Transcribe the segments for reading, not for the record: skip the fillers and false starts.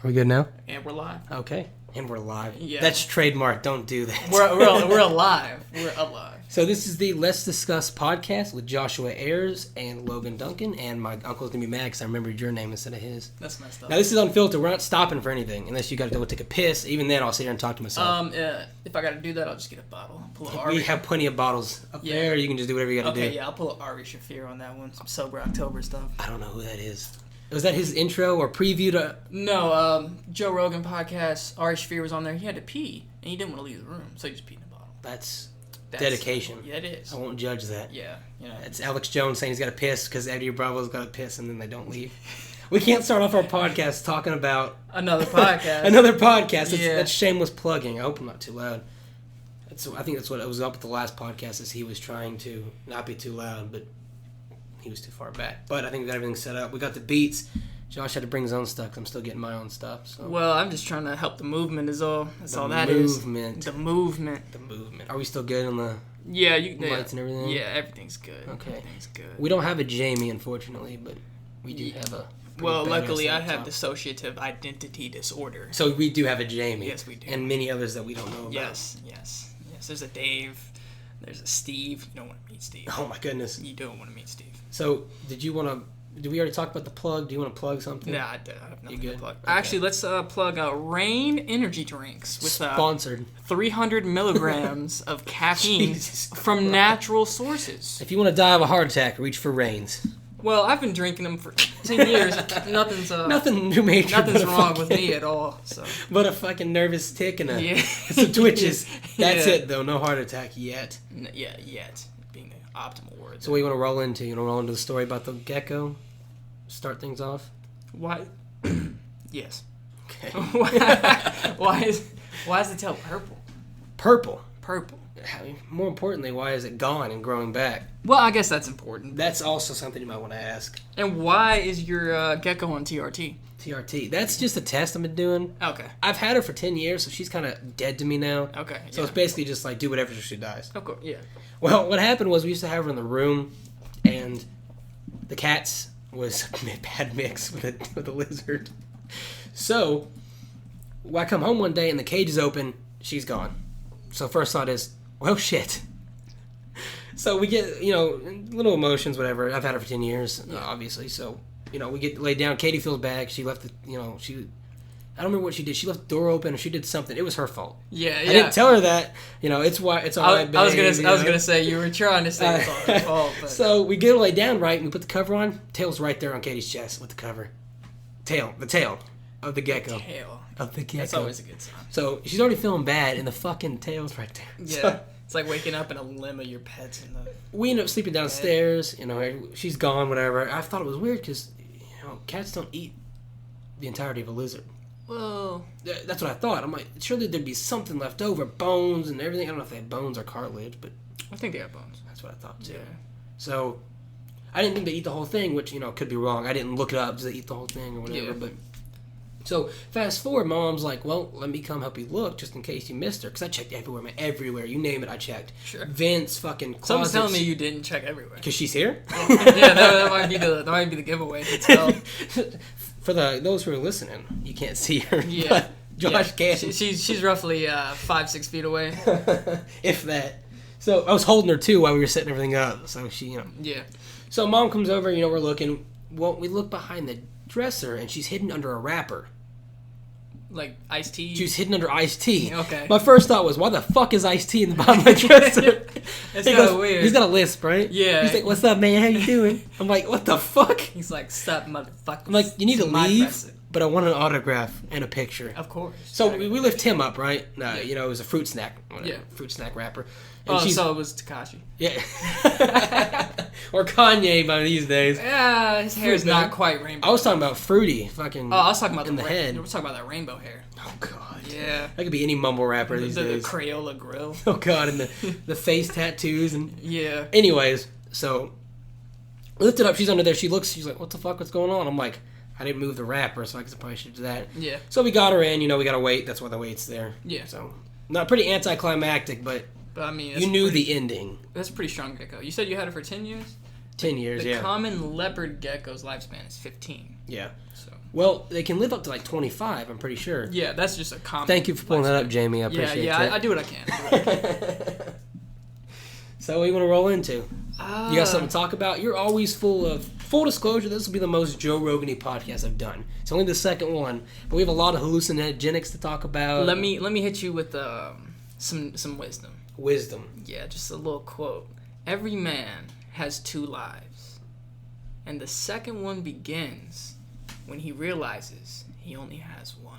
Are we good now? And we're live. Okay. And we're live. Yeah. That's trademark. Don't do that. We're alive. We're alive. So this is the Let's Discuss Podcast with Joshua Ayers and Logan Duncan. And my uncle's going to be mad because I remembered your name instead of his. That's messed up. Now, this is unfiltered. We're not stopping for anything unless you got to go take a piss. Even then, I'll sit here and talk to myself. If I got to do that, I'll just get a bottle. Pull a We have plenty of bottles up there. You can just do whatever you got to do. Okay, yeah, I'll pull Ari Shafir on that one. Some Sober October stuff. I don't know who that is. Was that his intro or preview to... No, Joe Rogan podcast, Ari Shafir was on there. He had to pee, and he didn't want to leave the room, so he just peed in the bottle. That's dedication. Yeah, it is. I won't judge that. Yeah, you know. It's Alex Jones saying he's got to piss because Eddie Bravo's got to piss, and then they don't leave. We can't start off our podcast talking about... Another podcast. Another podcast. Yeah. That's shameless plugging. I hope I'm not too loud. I think that's what it was up with the last podcast, is he was trying to not be too loud, but... he was too far back. But I think we got everything set up. We got the beats. Josh had to bring his own stuff. I'm still getting my own stuff. So. Well, I'm just trying to help the movement is all. That's all that is. The movement. The movement. Are we still good on the lights and everything? Yeah, everything's good. Okay. Everything's good. We don't have a Jamie, unfortunately, but we do have a... Well, luckily I have dissociative identity disorder. So we do have a Jamie. Yes, we do. And many others that we don't know about. Yes. There's a Dave. There's a Steve. You don't want to meet Steve. Oh, my goodness. You don't want to meet Steve. So, did we already talk about the plug? Do you want to plug something? Nah, I have nothing to plug. Okay. Actually, let's plug Rain energy drinks with sponsored 300 milligrams of caffeine from natural sources. If you want to die of a heart attack, reach for Rains. Well, I've been drinking them for 10 years. Nothing's wrong with me at all. So. But a fucking nervous tick and some twitches. That's it, though. No heart attack yet. Yet. Being the optimal word. So what do you want to roll into? You want to roll into the story about the gecko? Start things off? Why? Yes. Okay. Why is the tail purple? Purple. More importantly, why is it gone and growing back? Well, I guess that's important. That's also something you might want to ask. And why is your gecko on TRT? TRT. That's just a test I've been doing. Okay. I've had her for 10 years, so she's kind of dead to me now. Okay. So it's basically just like, do whatever she dies. Of course, yeah. Well, what happened was we used to have her in the room, and the cats was a bad mix with the lizard. So, I come home one day, and the cage is open. She's gone. So first thought is, well, shit. So we get, little emotions, whatever. I've had her for 10 years, obviously. So, we get laid down. Katie feels bad. She left I don't remember what she did. She left the door open or she did something. It was her fault. Yeah. I didn't tell her that. It's all right, babe. I was gonna say you were trying to say it's all her fault. But. So we get her laid down, right? And we put the cover on. Tail's right there on Katie's chest with the cover. The tail of the gecko. Of the gecko. That's always a good sign. So she's already feeling bad, and the fucking tail's right there. Yeah. So, it's like waking up in a limb of your pets in the... We end up sleeping downstairs. She's gone, whatever. I thought it was weird because, cats don't eat the entirety of a lizard. Well... That's what I thought. I'm like, surely there'd be something left over. Bones and everything. I don't know if they have bones or cartilage, but... I think they have bones. That's what I thought, too. Yeah. So, I didn't think they eat the whole thing, which, could be wrong. I didn't look it up. Do they eat the whole thing or whatever? Yeah. But... So, fast forward, Mom's like, well, let me come help you look just in case you missed her. Because I checked everywhere, man. Everywhere. You name it, I checked. Sure. Vents, fucking closets. Someone's telling me you didn't check everywhere. Because she's here? Yeah, that might be the giveaway. For those who are listening, you can't see her. Yeah. But Josh can. She's roughly 5-6 feet away. If that. So, I was holding her, too, while we were setting everything up. So, she, Yeah. So, Mom comes over, we're looking. Well, we look behind the dresser, and she's hidden under a wrapper. Like iced tea? She was hidden under iced tea. Okay. My first thought was, why the fuck is iced tea in the bottom of my dresser? It's kind of weird. He's got a lisp, right? Yeah. He's like, what's up, man? How you doing? I'm like, what the fuck? He's like, sup, motherfucker. I'm like, you need to leave, but I want an autograph and a picture. Of course. So we lift him up, right? It was a fruit snack. Whatever, yeah. Fruit snack wrapper. And so it was Tekashi. Yeah. Or Kanye by these days. Yeah, his hair is not quite rainbow. I was talking about fruity fucking. Oh, I was talking about the head. We were talking about that rainbow hair. Oh god. Yeah. That could be any mumble rapper these days. The Crayola grill. Oh god, and the face tattoos and. Yeah. Anyways, so we lift it up. She's under there. She looks. She's like, "What the fuck? What's going on?" I'm like, "I didn't move the wrapper, so I guess I probably should do that." Yeah. So we got her in. We got to wait. That's why the wait's there. Yeah. So not pretty anticlimactic, but. But I mean, you knew the ending. That's a pretty strong gecko. You said you had it for 10 years? 10 years, the common leopard gecko's lifespan is 15. Yeah. So Well, they can live up to like 25, I'm pretty sure. Yeah, that's just a common. Thank you for pulling that up, Jamie. I appreciate it. Yeah, I do what I can. So what do you want to roll into? You got something to talk about? You're always full of... Full disclosure, this will be the most Joe Rogan-y podcast I've done. It's only the second one, but we have a lot of hallucinogenics to talk about. Let me hit you with some wisdom. Wisdom. Yeah, just a little quote. Every man has 2 lives, and the second one begins when he realizes he only has one.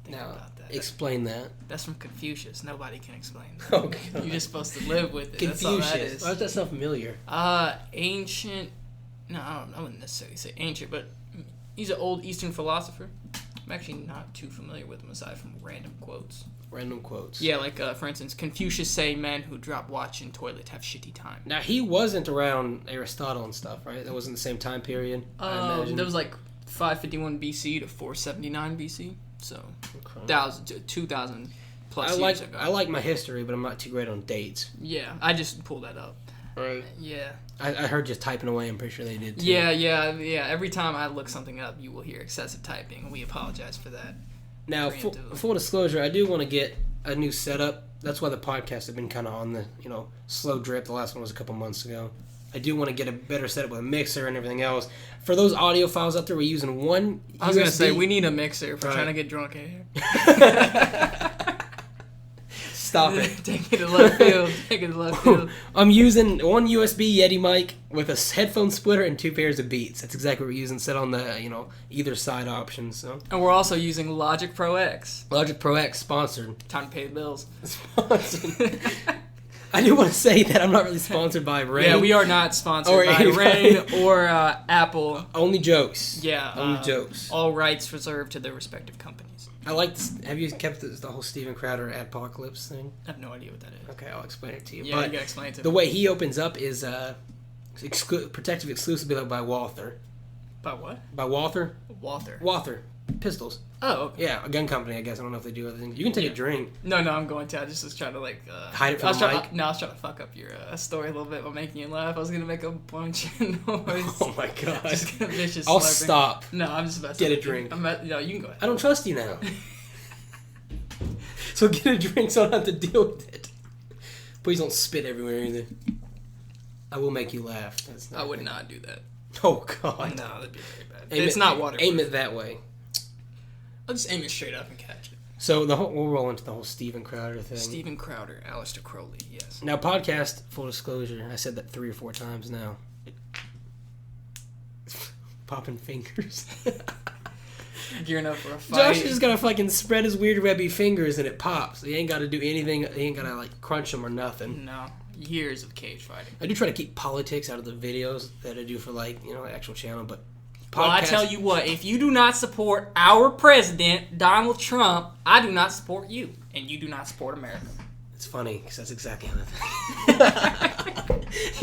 Think about that. Explain that. That's from Confucius. Nobody can explain that. Oh, God. You're just supposed to live with it. Confucius. That's all that is. Why does that sound familiar? Ancient... No, I wouldn't necessarily say ancient, but he's an old Eastern philosopher. I'm actually not too familiar with him aside from random quotes. Random quotes. Yeah, like, for instance, Confucius say men who drop watch in toilet have shitty time. Now, he wasn't around Aristotle and stuff, right? That wasn't the same time period, I imagine. That was like 551 BC to 479 BC. So, 2,000 plus years ago. I like my history, but I'm not too great on dates. Yeah, I just pulled that up. Right. Yeah. I heard just typing away. I'm pretty sure they did, too. Yeah. Every time I look something up, you will hear excessive typing. We apologize for that. Now, full disclosure, I do want to get a new setup. That's why the podcast have been kind of on the, slow drip. The last one was a couple months ago. I do want to get a better setup with a mixer and everything else. For those audio files out there, we're using one USB. I was going to say, we need a mixer if we're trying to get drunk in here. Stop it. Take it to left field. I'm using one USB Yeti mic with a headphone splitter and 2 pairs of Beats. That's exactly what we're using, set on the, either side options. So. And we're also using Logic Pro X. Logic Pro X, sponsored. Time to pay the bills. Sponsored. I do want to say that I'm not really sponsored by Rain. Yeah, we are not sponsored by Rain or Apple. Only jokes. Yeah. Only jokes. All rights reserved to their respective companies. I like this. Have you kept the whole Steven Crowder Adpocalypse thing? I have no idea what that is. Okay, I'll explain it to you. Yeah, you gotta explain it to me. The way he opens up is protective exclusively by Walther. By what? By Walther. Walther. Pistols. Oh, okay. Yeah, a gun company, I guess. I don't know if they do other things. You can take a drink. No, I'm going to. I just was trying to, hide it from the mic? I was trying to fuck up your story a little bit by making you laugh. I was going to make a bunch of noise. Oh, my God. Just vicious I'll slurping. Stop. No, I'm just about to... Get a drink. No, you can go ahead. I don't trust you now. So get a drink so I don't have to deal with it. Please don't spit everywhere either. I will make you laugh. I would not do that. Oh, God. No, that'd be very bad. It's not waterproof. Aim it that way. I'll just aim it straight up and catch it. So we'll roll into the whole Steven Crowder thing. Steven Crowder, Aleister Crowley, yes. Now, podcast, full disclosure, I said that 3 or 4 times now. Popping fingers. Gearing up for a fight. Josh is just gotta fucking spread his weird webby fingers and it pops. He ain't gotta do anything. He ain't gotta crunch them or nothing. No. Years of cage fighting. I do try to keep politics out of the videos that I do for actual channel, but well, I tell you what, if you do not support our president, Donald Trump, I do not support you. And you do not support America. It's funny, because that's exactly how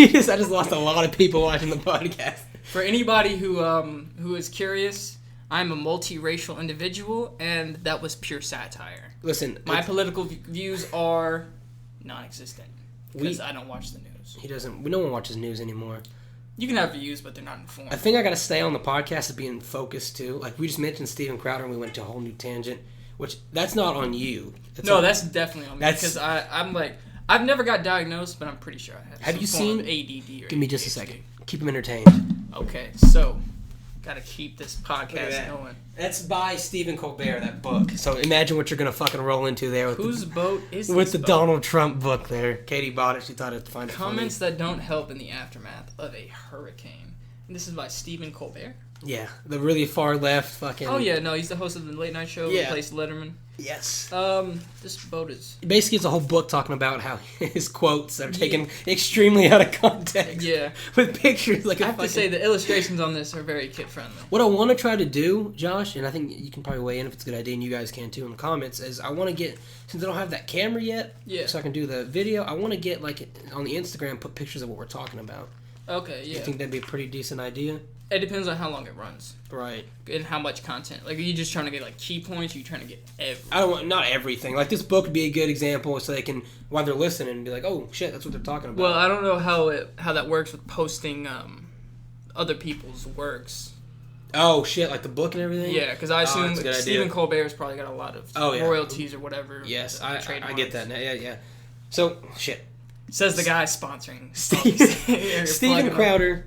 I just lost a lot of people watching the podcast. For anybody who is curious, I'm a multiracial individual, and that was pure satire. Listen, my political views are non-existent, because I don't watch the news. He doesn't. No one watches news anymore. You can have views, but they're not informed. I think I got to stay on the podcast of being focused, too. Like, we just mentioned Steven Crowder, and we went to a whole new tangent, which, that's not on you. That's definitely on me, because I'm like, I've never got diagnosed, but I'm pretty sure I have. Have you seen ADD or Give me just a second. Keep him entertained. Okay, so, got to keep this podcast going. That's by Stephen Colbert, that book. So imagine what you're going to fucking roll into there. With Whose boat is this With the boat? Donald Trump book there. Katie bought it. She thought it'd find it Comments that don't help in the aftermath of a hurricane. And this is by Stephen Colbert? Yeah, the really far left fucking... Oh, yeah, no, he's the host of the late night show. Yeah. Replaced Letterman. Yes. This boat is... Basically, it's a whole book talking about how his quotes are taken extremely out of context. Yeah. With pictures like I have to say, the illustrations on this are very kid-friendly. What I want to try to do, Josh, and I think you can probably weigh in if it's a good idea, and you guys can too in the comments, is I want to get, since I don't have that camera yet, so I can do the video, I want to get, on the Instagram, put pictures of what we're talking about. Okay, yeah. You think that'd be a pretty decent idea? It depends on how long it runs. Right. And how much content. Like, are you just trying to get, key points, or are you trying to get everything? I don't want, not everything. Like, this book would be a good example so they can, while they're listening, be like, oh, shit, that's what they're talking about. Well, I don't know how that works with posting other people's works Oh shit! Like the book and everything. Yeah, because I assume that's a good Stephen idea. Colbert's probably got a lot of royalties or whatever. Yes, I get that. Yeah. So shit. Says the guy sponsoring. Steven Crowder.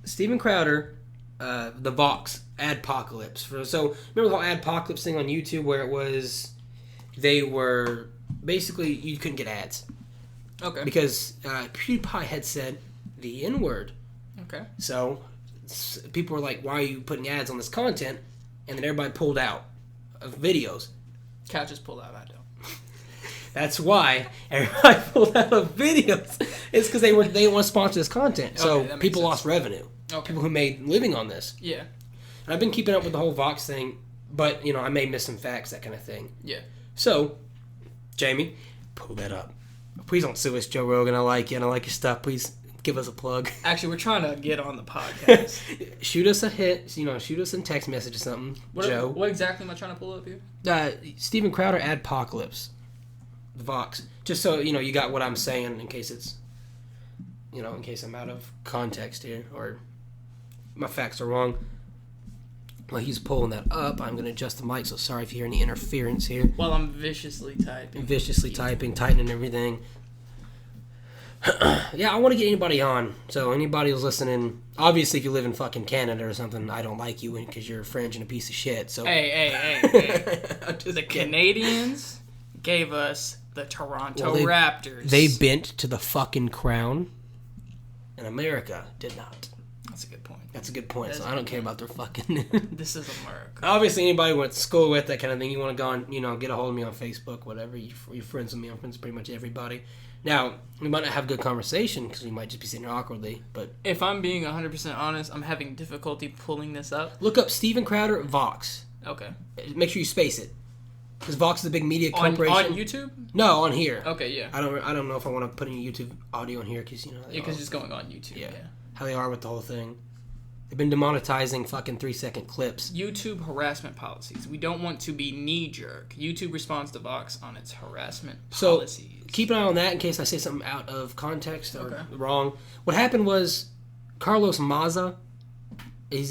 Steven Crowder, the Vox Adpocalypse. So remember the whole Adpocalypse thing on YouTube where it was, they were basically you couldn't get ads. Okay. Because PewDiePie had said the N-word. Okay. So people were like, "Why are you putting ads on this content?" And then everybody pulled out of videos. Couches pulled out. I don't. That's why everybody pulled out of videos. It's because they didn't want to sponsor this content. So people lost revenue. Okay. People who made living on this. Yeah. And I've been keeping up with the whole Vox thing, but I may miss some facts, that kind of thing. Yeah. So, Jamie, pull that up. Please don't sue us, Joe Rogan. I like you and I like your stuff. Please give us a plug. Actually, we're trying to get on the podcast. Shoot us a hit. Shoot us a text message or something, Joe. What exactly am I trying to pull up here? Steven Crowder Adpocalypse. Vox. Just so, you got what I'm saying in case it's, in case I'm out of context here or my facts are wrong. While he's pulling that up, I'm going to adjust the mic, so sorry if you hear any interference here. While I'm viciously typing. Tightening everything. Yeah, I want to get anybody on. So anybody who's listening, obviously if you live in fucking Canada or something, I don't like you because you're French and a piece of shit. So Hey. The Canadians gave us the Toronto Raptors. They bent to the fucking crown, and America did not. That's a good point. So I don't care about their fucking... This is America. Obviously, anybody who went to school with, that kind of thing, you want to go on, get a hold of me on Facebook, whatever. You're friends with me. I'm friends with pretty much everybody. Now, we might not have good conversation because we might just be sitting here awkwardly, but... If I'm being 100% honest, I'm having difficulty pulling this up. Look up Steven Crowder Vox. Okay. Make sure you space it. Because Vox is a big media corporation. On YouTube? No, on here. Okay, yeah. I don't know if I want to put any YouTube audio on here because, because it's going on YouTube, yeah. How they are with the whole thing. They've been demonetizing fucking 3-second clips. YouTube harassment policies. We don't want to be knee-jerk. YouTube responds to Vox on its harassment policies. So, keep an eye on that in case I say something out of context or wrong. What happened was, Carlos Maza, his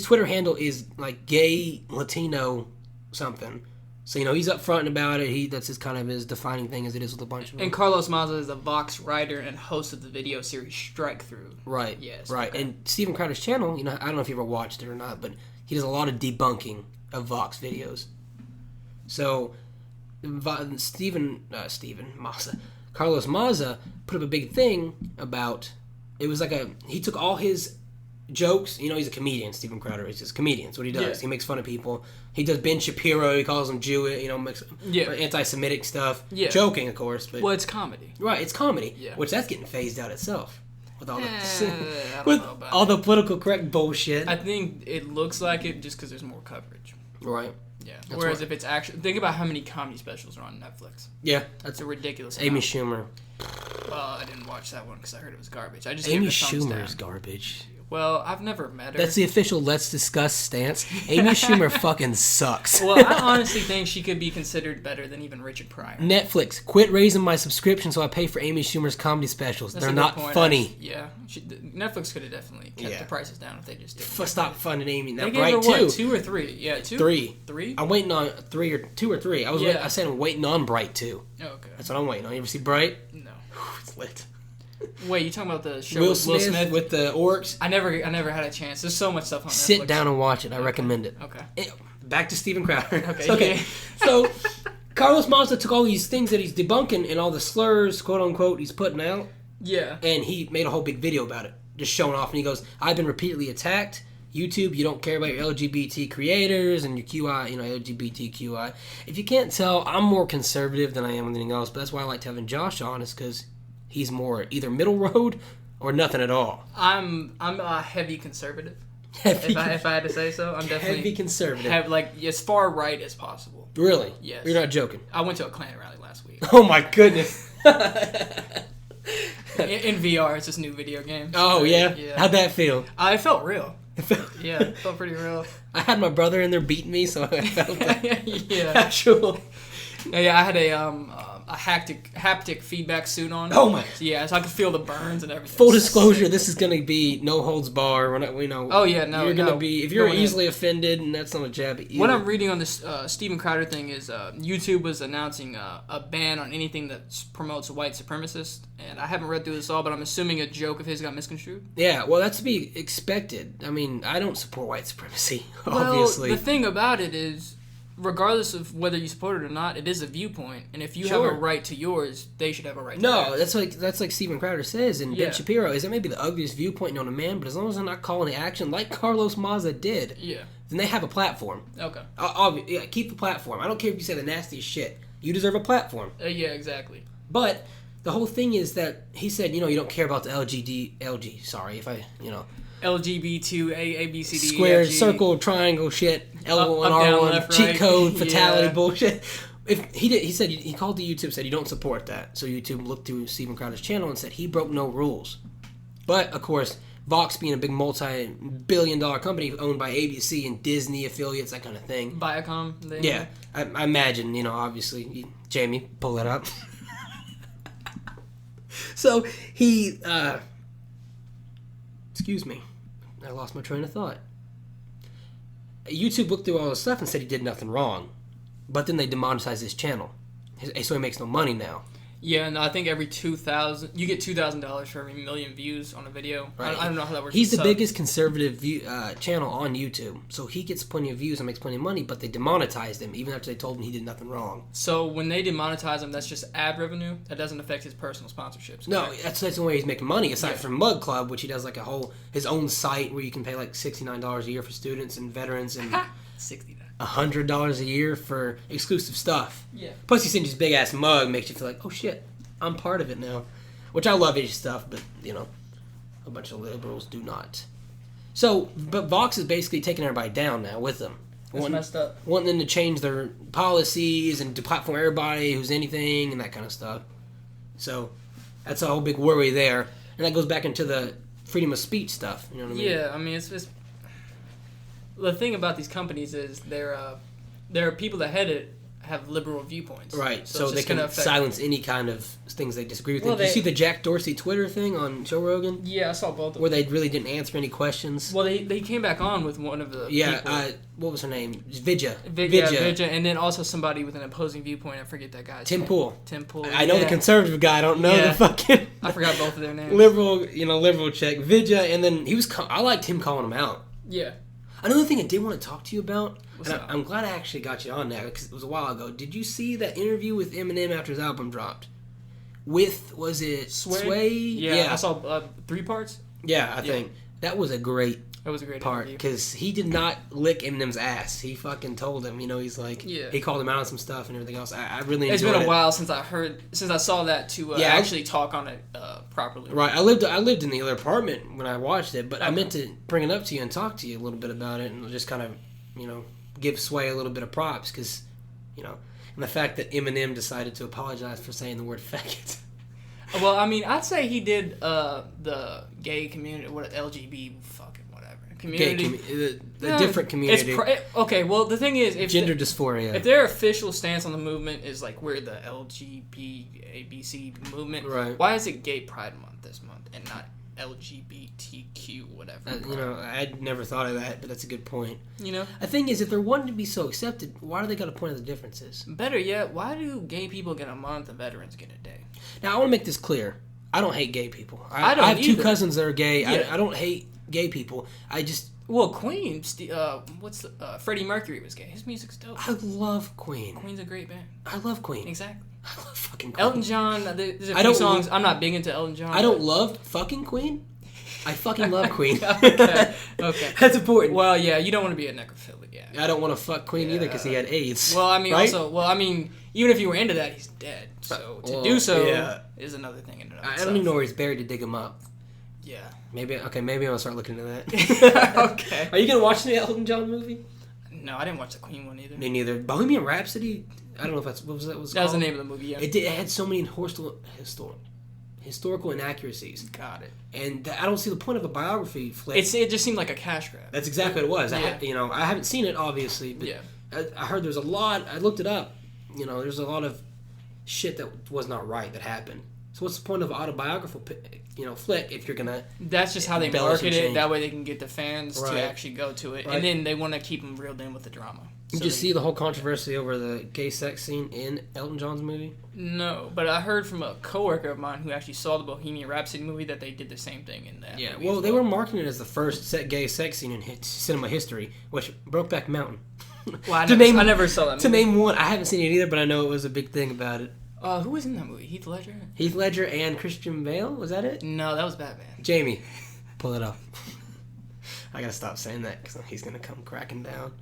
Twitter handle is like gay Latino something. So, he's upfront about it. That's his defining thing as it is with a bunch of them. And Carlos Maza is a Vox writer and host of the video series Strike Through. Right. Yes. Right. Okay. And Steven Crowder's channel, I don't know if you ever watched it or not, but he does a lot of debunking of Vox videos. So, Carlos Maza put up a big thing about, it was like he took all his jokes, he's a comedian, Steven Crowder is just a comedian. That's what he does. Yeah. He makes fun of people. He does Ben Shapiro, he calls him Jewish, makes anti-Semitic stuff. Yeah. Joking, of course. But, well, it's comedy. Right, it's comedy. Yeah. Which that's getting phased out itself. With all the political correct bullshit. I think it looks like it just because there's more coverage. Right. Yeah. Whereas if it's actually... Think about how many comedy specials are on Netflix. Yeah. That's a ridiculous amount. Amy Schumer. Well, I didn't watch that one because I heard it was garbage. Amy Schumer's garbage. Well, I've never met her. That's the official Let's Discuss stance. Amy Schumer fucking sucks. Well, I honestly think she could be considered better than even Richard Pryor. Netflix, quit raising my subscription so I pay for Amy Schumer's comedy specials. They're not funny. Netflix could have definitely kept the prices down if they just did. Stop funding Amy. They gave her what, 2 or 3? Yeah, 2? 3. 3? I'm waiting on 2 or 3. I said I'm waiting on Bright 2. Oh, okay. That's what I'm waiting on. You ever see Bright? No. It's lit. Wait, you talking about the show Will with Will Smith with the orcs? I never had a chance. There's so much stuff on Netflix. Sit down and watch it. I recommend it. Okay. Back to Steven Crowder. Okay. Yeah. So, Carlos Maza took all these things that he's debunking and all the slurs, quote unquote, he's putting out. Yeah. And he made a whole big video about it, just showing off. And he goes, "I've been repeatedly attacked. YouTube, you don't care about your LGBT creators and your QI, LGBTQI. If you can't tell, I'm more conservative than I am with anything else. But that's why I liked having Josh on, is because he's more either middle road or nothing at all. I'm a heavy conservative. If I had to say so, I'm definitely heavy conservative. As far right as possible. Really? Yes. You're not joking. I went to a Klan rally last week. Oh my goodness. in VR, it's this new video game. Oh yeah? How'd that feel? It felt real. It felt pretty real. I had my brother in there beating me, so I felt yeah. actual. Yeah, I had a haptic feedback suit on. Oh my! Yeah, so I could feel the burns and everything. Full disclosure: this is gonna be no holds bar. We're not, we know. Oh yeah, no. You're gonna be if you're easily offended, and that's not a jab at you. What I'm reading on this Steven Crowder thing is YouTube was announcing a ban on anything that promotes white supremacists, and I haven't read through this all, but I'm assuming a joke of his got misconstrued. Yeah, well, that's to be expected. I mean, I don't support white supremacy, Well, obviously. the thing about it is, regardless of whether you support it or not, it is a viewpoint, and if you have a right to yours, they should have a right to theirs. That's like Steven Crowder says, and Ben Shapiro is that may be the ugliest viewpoint known to man, but as long as they're not calling the action like Carlos Maza did, then they have a platform. Okay. Keep the platform. I don't care if you say the nastiest shit. You deserve a platform. Yeah, exactly. But the whole thing is that he said, you don't care about the LGBT, A, B, C, D, square, E, F, G. Circle, triangle shit, L1, up, R1, down, left, cheat right. code, fatality bullshit. If he said he called to YouTube, said you don't support that. So YouTube looked through Steven Crowder's channel and said he broke no rules. But of course, Vox being a big multi-billion-dollar company owned by ABC and Disney affiliates, that kind of thing. Viacom. Yeah, I imagine. Obviously, Jamie, pull that up. So he, excuse me, I lost my train of thought. YouTube looked through all this stuff and said he did nothing wrong, but then they demonetized his channel, so he makes no money now. Yeah, and I think every 2,000, you get $2,000 for every million views on a video. Right. I don't know how that works. He's the biggest conservative channel on YouTube, so he gets plenty of views and makes plenty of money, but they demonetized him even after they told him he did nothing wrong. So when they demonetize him, that's just ad revenue? That doesn't affect his personal sponsorships? No, correct? that's the way he's making money, aside from Mug Club, which he does like his own site where you can pay like $69 a year for students and veterans and $100 a year for exclusive stuff. Yeah. Plus he sends you this big ass mug, makes you feel like, oh shit, I'm part of it now. Which I love his stuff, but a bunch of liberals do not. So, but Vox is basically taking everybody down now with them. That's messed up. Wanting them to change their policies and to platform everybody who's anything and that kind of stuff. So, that's a whole big worry there. And that goes back into the freedom of speech stuff. You know what I mean? Yeah, I mean, it's the thing about these companies is there are people that head it have liberal viewpoints. Right, so they can silence any kind of things they disagree with. Did you see the Jack Dorsey Twitter thing on Joe Rogan? Yeah, I saw both of them. Where they really didn't answer any questions. Well, they came back on with one of the people. What was her name? Vidya, and then also somebody with an opposing viewpoint. I forget that guy's Tim name. Pool. Tim Pool. I know the conservative guy. I don't know the fucking... I forgot both of their names. Liberal chick. Vidya, and then I liked him calling him out. Yeah. Another thing I did want to talk to you about, I'm glad I actually got you on that because it was a while ago. Did you see that interview with Eminem after his album dropped? Was it Sway? Yeah, I saw 3 parts. Yeah, I think. That was a great part interview. because he did not lick Eminem's ass. He fucking told him, he's like, he called him out on some stuff and everything else. I really enjoyed it. It's been a while since I saw that to actually talk on it properly. Right, I lived in the other apartment when I watched it, but I meant to bring it up to you and talk to you a little bit about it and just kind of, give Sway a little bit of props because, and the fact that Eminem decided to apologize for saying the word faggot. Well, I mean, I'd say he did the gay community, LGBT, fucking whatever community, the different community. Okay, well, the thing is, if gender dysphoria, if their official stance on the movement is like we're the LGBT movement, right? Why is it Gay Pride Month this month and not LGBTQ whatever? I'd never thought of that, but that's a good point. The thing is, if they're wanting to be so accepted, why do they got to point out the differences? Better yet, why do gay people get a month and veterans get a day? Now, I want to make this clear. I don't hate gay people. I don't I have either. 2 cousins that are gay. Yeah. I don't hate gay people. I just... Well, Queen, Freddie Mercury was gay. His music's dope. I love Queen. Queen's a great band. I love Queen. Exactly. I love fucking Queen. Elton John, there's a few songs. I'm not big into Elton John. I don't love fucking Queen. I fucking love Queen. Okay. That's important. Well, yeah, you don't want to be a necrophilic, yeah. I don't want to fuck Queen either because he had AIDS. Well, I mean, right? even if you were into that, he's dead. So to do so is another thing in and of itself. I don't even know where he's buried to dig him up. Yeah. Maybe I'll start looking into that. Okay. Are you going to watch the Elton John movie? No, I didn't watch the Queen one either. Me neither. Bohemian Rhapsody, I don't know if that's... What was that? That was the name of the movie, yeah. It had so many historical inaccuracies. Got it. And I don't see the point of a biography flick. It just seemed like a cash grab. That's exactly what it was. Yeah. I haven't seen it, obviously, but I heard there's a lot. I looked it up. there's a lot of shit that was not right that happened. So what's the point of an autobiographical, flick if you're gonna? That's just how they market it. That way they can get the fans to actually go to it, right. And then they want to keep them reeled in with the drama. Did you see the whole controversy over the gay sex scene in Elton John's movie? No, but I heard from a coworker of mine who actually saw the Bohemian Rhapsody movie that they did the same thing in that. Yeah, well, they were marketing it as the first gay sex scene in cinema history, which Brokeback Mountain. Well, I never saw that movie. To name one, I haven't seen it either, but I know it was a big thing about it. Who was in that movie? Heath Ledger? Heath Ledger and Christian Bale? Was that it? No, that was Batman. Jamie, pull it up. I gotta stop saying that because he's gonna come cracking down.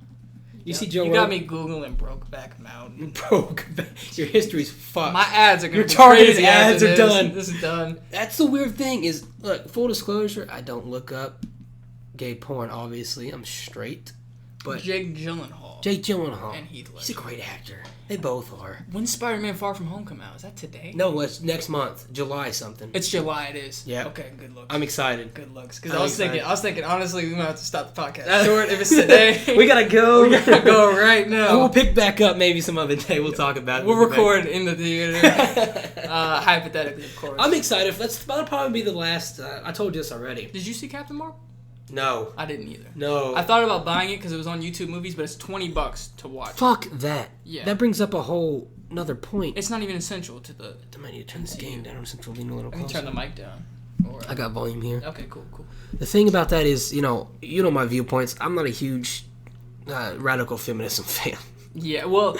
You see Joe? You got me Googling Brokeback Mountain. Brokeback. Your history's fucked. My ads are gonna be targeted crazy. ads are done. This is done. That's the weird thing is, look, full disclosure, I don't look up gay porn, obviously. I'm straight. But Jake Gyllenhaal. And Heath Ledger. He's a great actor. They both are. When's Spider-Man Far From Home come out? Is that today? No, it's next month. July something. It's July, it is. Yeah. Okay, good looks. I'm excited. Good looks. Because I was thinking, honestly, we might have to stop the podcast short if it's today. We gotta go. We gotta go right now. We'll pick back up maybe some other day. We'll talk about it. We'll record in the theater. Hypothetically, of course. I'm excited. That'll probably be the last. I told you this already. Did you see Captain Marvel? No. I didn't either. No. I thought about buying it because it was on YouTube Movies, but it's $20 to watch. Fuck that. Yeah. That brings up a whole another point. It's not even essential to the... I might need to turn the game down. Central lean a little closer. Turn the mic down. I got volume here. Okay, cool. The thing about that is, you know my viewpoints. I'm not a huge radical feminism fan. Yeah, well...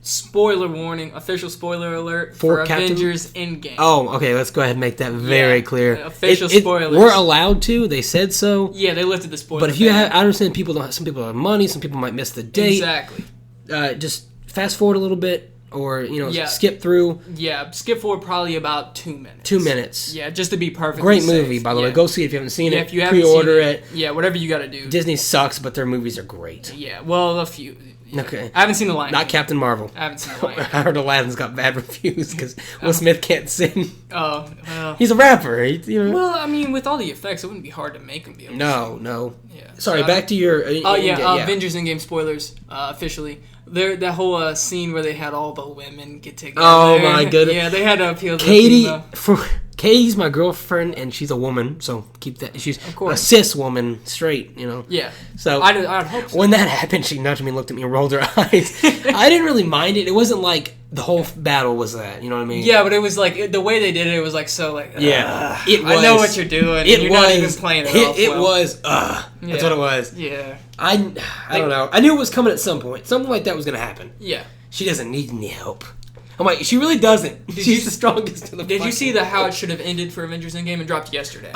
Spoiler warning, official spoiler alert for Avengers Endgame. Oh, okay, let's go ahead and make that very clear. Official spoilers. We're allowed to, they said so. Yeah, they lifted the spoiler. But if you have, I understand some people don't have money, some people might miss the date. Exactly. Just fast forward a little bit or, skip through. Yeah, skip forward probably about 2 minutes. 2 minutes. Yeah, just to be perfect. Great movie, by the way. Go see it if you haven't seen it. If you haven't pre-order seen it. Yeah, whatever you gotta do. Disney sucks, but their movies are great. Yeah, well, a few. Okay. I haven't seen The Lion King. Not Captain Marvel. I haven't seen The Lion King. I heard Aladdin's got bad reviews because Will Smith can't sing. Oh, well. He's a rapper. Well, I mean, with all the effects, it wouldn't be hard to make him be able to sing. No. Yeah. Sorry, back to your... Avengers Endgame spoilers, officially. That whole scene where they had all the women get together. Oh, my goodness. Yeah, they had to appeal to the female. Katie's my girlfriend, and she's a woman, so keep that. She's a cis woman, straight, Yeah. So I'd hope so. When that happened, she nudged me, looked at me, and rolled her eyes. I didn't really mind it. It wasn't like the whole battle was that, you know what I mean? Yeah, but it was like, the way they did it was like so like, yeah. I know what you're doing, and you're not even playing it off well. It was, that's what it was. Yeah. I don't know. I knew it was coming at some point. Something like that was going to happen. Yeah. She doesn't need any help. I'm like, she really doesn't. She's the strongest in the Did you see how it should have ended for Avengers Endgame and dropped yesterday?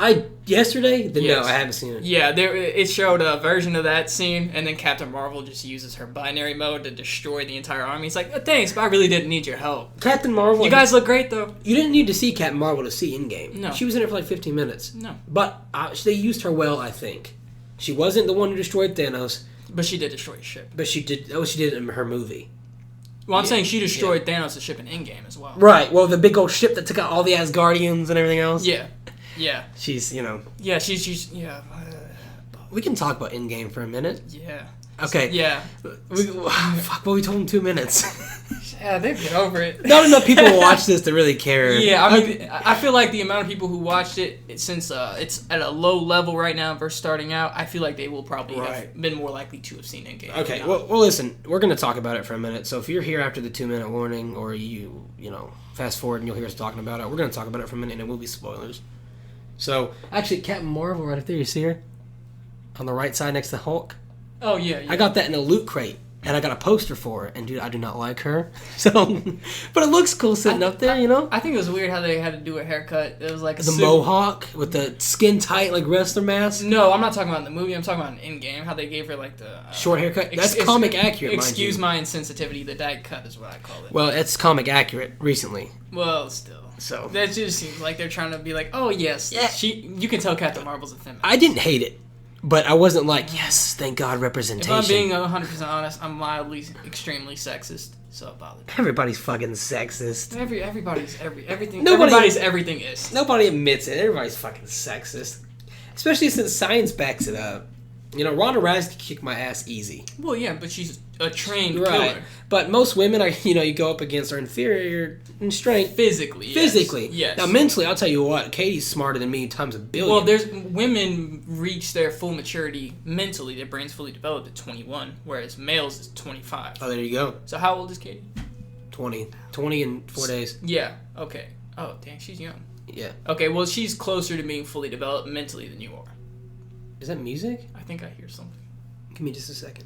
Yesterday? Yes. No, I haven't seen it. Yeah, it showed a version of that scene, and then Captain Marvel just uses her binary mode to destroy the entire army. It's like, thanks, but I really didn't need your help. Captain Marvel... You guys look great, though. You didn't need to see Captain Marvel to see Endgame. No. She was in it for like 15 minutes. No. But they used her well, I think. She wasn't the one who destroyed Thanos. But she did destroy his ship. But she did it in her movie. Well, I'm saying she destroyed Thanos' ship in Endgame as well. Right. Well, the big old ship that took out all the Asgardians and everything else. Yeah. She's, Yeah, she's yeah. We can talk about Endgame for a minute. Yeah. Okay. Yeah. Fuck, but we told them 2 minutes. Yeah, they'd get over it. Not enough people watch this to really care. Yeah, I mean, I feel like the amount of people who watched it, since it's at a low level right now versus starting out, I feel like they will probably have been more likely to have seen Endgame. Okay, well, listen, we're going to talk about it for a minute. So if you're here after the 2-minute warning, or you fast forward and you'll hear us talking about it, we're going to talk about it for a minute, and it will be spoilers. So, actually, Captain Marvel right up there, you see her? On the right side next to Hulk. Oh, yeah. I got that in a loot crate. And I got a poster for it, and dude, I do not like her. So, but it looks cool sitting up there, I think it was weird how they had to do a haircut. It was like the mohawk with the skin tight like wrestler mask. No, I'm not talking about in the movie. I'm talking about in Endgame. How they gave her like the short haircut. That's comic accurate. Excuse my insensitivity. The dyke cut is what I call it. Well, it's comic accurate recently. Well, still. So that just seems like they're trying to be like, oh yes, you can tell Captain Marvel's a feminist. I didn't hate it. But I wasn't like, yes, thank God, representation. If I'm being 100% honest, I'm mildly, extremely sexist, so it bothers me. Everybody's fucking sexist. Everything everything is. Nobody admits it. Everybody's fucking sexist. Especially since science backs it up. You know, Ronda Rousey can kick my ass easy. Well, yeah, but she's a trained Right. killer. But most women, you go up against are inferior in strength. Physically, yes. Now, mentally, I'll tell you what, Katie's smarter than me times a billion. Well, there's women reach their full maturity mentally. Their brain's fully developed at 21, whereas males is 25. Oh, there you go. So how old is Katie? 20. 20 in 4 days. Yeah, okay. Oh, dang, she's young. Yeah. Okay, well, she's closer to being fully developed mentally than you are. Is that music? I think I hear something. Give me just a second.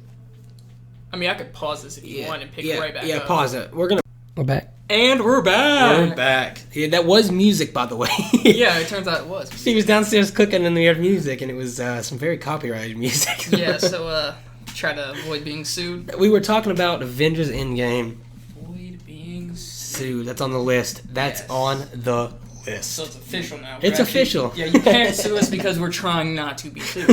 I mean, I could pause this if you want and pick it right back up. Yeah, pause it. We're back. And we're back! We're back. Yeah, that was music, by the way. Yeah, it turns out it was. She was downstairs cooking and we heard music, and it was some very copyrighted music. Yeah, so try to avoid being sued. We were talking about Avengers Endgame. Avoid being sued. That's on the list. That's on the list. So it's official now. It's official. Yeah, you can't sue us because we're trying not to be sued.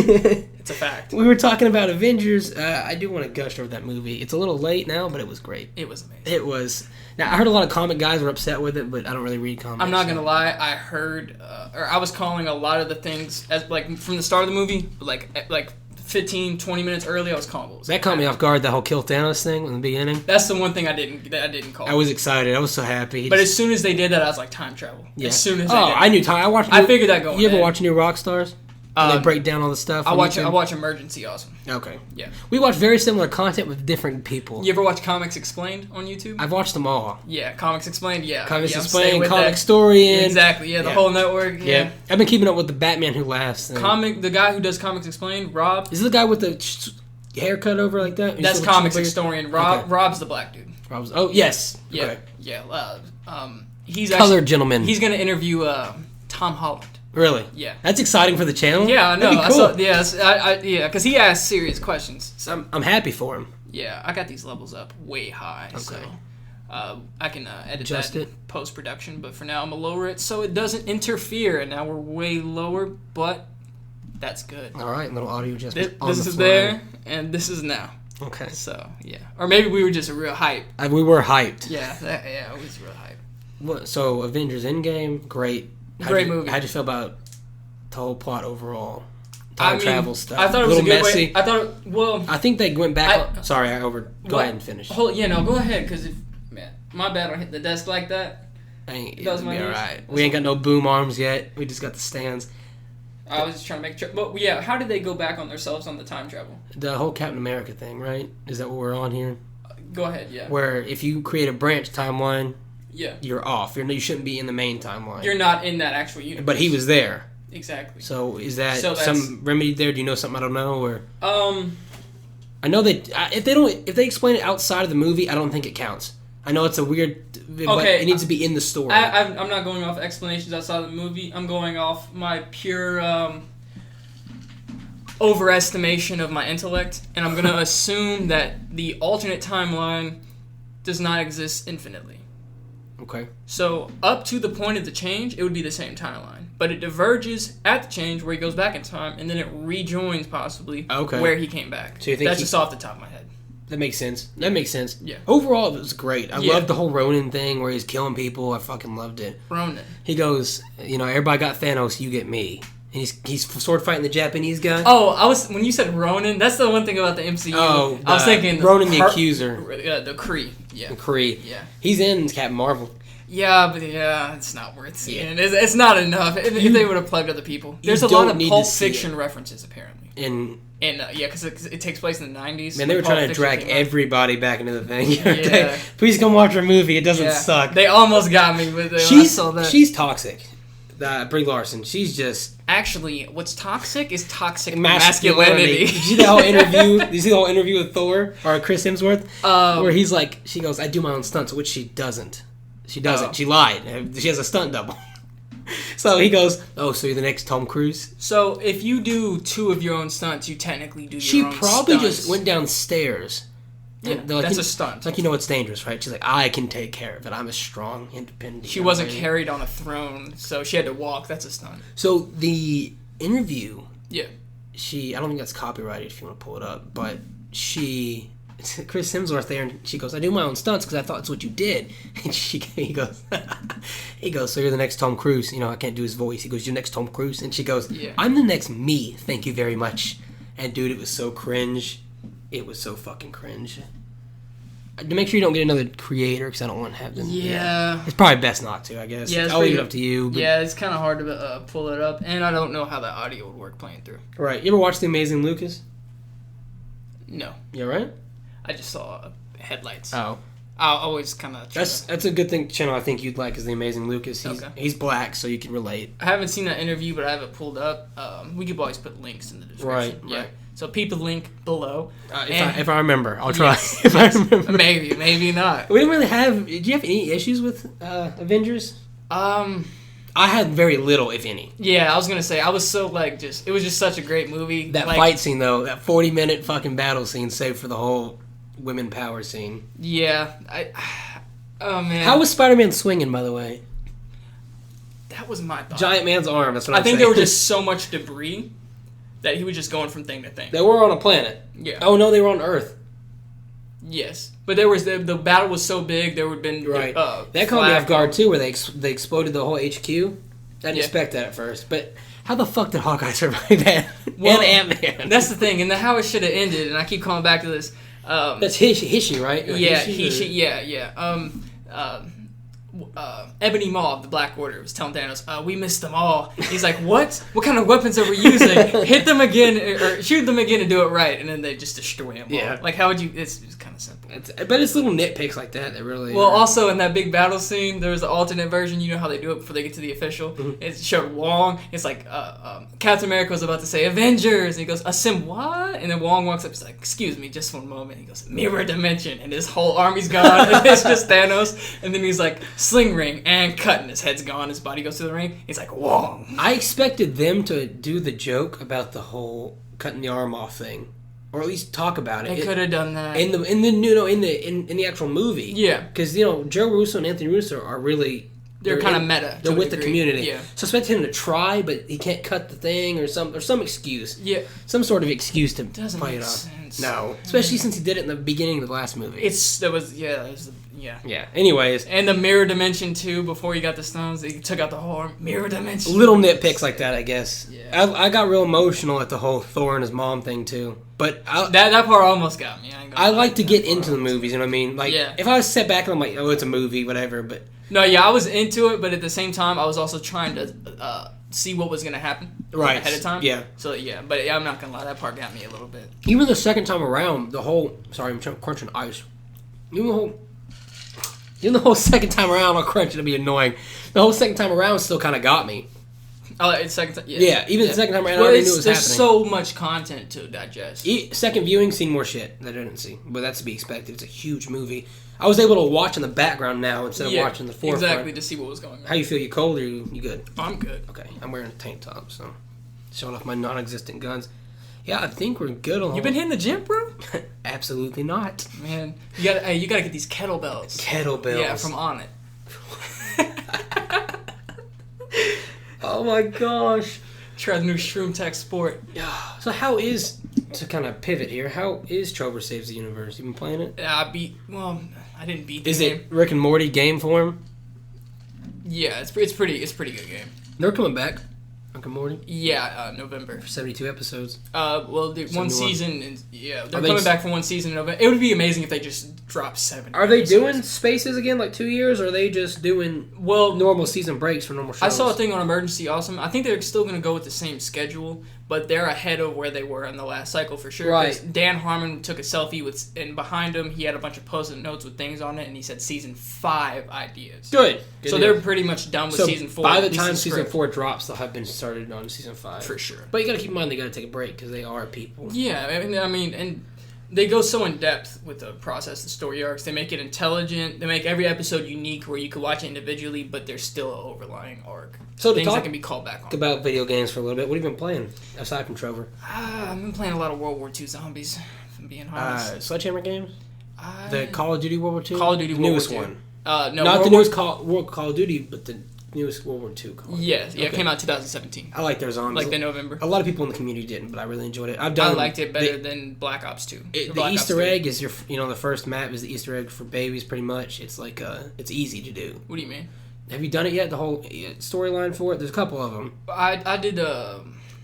It's a fact. We were talking about Avengers. I do want to gush over that movie. It's a little late now, but it was great. It was amazing. It was. Now, I heard a lot of comic guys were upset with it, but I don't really read comics. I'm not going to lie. I heard, or I was calling a lot of the things, as like from the start of the movie, like 15, 20 minutes early, I was calling what was that caught me off guard, the whole Kill Thanos thing in the beginning. That's the one thing I didn't call. I was excited. I was so happy. But as soon as they did that, I was like, time travel. Yeah. As soon as they did I knew time. I figured that going You ever in. watch New Rockstars? They break down all the stuff. I watch Emergency Awesome. Okay. Yeah. We watch very similar content with different people. You ever watch Comics Explained on YouTube? I've watched them all. Yeah, Comics Explained, yeah. Comics yeah, Explained, Comic Story. Exactly, yeah, the whole network. Yeah. I've been keeping up with the Batman Who Laughs. The guy who does Comics Explained, Rob. Is this the guy with the haircut over like that? That's Comics Historian. Rob's the black dude. Yes. Yeah. Okay. Yeah. He's Colored gentleman. He's going to interview Tom Holland. Really? Yeah. That's exciting for the channel. Yeah, I know. That'd be cool. Because he asks serious questions. So. I'm happy for him. Yeah, I got these levels up way high. Okay. So I can edit post production, but for now I'm gonna lower it so it doesn't interfere. And now we're way lower, but that's good. All right, little audio adjustment. This is there, and this is now. Okay. So yeah, or maybe we were just a real hype. We were hyped. Yeah, it was real hype. So Avengers Endgame, great. Great movie. How'd you feel about the whole plot overall? Travel stuff. I thought it was a good messy. Way. I think they went back. Go ahead and finish. Go ahead, because my bad, I hit the desk like that. It'll be alright. We ain't got no boom arms yet. We just got the stands. I was just trying to make sure. But yeah, how did they go back on themselves on the time travel? The whole Captain America thing, right? Is that what we're on here? Go ahead, yeah. Where if you create a branch timeline, yeah, you're off. You shouldn't be in the main timeline. You're not in that actual universe. But he was there. Exactly. So is that some remedy there? Do you know something I don't know? Or I know that if they explain it outside of the movie, I don't think it counts. I know it's a weird, but it needs to be in the story. I'm not going off explanations outside of the movie. I'm going off my pure overestimation of my intellect, and I'm going to assume that the alternate timeline does not exist infinitely. Okay. So up to the point of the change, it would be the same timeline, but it diverges at the change where he goes back in time, and then it rejoins possibly where he came back. So you think that's just off the top of my head. That makes sense. Yeah. Yeah. Overall, it was great. I loved the whole Ronin thing where he's killing people. I fucking loved it. Ronin. He goes, everybody got Thanos, you get me. And he's sword fighting the Japanese guy. Oh, when you said Ronin, that's the one thing about the MCU. I was thinking Ronin the Accuser. The Kree. Yeah. The Kree. Yeah. He's in Captain Marvel. Yeah, but it's not worth seeing. It's not enough. If they would have plugged other people. There's a lot of Pulp Fiction references, apparently. Because it takes place in the 90s. Man, they were trying to drag everybody back into the thing. Yeah. Please come watch our movie. It doesn't suck. They almost got me with it. She's toxic. Brie Larson. She's just... Actually, what's toxic is toxic masculinity. Did you see the whole interview? Did you see the whole interview with Thor or Chris Hemsworth? Where he's like, she goes, I do my own stunts, which she doesn't. She doesn't. She lied. She has a stunt double. So he goes, so you're the next Tom Cruise? So if you do 2 of your own stunts, you technically do your own stunts. She probably just went downstairs. Yeah, that's a stunt. It's like, it's dangerous, right? She's like, I can take care of it. I'm a strong, independent. She wasn't carried on a throne, so she had to walk. That's a stunt. So the interview... Yeah. I don't think that's copyrighted if you want to pull it up, but Chris Hemsworth there, and she goes, I do my own stunts because I thought it's what you did. And he goes, so you're the next Tom Cruise. I can't do his voice. He goes, you're the next Tom Cruise. And she goes, I'm the next me, thank you very much. And dude, it was so cringe. It was so fucking cringe. To make sure you don't get another creator, because I don't want to have them. Yeah. It's probably best not to, I guess. Yeah, I'll leave it up to you. But... Yeah, it's kind of hard to pull it up, and I don't know how that audio would work playing through. Right. You ever watch The Amazing Lucas? No. You alright? I just saw headlights. Oh. I'll always kind of... That's a good channel I think you'd like, is The Amazing Lucas. He's black, so you can relate. I haven't seen that interview, but I have it pulled up. We could always put links in the description. Right. So peep the link below. If I remember, I'll try. If I remember, maybe not. We didn't really have. Did you have any issues with Avengers? I had very little, if any. Yeah, I was gonna say I was so it was just such a great movie. That fight scene though, that 40-minute fucking battle scene, saved for the whole women power scene. Yeah, oh man. How was Spider-Man swinging, by the way? That was my thought. Giant man's arm. That's what I think there was just so much debris that he was just going from thing to thing. They were on a planet. Yeah. Oh no, they were on Earth. Yes, but there was the battle was so big. There would have been right. That caught me off guard too, where they exploded the whole HQ. I didn't expect that at first, but how the fuck did Hawkeye survive that? Well, and Ant-Man. That's the thing, and how it should have ended. And I keep coming back to this. That's Hishi, right? Yeah, Hishi. Yeah. Ebony Maw of the Black Order was telling Thanos, we missed them all. He's like, what? What kind of weapons are we using? Hit them again, or shoot them again and do it right. And then they just destroy them all. Like, how would you... It's kind of simple. But it's little nitpicks like that really... Well, also in that big battle scene, there was an alternate version. You know how they do it before they get to the official? Mm-hmm. It showed Wong. It's like, Captain America was about to say, Avengers. And he goes, Asim, what? And then Wong walks up. He's like, excuse me, just one moment. He goes, mirror dimension. And his whole army's gone. And it's just Thanos. And then he's like, sling ring, and cut, and his head's gone, his body goes to the ring. He's like, Wong. I expected them to do the joke about the whole cutting the arm off thing, or at least talk about it. They could have done that in the actual movie. Yeah, because Joe Russo and Anthony Russo are really they're kind of meta. They're with the community. Yeah. So I expected him to try, but he can't cut the thing or some excuse. Yeah. Some sort of excuse to doesn't play make it off. sense. No, especially since he did it in the beginning of the last movie. Yeah. Anyways, and the mirror dimension too. Before he got the stones, he took out the whole arm. Mirror dimension. Little nitpicks like that, I guess. Yeah. I got real emotional at the whole Thor and his mom thing too. But that part almost got me. I like to get into the movies. You know what I mean? Like, if I was set back and I'm like, oh, it's a movie, whatever. But no, yeah, I was into it, but at the same time, I was also trying to see what was going to happen ahead of time. Yeah. So but I'm not gonna lie, that part got me a little bit. Even the second time around, I'm crunching ice. Even the whole second time around, I'll crunch. It'll be annoying. The whole second time around still kind of got me. Oh, it's second time. Yeah, even the second time around, I already knew it was happening. There's so much content to digest. Second viewing, seen more shit that I didn't see, but that's to be expected. It's a huge movie. I was able to watch in the background now instead of watching the forefront. Exactly, to see what was going on. How you feel? You cold or you good? I'm good. Okay, I'm wearing a tank top, so showing off my non-existent guns. Yeah, I think we're good on. You been hitting the gym, bro? Absolutely not. Man, you gotta get these kettlebells. Kettlebells. Yeah, from On It. Oh my gosh. Try the new Shroom Tech Sport. So to kind of pivot here, how is Trover Saves the Universe? You been playing it? I didn't beat the game. Is it Rick and Morty game form? Yeah, it's pretty good game. They're coming back. Rick and Morty? Yeah, November. For 72 episodes. Well, one season, they're coming back for one season in November. It would be amazing if they just dropped 7. Are they doing spaces again, like 2 years, or are they just doing normal season breaks for normal shows? I saw a thing on Emergency Awesome. I think they're still going to go with the same schedule, but they're ahead of where they were in the last cycle for sure. Right. Dan Harmon took a selfie and behind him he had a bunch of post-it notes with things on it, and he said season 5 ideas. Good. So they're pretty much done with season 4. By the time season 4 drops, they'll have been started on season 5. For sure. But you got to keep in mind they got to take a break because they are people. Yeah, I mean, and they go so in depth with the process, the story arcs. They make it intelligent. They make every episode unique where you could watch it individually, but there's still an overlying arc. So things that can be called back on. About video games for a little bit. What have you been playing aside from Trover? I've been playing a lot of World War II zombies. If I'm being honest. Sledgehammer games. The Call of Duty World War II. Call of Duty the World newest War II. one. No, not the newest Call of Duty, but the newest World War II Call of Duty. Yeah, it came out 2017. I like their zombies. Like the November. A lot of people in the community didn't, but I really enjoyed it. I liked it better than Black Ops 2. The Easter egg is the first map is the Easter egg for babies. Pretty much, it's like it's easy to do. What do you mean? Have you done it yet? The whole storyline for it? There's a couple of them. I did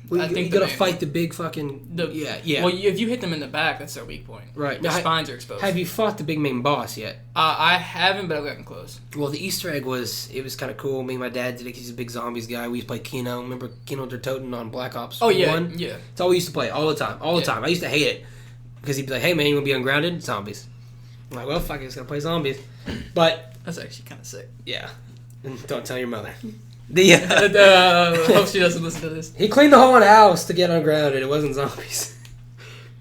Well, you gotta fight the big fucking... Yeah. Well, if you hit them in the back, that's their weak point. Right. Their spines are exposed. Have you fought the big main boss yet? I haven't, but I've gotten close. Well, the Easter egg was kind of cool. Me and my dad did it. He's a big zombies guy. We used to play Kino. Remember Kino der Toten on Black Ops 1? Yeah. It's all we used to play all the time. I used to hate it because he'd be like, "Hey man, you want to be ungrounded? Zombies." I'm like, "Well, fuck it, just gotta play zombies." But that's actually kind of sick. Yeah. Don't tell your mother. I hope she doesn't listen to this. He cleaned the whole house to get ungrounded. It wasn't zombies.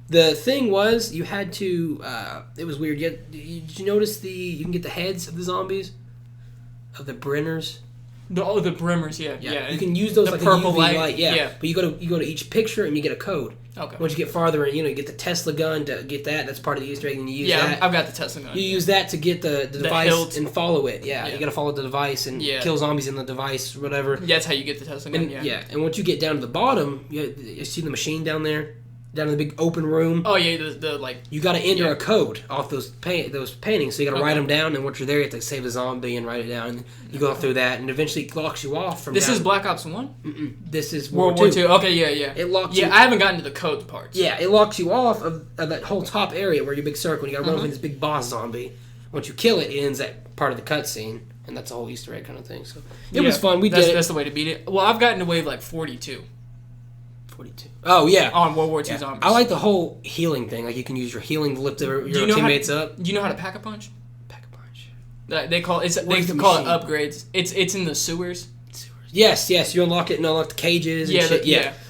The thing was, you had to. It was weird. Did you notice you can get the heads of the zombies, of the Brenners? The Bremmers, yeah. You can use those like purple a UV light. Yeah. But you go to each picture and you get a code. Okay. Once you get farther, you get the Tesla gun to get that. That's part of the Easter egg, and you use that. Yeah, I've got the Tesla gun. You use that to get the device hilt. And follow it. Yeah, you got to follow the device and kill zombies in the device, or whatever. Yeah, that's how you get the Tesla gun. And, and once you get down to the bottom, you see the machine down there, down in the big open room. Oh yeah, the like. You got to enter a code off those paintings, so you got to write them down. And once you're there, you have to save a zombie and write it down. And you go through that, and eventually it locks you off from. This is Black Ops 1. This is World War II. Okay, yeah. It locks. Yeah, I haven't gotten to the code parts. Yeah, it locks you off of that whole top area where you're big circle. And you got to run over this big boss zombie. Once you kill it, it ends that part of the cutscene, and that's a whole Easter egg kind of thing. So it was fun. We did it. That's the way to beat it. Well, I've gotten to wave like 42. 42. Oh, yeah. On World War II zombies. I like the whole healing thing. Like, you can use your healing to lift your teammates up. Do you know how to pack a punch? Pack a punch. They call it upgrades. It's in the sewers. Yes. You unlock it and unlock the cages and shit.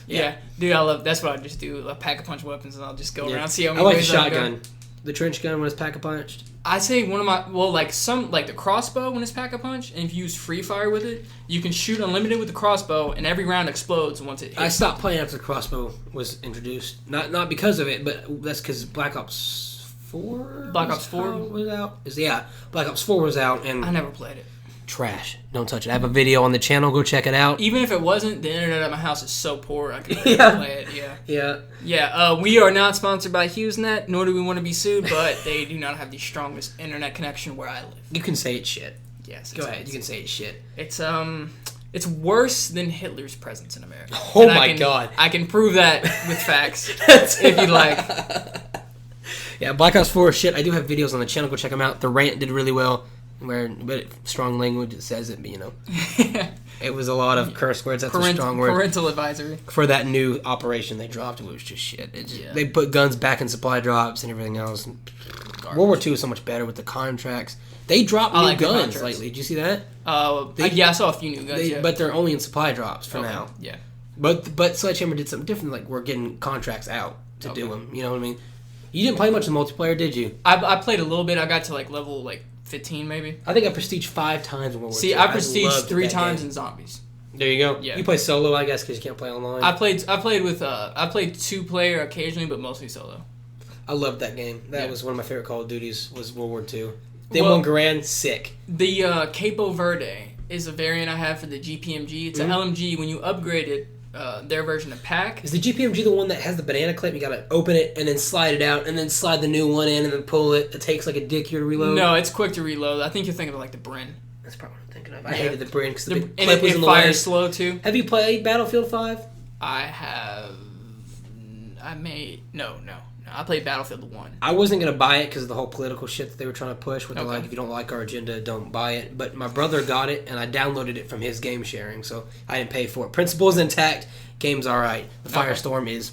Yeah. Dude, I love. That's what I just do. I pack a punch weapons and I'll just go around see how many. I like the shotgun. The trench gun when it's pack a punched. I say one of my like the crossbow when it's pack a punch, and if you use free fire with it, you can shoot unlimited with the crossbow, and every round explodes once it hits. I stopped playing after the crossbow was introduced. Not because of it, but that's because Black Ops 4. Black Ops 4 was out. Black Ops 4 was out, and I never played it. Trash. Don't touch it. I have a video on the channel. Go check it out. Even if it wasn't, the internet at my house is so poor I couldn't play it. Yeah. We are not sponsored by HughesNet, nor do we want to be sued, but they do not have the strongest internet connection where I live. You can say it's shit. Yes. Go ahead. You can say it's shit. It's worse than Hitler's presence in America. Oh my God. I can prove that with facts if you'd like. Yeah, Black Ops 4 is shit. I do have videos on the channel. Go check them out. The rant did really well. But strong language, it says it, but it was a lot of curse words. That's a strong word. Parental advisory. For that new operation they dropped, it was just shit. They put guns back in supply drops and everything else. World War II is so much better with the contracts. They dropped new guns lately. Did you see that? I saw a few new guns, But they're only in supply drops for now. Yeah. But Sledgehammer did something different. Like, we're getting contracts out to do them. You know what I mean? You didn't play much of multiplayer, did you? I played a little bit. I got to level 15 maybe. I think I prestiged 5 times in World War II. See, I prestiged 3 times in Zombies. There you go. Yeah. You play solo, I guess, because you can't play online. I played 2-player occasionally, but mostly solo. I loved that game. That was one of my favorite Call of Duties. Was World War II. They won Garand, sick. The Capo Verde is a variant I have for the GPMG. It's an LMG. When you upgrade it, their version of pack. Is the GPMG the one that has the banana clip? You gotta open it and then slide it out and then slide the new one in and then pull it. It takes like a dick here to reload. No, it's quick to reload. I think you're thinking of the Brin. That's probably what I'm thinking of. I hated the Brin because the clip was in the fires way. Slow too. Have you played Battlefield 5? I have. No. I played Battlefield 1. I wasn't gonna buy it because of the whole political shit that they were trying to push. With if you don't like our agenda, don't buy it. But my brother got it and I downloaded it from his game sharing, so I didn't pay for it. Principle is intact. Game's alright. The Firestorm is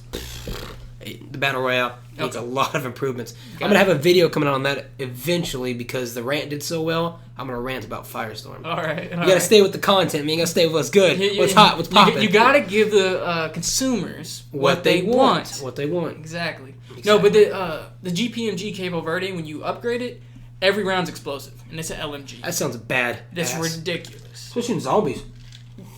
the Battle Royale needs a lot of improvements. I'm going to have a video coming out on that eventually because the rant did so well. I'm going to rant about Firestorm. Alright. You got to stay with the content, man. You got to stay with what's good. What's hot, what's popping. You got to give the consumers what they want. What they want. Exactly. No, but the GPMG Capo Verde, when you upgrade it, every round's explosive. And it's an LMG. That sounds bad. That's ridiculous. Especially in zombies.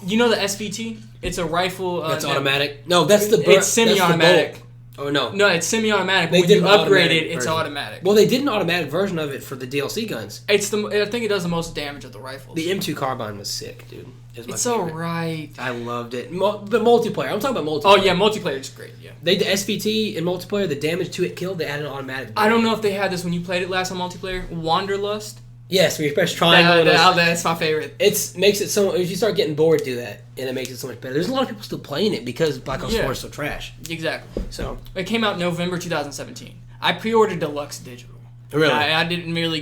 You know the SVT? It's a rifle. That's automatic. No, that's it's semi-automatic. Oh no. No, it's semi-automatic. But when you upgrade it, it's automatic. Well, they did an automatic version of it for the DLC guns. I think it does the most damage of the rifles. The M2 carbine was sick, dude. It's alright. I loved it. But multiplayer. I'm talking about multiplayer. Oh yeah, multiplayer is great. Yeah. The SVT in multiplayer, the damage to it killed. They added an automatic. I don't know if they had this when you played it last on multiplayer. Wanderlust. Yes, we press triangle. That's my favorite. It makes it so if you start getting bored, do that, and it makes it so much better. There's a lot of people still playing it because Black Ops 4 is so trash. Exactly. So it came out November 2017. I pre-ordered Deluxe Digital. Really? I didn't really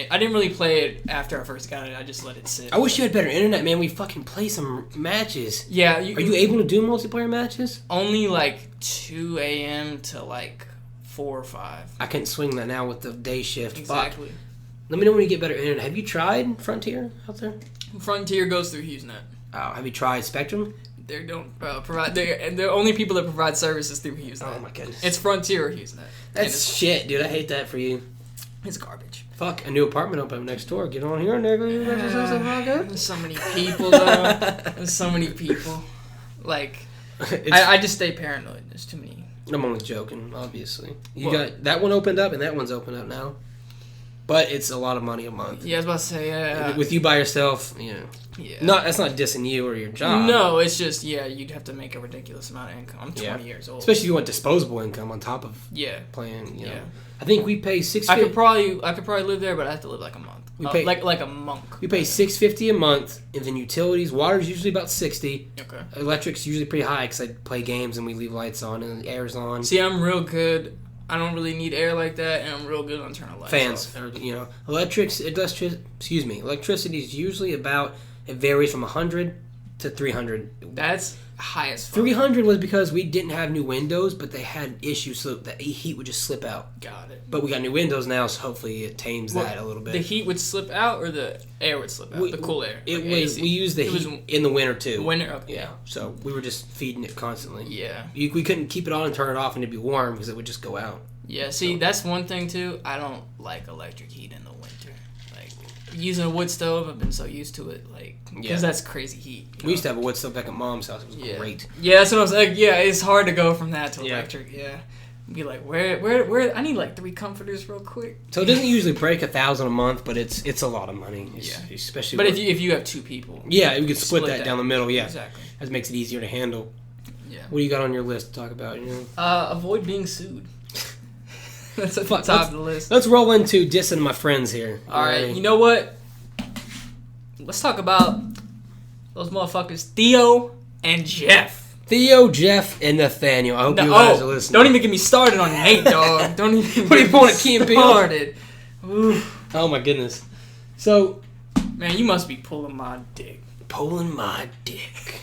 I didn't really play it after I first got it. I just let it sit. I wish you had better internet, man. We fucking play some matches. Yeah. Are you able to do multiplayer matches? Only like 2 a.m. to like 4 or 5. I can't swing that now with the day shift. Exactly. Fuck. Let me know when you get better internet. Have you tried Frontier out there? Frontier goes through HughesNet. Oh, have you tried Spectrum? They don't provide. They're the only people that provide services through HughesNet. Oh my goodness. It's Frontier or HughesNet. That's shit, dude. I hate that for you. It's garbage. Fuck, a new apartment open next door. Get on here, nigga. There's so many people, though. There's so many people. Like, I just stay paranoid. There's too many. I'm only joking, obviously. You got that one opened up, and that one's opened up now. But it's a lot of money a month. Yeah, I was about to say, yeah. With you by yourself, you know. Yeah. That's not dissing you or your job. No, it's just, you'd have to make a ridiculous amount of income. I'm 20 years old. Especially if you want disposable income on top of playing, you know. I think we pay $650. I could probably live there, but I have to live like a month. Like a monk. We pay $650 a month, and then utilities. Water's usually about $60. Okay. Electric's usually pretty high because I play games and we leave lights on and the air's on. See, I'm real good. I don't really need air like that, and I'm real good on turning lights Fans, off. electricity is usually about, it varies from 100 to 300. That's high as fuck. 300 was because we didn't have new windows, but they had issues so the heat would just slip out. Got it. But we got new windows now, so hopefully it tames that a little bit. The heat would slip out, or the air would slip out? The cool air. We used the heat in the winter too. Winter, okay. Yeah, so we were just feeding it constantly. Yeah. We couldn't keep it on and turn it off and it'd be warm because it would just go out. Yeah, see, that's one thing too. I don't like electric heat in the winter. Like, using a wood stove, I've been so used to it, like, because that's crazy heat. We used to have a wood stove back at Mom's house. It was great. Yeah, that's what I was like. Yeah, it's hard to go from that to electric. Yeah. Be like, where? I need like 3 comforters real quick. So it doesn't usually break $1,000 a month, but it's a lot of money. Especially. But if you have 2 people. Yeah, we could split that down the middle. Yeah, exactly. That makes it easier to handle. Yeah. What do you got on your list to talk about? You know? Avoid being sued. That's at the top of the list. Let's roll into dissing my friends here. All right. You know what? Let's talk about those motherfuckers, Theo and Jeff. Theo, Jeff, and Nathaniel. I hope you guys are listening. Don't even get me started on Nate, dog. Don't even what are you pulling at Key and Peele? Started. Oh my goodness. So, man, you must be pulling my dick. Pulling my dick.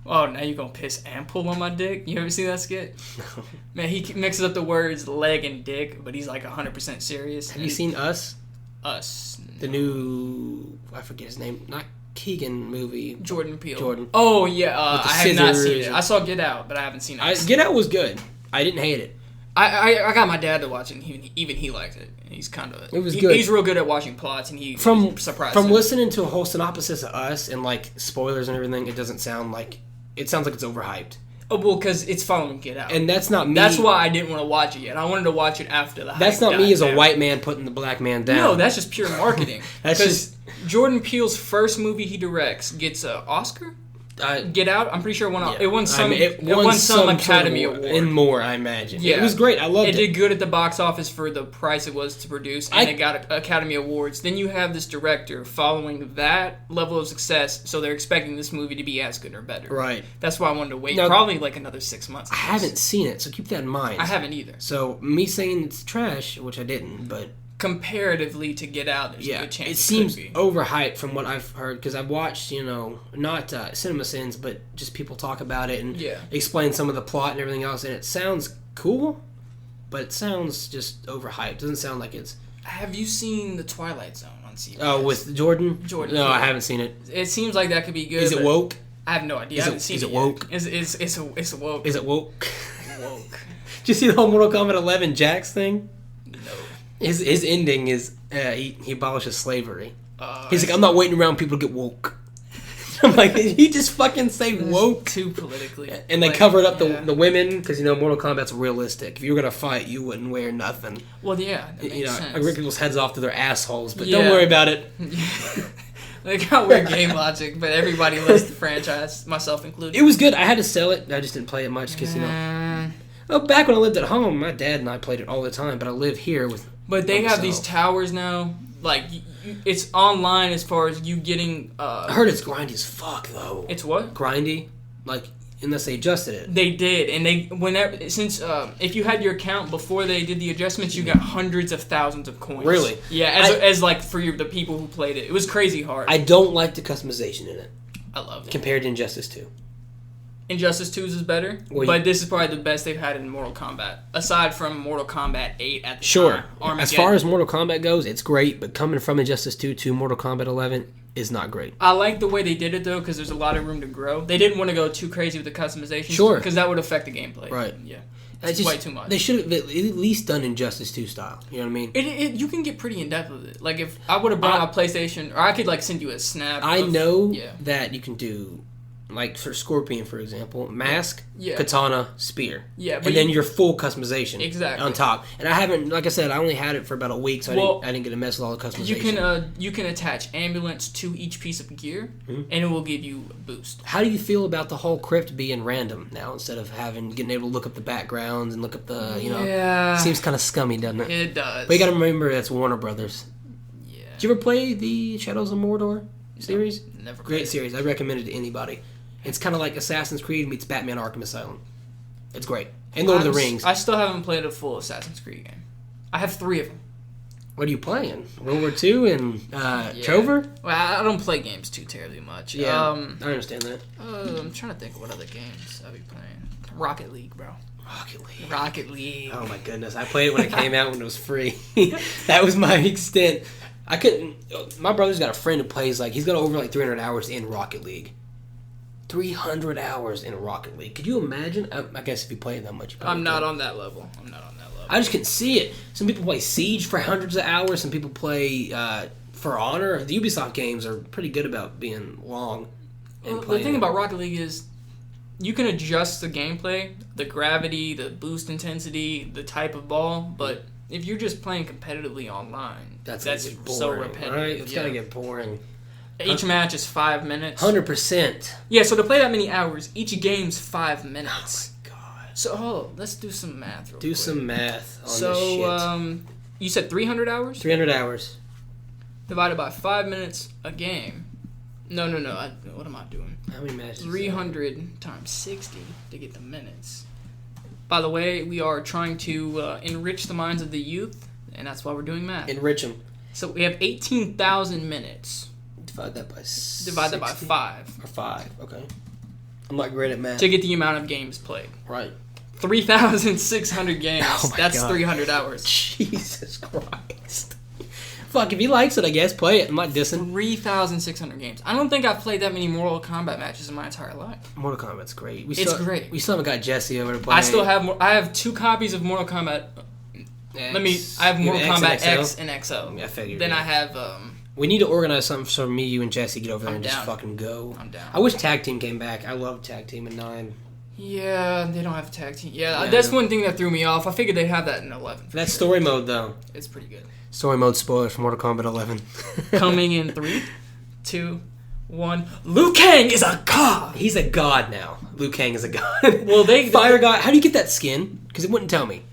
Oh, now you're gonna piss and pull on my dick? You ever seen that skit? No. Man, he mixes up the words leg and dick, but he's like 100% serious. Have you seen Us? Us. The new, I forget his name, not Keegan movie. Jordan Peele. Jordan. Oh, yeah, I have not seen it. I saw Get Out, but I haven't seen it. Get Out was good. I didn't hate it. I got my dad to watch it, and even he liked it. He's kind of... It was good. He's real good at watching plots, and he's surprised. From listening to a whole synopsis of Us and, like, spoilers and everything, it doesn't sound like... It sounds like it's overhyped. Oh, well, because it's following Get Out. And that's not me. That's why I didn't want to watch it yet. I wanted to watch it after the hype. That's not me as a white man putting the black man down. No, that's just pure marketing. That's just... Jordan Peele's first movie he directs gets an Oscar? Get Out? I'm pretty sure it won some Academy Award. And more, I imagine. Yeah. It was great. I loved it. It did good at the box office for the price it was to produce, and it got Academy Awards. Then you have this director following that level of success, so they're expecting this movie to be as good or better. Right. That's why I wanted to wait probably like another 6 months. I haven't seen it, so keep that in mind. I haven't either. So me saying it's trash, which I didn't, but... Comparatively to Get Out, there's a good chance it seems overhyped from what I've heard, because I've watched, not Cinema Sins, but just people talk about it and explain some of the plot and everything else, and it sounds cool, but it sounds just overhyped. It doesn't sound like it's... Have you seen The Twilight Zone on CBS? Oh, with Jordan? No, I haven't seen it. It seems like that could be good. Is it woke? I have no idea. I haven't seen it. Is it woke? It's woke. Is it woke? Woke. Did you see the whole Mortal Kombat 11 Jax thing? No. His ending is he abolishes slavery. He's like, I'm not waiting around people to get woke. I'm like, did he just fucking say woke? Too politically. And they covered up the women because Mortal Kombat's realistic. If you were gonna fight, you wouldn't wear nothing. Well, yeah, that makes sense. I rip people's heads off to their assholes, but don't worry about it. They got weird game logic, but everybody loves the franchise, myself included. It was good. I had to sell it. I just didn't play it much because back when I lived at home, my dad and I played it all the time. But I live here with. But they have these towers now like it's online as far as you getting. I heard it's grindy as fuck though. It's what? Grindy, like unless they adjusted it. They did, and if you had your account before they did the adjustments, you got hundreds of thousands of coins. Really? Yeah, as like for the people who played it, it was crazy hard. I don't like the customization in it. I love it compared to Injustice 2. Injustice 2's is better, but this is probably the best they've had in Mortal Kombat, aside from Mortal Kombat 8 at the time. Sure. As far as Mortal Kombat goes, it's great, but coming from Injustice 2 to Mortal Kombat 11 is not great. I like the way they did it, though, because there's a lot of room to grow. They didn't want to go too crazy with the customization. Sure. Because that would affect the gameplay. Right. Yeah. It's way too much. They should have at least done Injustice 2 style. You know what I mean? You can get pretty in-depth with it. Like, if I would have brought my PlayStation, or I could, like, send you a snap. I know that you can do... Like for Scorpion, for example, mask, katana, spear. Yeah, and then your full customization on top. And I haven't, like I said, I only had it for about a week, so I didn't get to mess with all the customization. You can attach ambulance to each piece of gear, and it will give you a boost. How do you feel about the whole crypt being random now instead of getting able to look up the backgrounds and look up the seems kind of scummy, doesn't it? It does. But you got to remember that's Warner Brothers. Yeah. Did you ever play the Shadows of Mordor series? No, never. Great series. I recommend it to anybody. It's kind of like Assassin's Creed meets Batman Arkham Asylum. It's great. And Lord of the Rings. I still haven't played a full Assassin's Creed game. I have 3 of them. What are you playing? World War II and Trover? Well, I don't play games too terribly much. Yeah, I understand that. I'm trying to think of what other games I'll be playing. Rocket League, bro. Rocket League. Oh my goodness. I played it when it came out when it was free. That was my extent. I couldn't... My brother's got a friend who plays, he's got over 300 hours in Rocket League. 300 hours in Rocket League. Could you imagine? I guess if you play it that much, you I'm not on that level. I just couldn't see it. Some people play Siege for hundreds of hours. Some people play For Honor. The Ubisoft games are pretty good about being long. The thing about Rocket League is you can adjust the gameplay, the gravity, the boost intensity, the type of ball, but if you're just playing competitively online, that's boring, so repetitive. Right? It's got to get boring. Each match is 5 minutes. 100%. Yeah, so to play that many hours, each game's 5 minutes. Oh my god. So, let's do some math real quick. Do some math on this shit. You said 300 hours? 300 hours. Divided by 5 minutes a game. No. What am I doing? How many matches? 300 times 60 to get the minutes. By the way, we are trying to enrich the minds of the youth, and that's why we're doing math. Enrich them. So we have 18,000 minutes. Divide that by 60? Divide that by 5. Or 5, okay. I'm not great at math. To get the amount of games played. Right. 3,600 games. Oh That's God. 300 hours. Jesus Christ. Fuck, if he likes it, I guess, play it. I'm not dissing. 3,600 games. I don't think I've played that many Mortal Kombat matches in my entire life. Mortal Kombat's great. It's great. We still haven't got Jesse over to play. I have 2 copies of Mortal Kombat. I have Mortal Kombat X and XO. Yeah, I figured. Then I have... we need to organize something so me, you, and Jesse get over there just fucking go. I'm down. I wish Tag Team came back. I love Tag Team in 9. Yeah, they don't have Tag Team. Yeah, that's one thing that threw me off. I figured they'd have that in 11. That's story mode, though. It's pretty good. Story mode spoiler for Mortal Kombat 11. Coming in 3, 2, 1. Liu Kang is a god! He's a god now. Liu Kang is a god. Well, Fire god. How do you get that skin? Because it wouldn't tell me.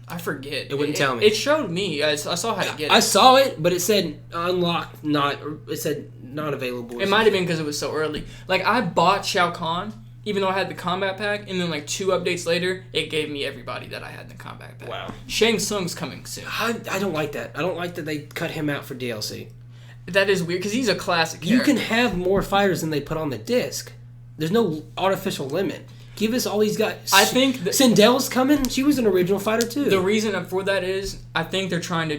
I forget. It wouldn't tell me. It showed me. I saw how to get it. I saw it, but it said unlocked, it said not available. It might have been because it was so early. I bought Shao Kahn, even though I had the combat pack, and then 2 updates later, it gave me everybody that I had in the combat pack. Wow. Shang Tsung's coming soon. I don't like that. I don't like that they cut him out for DLC. That is weird, because he's a classic character. You can have more fighters than they put on the disc. There's no artificial limit. Give us all these guys. I think Sindel's coming. She was an original fighter too. The reason for that is I think they're going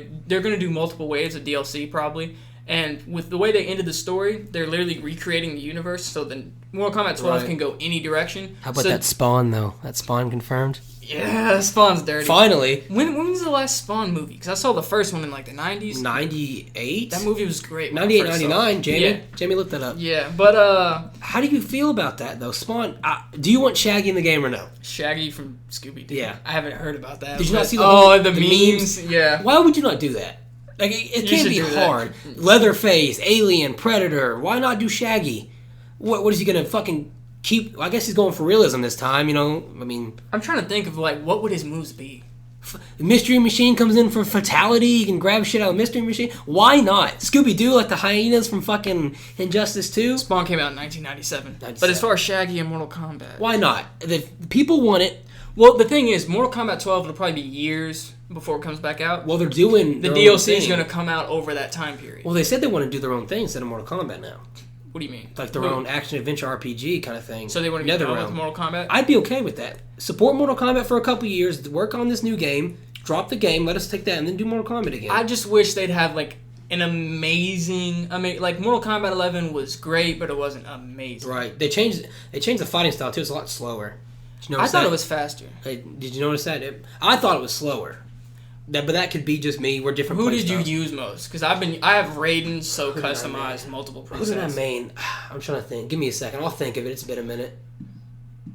to do multiple waves of DLC probably, and with the way they ended the story, they're literally recreating the universe. So then Mortal Kombat 12 can go any direction. How about that Spawn though? That Spawn confirmed. Yeah, Spawn's dirty. Finally. When was the last Spawn movie? Because I saw the first one in the 90s. 98? That movie was great. 98, 99. Jamie? Yeah. Jamie looked that up. Yeah, but how do you feel about that though? Spawn, do you want Shaggy in the game or no? Shaggy from Scooby-Doo. Yeah. I haven't heard about that. Did you not see the memes? Yeah. Why would you not do that? It can't be hard. Leatherface, Alien, Predator. Why not do Shaggy? What is he going to fucking... I guess he's going for realism this time, I mean... I'm trying to think of, what would his moves be? Mystery Machine comes in for fatality. You can grab shit out of Mystery Machine. Why not? Scooby-Doo, like the hyenas from fucking Injustice 2. Spawn came out in 1997. But as far as Shaggy and Mortal Kombat, why not? The people want it. Well, the thing is, Mortal Kombat 12 will probably be years before it comes back out. Well, they're doing the DLC is going to come out over that time period. Well, they said they want to do their own thing instead of Mortal Kombat now. What do you mean? Like their own action-adventure RPG kind of thing. So they want to be done with Mortal Kombat? I'd be okay with that. Support Mortal Kombat for a couple years, work on this new game, drop the game, let us take that, and then do Mortal Kombat again. I just wish they'd have, like, an amazing... like, Mortal Kombat 11 was great, but it wasn't amazing. Right. They changed the fighting style, too. It's a lot slower. Did you notice I thought it was faster. Did you notice that? I thought it was slower. But that could be just me. We're different. Who did you use most? Because I have Raiden so customized, multiple presets. Who did I main? I'm trying to think. Give me a second. I'll think of it. It's been a minute.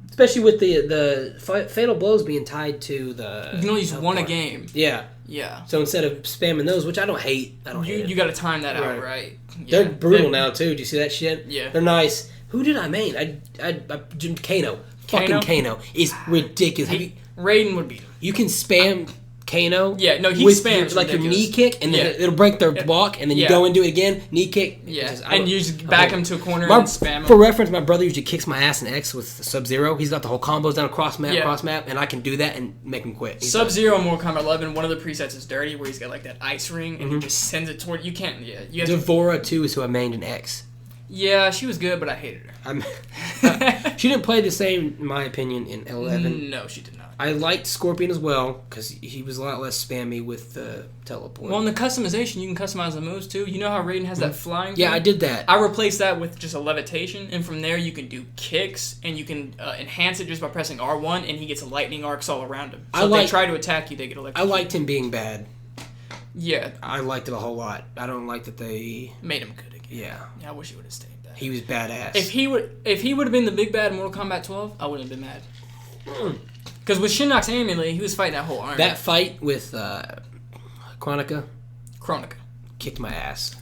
Especially with the fatal blows being tied to the. You can only use one a game. Yeah. Yeah. So instead of spamming those, which I don't hate, You got to time that out right. Yeah. They're brutal now too. Do you see that shit? Yeah. They're nice. Who did I main? Kano. Fucking Kano is ridiculous. Raiden would beat him. You can spam Kano. Yeah, no, he spams like your knee kick, and then it'll break their block, and then you go and do it again, knee kick. Yeah, and you just back him to a corner and spam him. For reference, my brother usually kicks my ass in X with Sub-Zero. He's got the whole combos down cross map, and I can do that and make him quit. Sub-Zero in Mortal Kombat 11, one of the presets is dirty, where he's got like that ice ring, and he just sends it toward you. Can't. Yeah, Devora too is who I mained in X. Yeah, she was good, but I hated her. She didn't play the same, in my opinion, in 11. No, she did not. I liked Scorpion as well, because he was a lot less spammy with the teleport. Well, in the customization, you can customize the moves, too. You know how Raiden has that flying thing? I did that. I replaced that with just a levitation, and from there you can do kicks, and you can enhance it just by pressing R1, and he gets lightning arcs all around him. So if they try to attack you, they get electrocuted. I liked him being bad. Yeah. I liked it a whole lot. I don't like that they... made him good again. Yeah. I wish he would have stayed bad. He was badass. If he would have been the big bad in Mortal Kombat 12, I wouldn't have been mad. Because with Shinnok's Amulet, he was fighting that whole army. That fight with Kronika kicked my ass.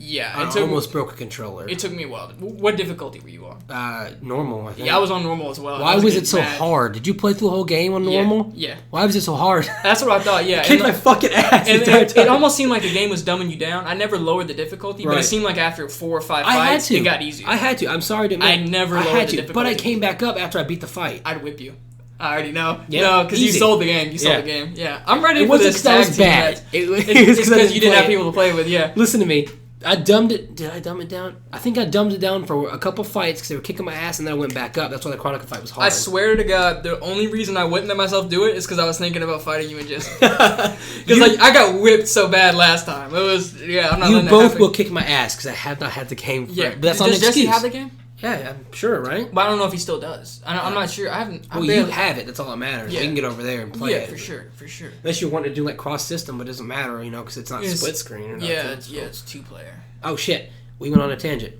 Yeah. I almost broke a controller. It took me a while. What difficulty were you on? Normal, I think. Yeah, I was on normal as well. Why was it so hard? Did you play through the whole game on normal? Yeah. Why was it so hard? That's what I thought, yeah. Kicked my fucking ass. And it almost seemed like the game was dumbing you down. I never lowered the difficulty, but it seemed like after 4 or 5 fights, it got easier. I had to. I'm sorry to admit. I never lowered the difficulty. But I came back up after I beat the fight. I'd whip you. I already know. Yeah, no, because you sold the game. The game. Yeah. I'm ready for this tag team bad. It's because you didn't have people to play with, yeah. Listen to me. I dumbed it. Did I dumb it down? I think I dumbed it down for a couple fights because they were kicking my ass, and then I went back up. That's why the Kronika fight was hard. I swear to God, the only reason I wouldn't let myself do it is because I was thinking about fighting you and Jesse. Because I got whipped so bad last time. It was I'm not letting that happen. You both will kick my ass because I have not had the game. But that's not an excuse. Does Jesse have the game? Yeah, I'm sure, right? But I don't know if he still does. I'm not sure. I haven't. You have it. That's all that matters. Yeah. We can get over there and play it. Yeah, for sure. Unless you want to do like cross system, but it doesn't matter, because it's not split screen. Or it's 2-player. Oh shit, we went on a tangent.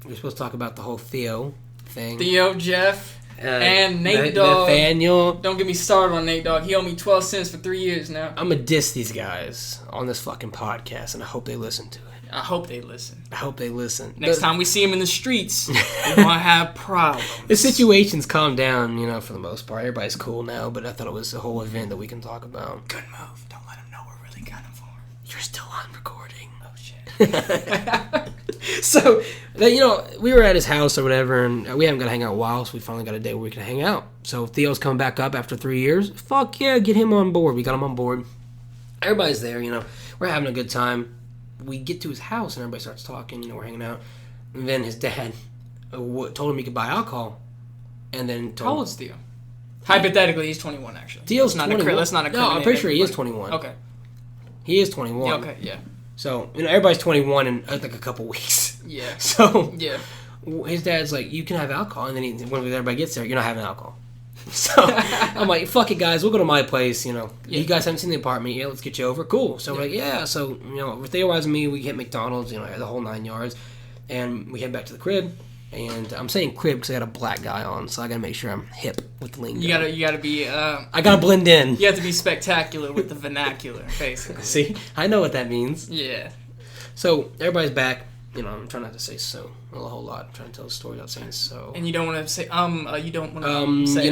We were supposed to talk about the whole Theo thing. Theo, Jeff, and Nate Dogg. Nathaniel. Don't get me started on Nate Dogg. He owed me 12 cents for 3 years now. I'm gonna diss these guys on this fucking podcast, and I hope they listen to it. I hope they listen. Next time we see them in the streets, we're going to have problems. The situation's calmed down, for the most part. Everybody's cool now, but I thought it was a whole event that we can talk about. Good move. Don't let them know we're really gunning for him. You're still on recording. Oh, shit. So, we were at his house or whatever, and we haven't got to hang out in a while, so we finally got a day where we can hang out. So, Theo's coming back up after 3 years. Fuck yeah, get him on board. We got him on board. Everybody's there, We're having a good time. We get to his house and everybody starts talking, we're hanging out. And then his dad told him he could buy alcohol. And then How old is Theo? Hypothetically, he's 21, actually. Theo's 21. Let's not No, I'm pretty sure he is 21. Okay. He is 21. Yeah, okay, yeah. So, everybody's 21 in like a couple weeks. Yeah. So, yeah. His dad's like, you can have alcohol. And then when everybody gets there, you're not having alcohol. So, I'm like, fuck it, guys. We'll go to my place, You guys haven't seen the apartment yet. Let's get you over. Cool. So, we're like, yeah. So, with Theo and me, we hit McDonald's, the whole 9 yards. And we head back to the crib. And I'm saying crib because I got a black guy on. So, I got to make sure I'm hip with the lingo. You gotta be... I got to blend in. You have to be spectacular with the vernacular, basically. See? I know what that means. Yeah. So, everybody's back. I'm trying not to say so a whole lot. I'm trying to tell the story without saying so. And you don't want to say, you don't want to say,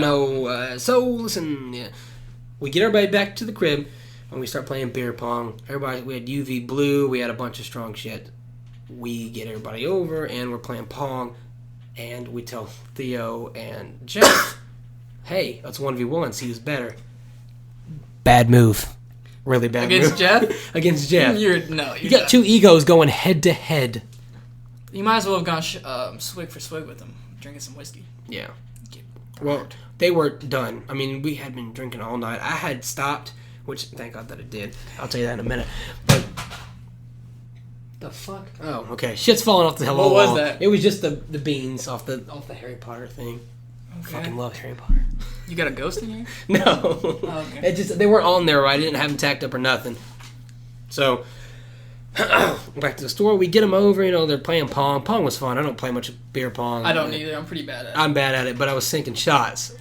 so, listen, yeah. we get everybody back to the crib, and we start playing beer pong. We had UV blue. We had a bunch of strong shit. We get everybody over, and we're playing pong, and we tell Theo and Jeff, hey, let's 1v1, see who's better. Bad move. Really bad Against move. Jeff? Against Jeff. You got two egos going head to head. You might as well have gone swig for swig with them, drinking some whiskey. Yeah. Well, they were done. I mean, we had been drinking all night. I had stopped, which thank God that it did. I'll tell you that in a minute. But the fuck? Oh, okay. Shit's falling off the hell of the wall. What was that? It was just the beans off the Harry Potter thing. Okay. I fucking love Harry Potter. You got a ghost in here? No. Oh, okay. They weren't on there right. I didn't have them tacked up or nothing. So, back to the store. We get them over. They're playing pong. Pong was fun. I don't play much beer pong. I don't either. I'm pretty bad at it. I'm bad at it, but I was sinking shots.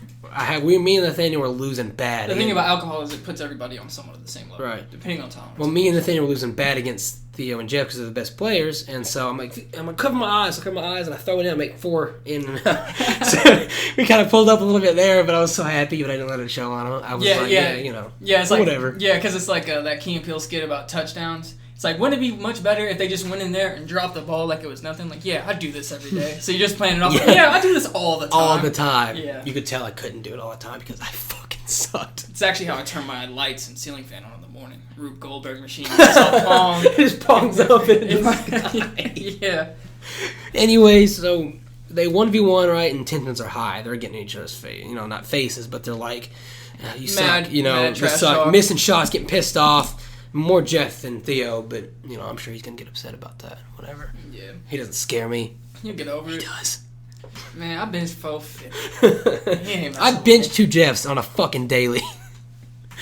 Me and Nathaniel were losing bad. The thing about alcohol is it puts everybody on somewhat of the same level. Right. Depending on tolerance. Well, me and Nathaniel were losing bad against Theo and Jeff because they're the best players, and so I'm gonna cover my eyes. I cover my eyes, and I throw it in. I make 4 in and out. So we kind of pulled up a little bit there, but I was so happy, but I didn't let it show on them. I was Yeah, it's like whatever. Yeah, because it's like that Key and Peele skit about touchdowns. It's like, wouldn't it be much better if they just went in there and dropped the ball like it was nothing? Like, yeah, I do this every day. So you're just playing it off. Yeah, I do this all the time. All the time. Yeah. You could tell I couldn't do it all the time because I fucking sucked. It's actually how I turn my lights and ceiling fan on in the morning. Rube Goldberg machine. It's all pong. It just pongs up in the sky. Yeah. Anyway, so they 1v1, right, and tensions are high. They're getting in each other's face. Not faces, but they're like, you mad, suck. mad You suck. talk. Missing shots, getting pissed off. More Jeff than Theo, but, I'm sure he's going to get upset about that. Whatever. Yeah. He doesn't scare me. You'll get over it. He does. Man, I binged 450. I bench 2 Jeffs on a fucking daily.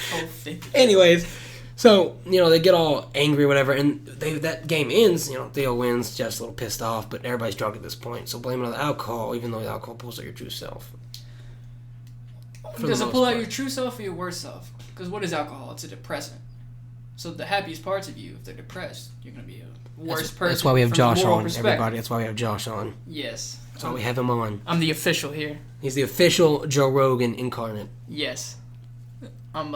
450. Anyways, so, they get all angry or whatever, and that game ends, Theo wins, Jeff's a little pissed off, but everybody's drunk at this point, so blame it on the alcohol, even though the alcohol pulls out your true self. Does it pull out your true self or your worst self? Because what is alcohol? It's a depressant. So the happiest parts of you, if they're depressed, you're going to be a worse person. That's why we have Josh on, perspective. everybody. That's why we have Josh on. Yes. That's why we have him on. I'm the official here. He's the official Joe Rogan incarnate. Yes. I'm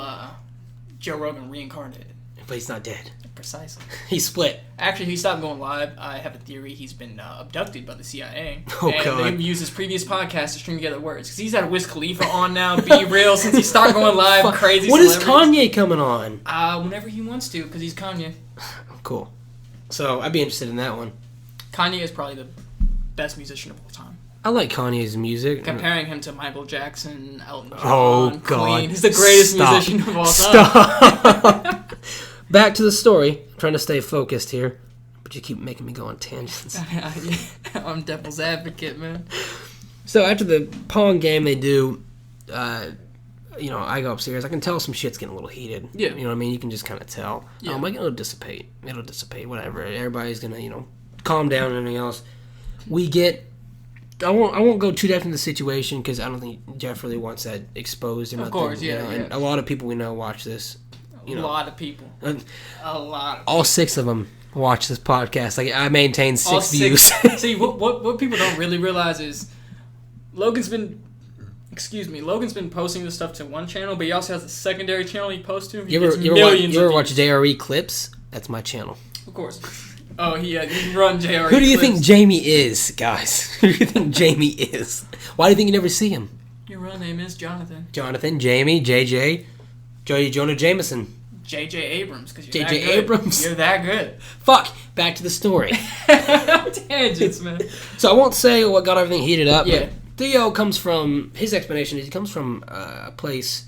Joe Rogan reincarnated. But he's not dead. Precisely. He's split. Actually, he stopped going live. I have a theory he's been abducted by the CIA. Oh, and God. they used his previous podcast to string together words. Because he's had Wiz Khalifa on now, Be Real, since he started going live, crazy What is celebrities. Kanye coming on? Whenever he wants to, because he's Kanye. Cool. So, I'd be interested in that one. Kanye is probably the best musician of all time. I like Kanye's music. Comparing him to Michael Jackson, Elton John, Oh, God. Queen. He's the greatest Stop. musician of all time. Stop. Back to the story. I'm trying to stay focused here, but you keep making me go on tangents. I'm devil's advocate, man. So after the Pong game, they do, I go upstairs. I can tell some shit's getting a little heated. Yeah. You know what I mean? You can just kind of tell. Yeah. Like, it'll dissipate. Whatever. Everybody's going to, calm down and everything else. We get... I won't go too deep into the situation because I don't think Jeff really wants that exposed. Of course, yeah. And a lot of people we know watch this. A lot of people. A lot of all 6 of them watch this podcast. Like, I maintain 6 views. See, what people don't really realize is Logan's been posting this stuff to one channel, but he also has a secondary channel he posts to. You ever watch JRE clips? That's my channel. Of course. Oh, you run JRE Who do you clips. think Jamie is, guys? Who do you think Jamie is? Why do you think you never see him? Your real name is Jonathan. Jonathan, Jamie, JJ, Jonah Jameson. JJ Abrams, because you're J.J. that good. Abrams? You're that good. Fuck! Back to the story. Tangents, man. So I won't say what got everything heated up, Yeah. but Theo comes from, his explanation is he comes from a place,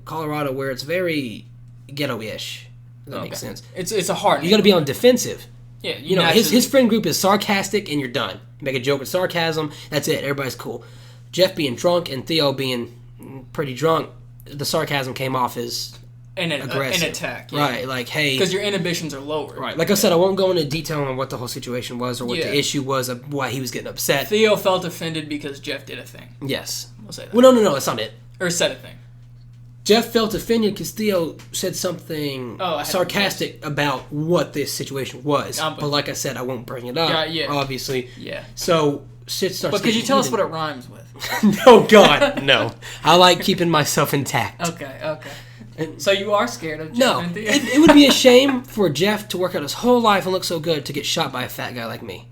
Colorado, where it's very ghetto-ish. If that makes sense. It's a hard. You got to be on defensive. Yeah, His friend group is sarcastic, and you're done. You make a joke with sarcasm, that's it. Everybody's cool. Jeff being drunk and Theo being pretty drunk, the sarcasm came off as aggressive. An attack. Yeah. Right, like, hey... Because your inhibitions are lower. Right, like I said, I won't go into detail on what the whole situation was or what the issue was of why he was getting upset. Theo felt offended because Jeff did a thing. Yes. We'll say that. Well, no, that's not it. Or said a thing. Jeff felt offended because Theo said something sarcastic about what this situation was. But like I said, I won't bring it up, obviously. Yeah. So shit starts. But could you tell us what it rhymes with? Oh God, no. I like keeping myself intact. Okay. So you are scared of Jeff? No, it would be a shame for Jeff to work out his whole life and look so good to get shot by a fat guy like me.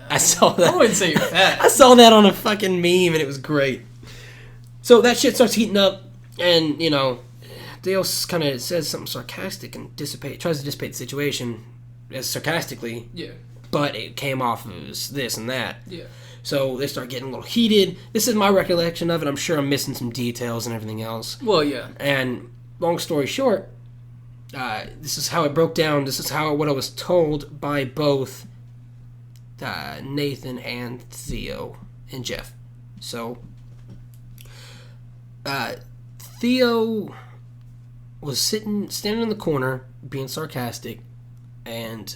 I saw that. I wouldn't say you're fat. I saw that on a fucking meme and it was great. So that shit starts heating up, and Theo kind of says something sarcastic and tries to dissipate the situation as sarcastically. Yeah. But it came off as this and that. Yeah. So they start getting a little heated. This is my recollection of it. I'm sure I'm missing some details and everything else. Well, yeah. And long story short, this is how it broke down. This is what I was told by both Nathan and Theo and Jeff. So Theo was standing in the corner, being sarcastic, and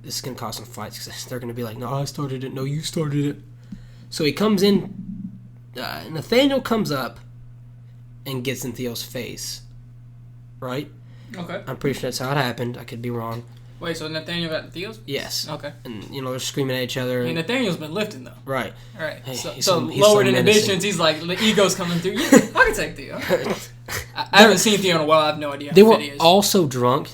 this is going to cause some fights because they're going to be like, no, I started it. No, you started it. So he comes in. Nathaniel comes up and gets in Theo's face. Right? Okay. I'm pretty sure that's how it happened. I could be wrong. Wait, so Nathaniel got in Theo's? Yes. Okay. And, they're screaming at each other. Hey, Nathaniel's been lifting, though. Right. All right. Hey, so lowered inhibitions, he's like, the ego's coming through. Yeah, I can take Theo. I haven't seen Theo in a while. I have no idea they how were fit he is. all so drunk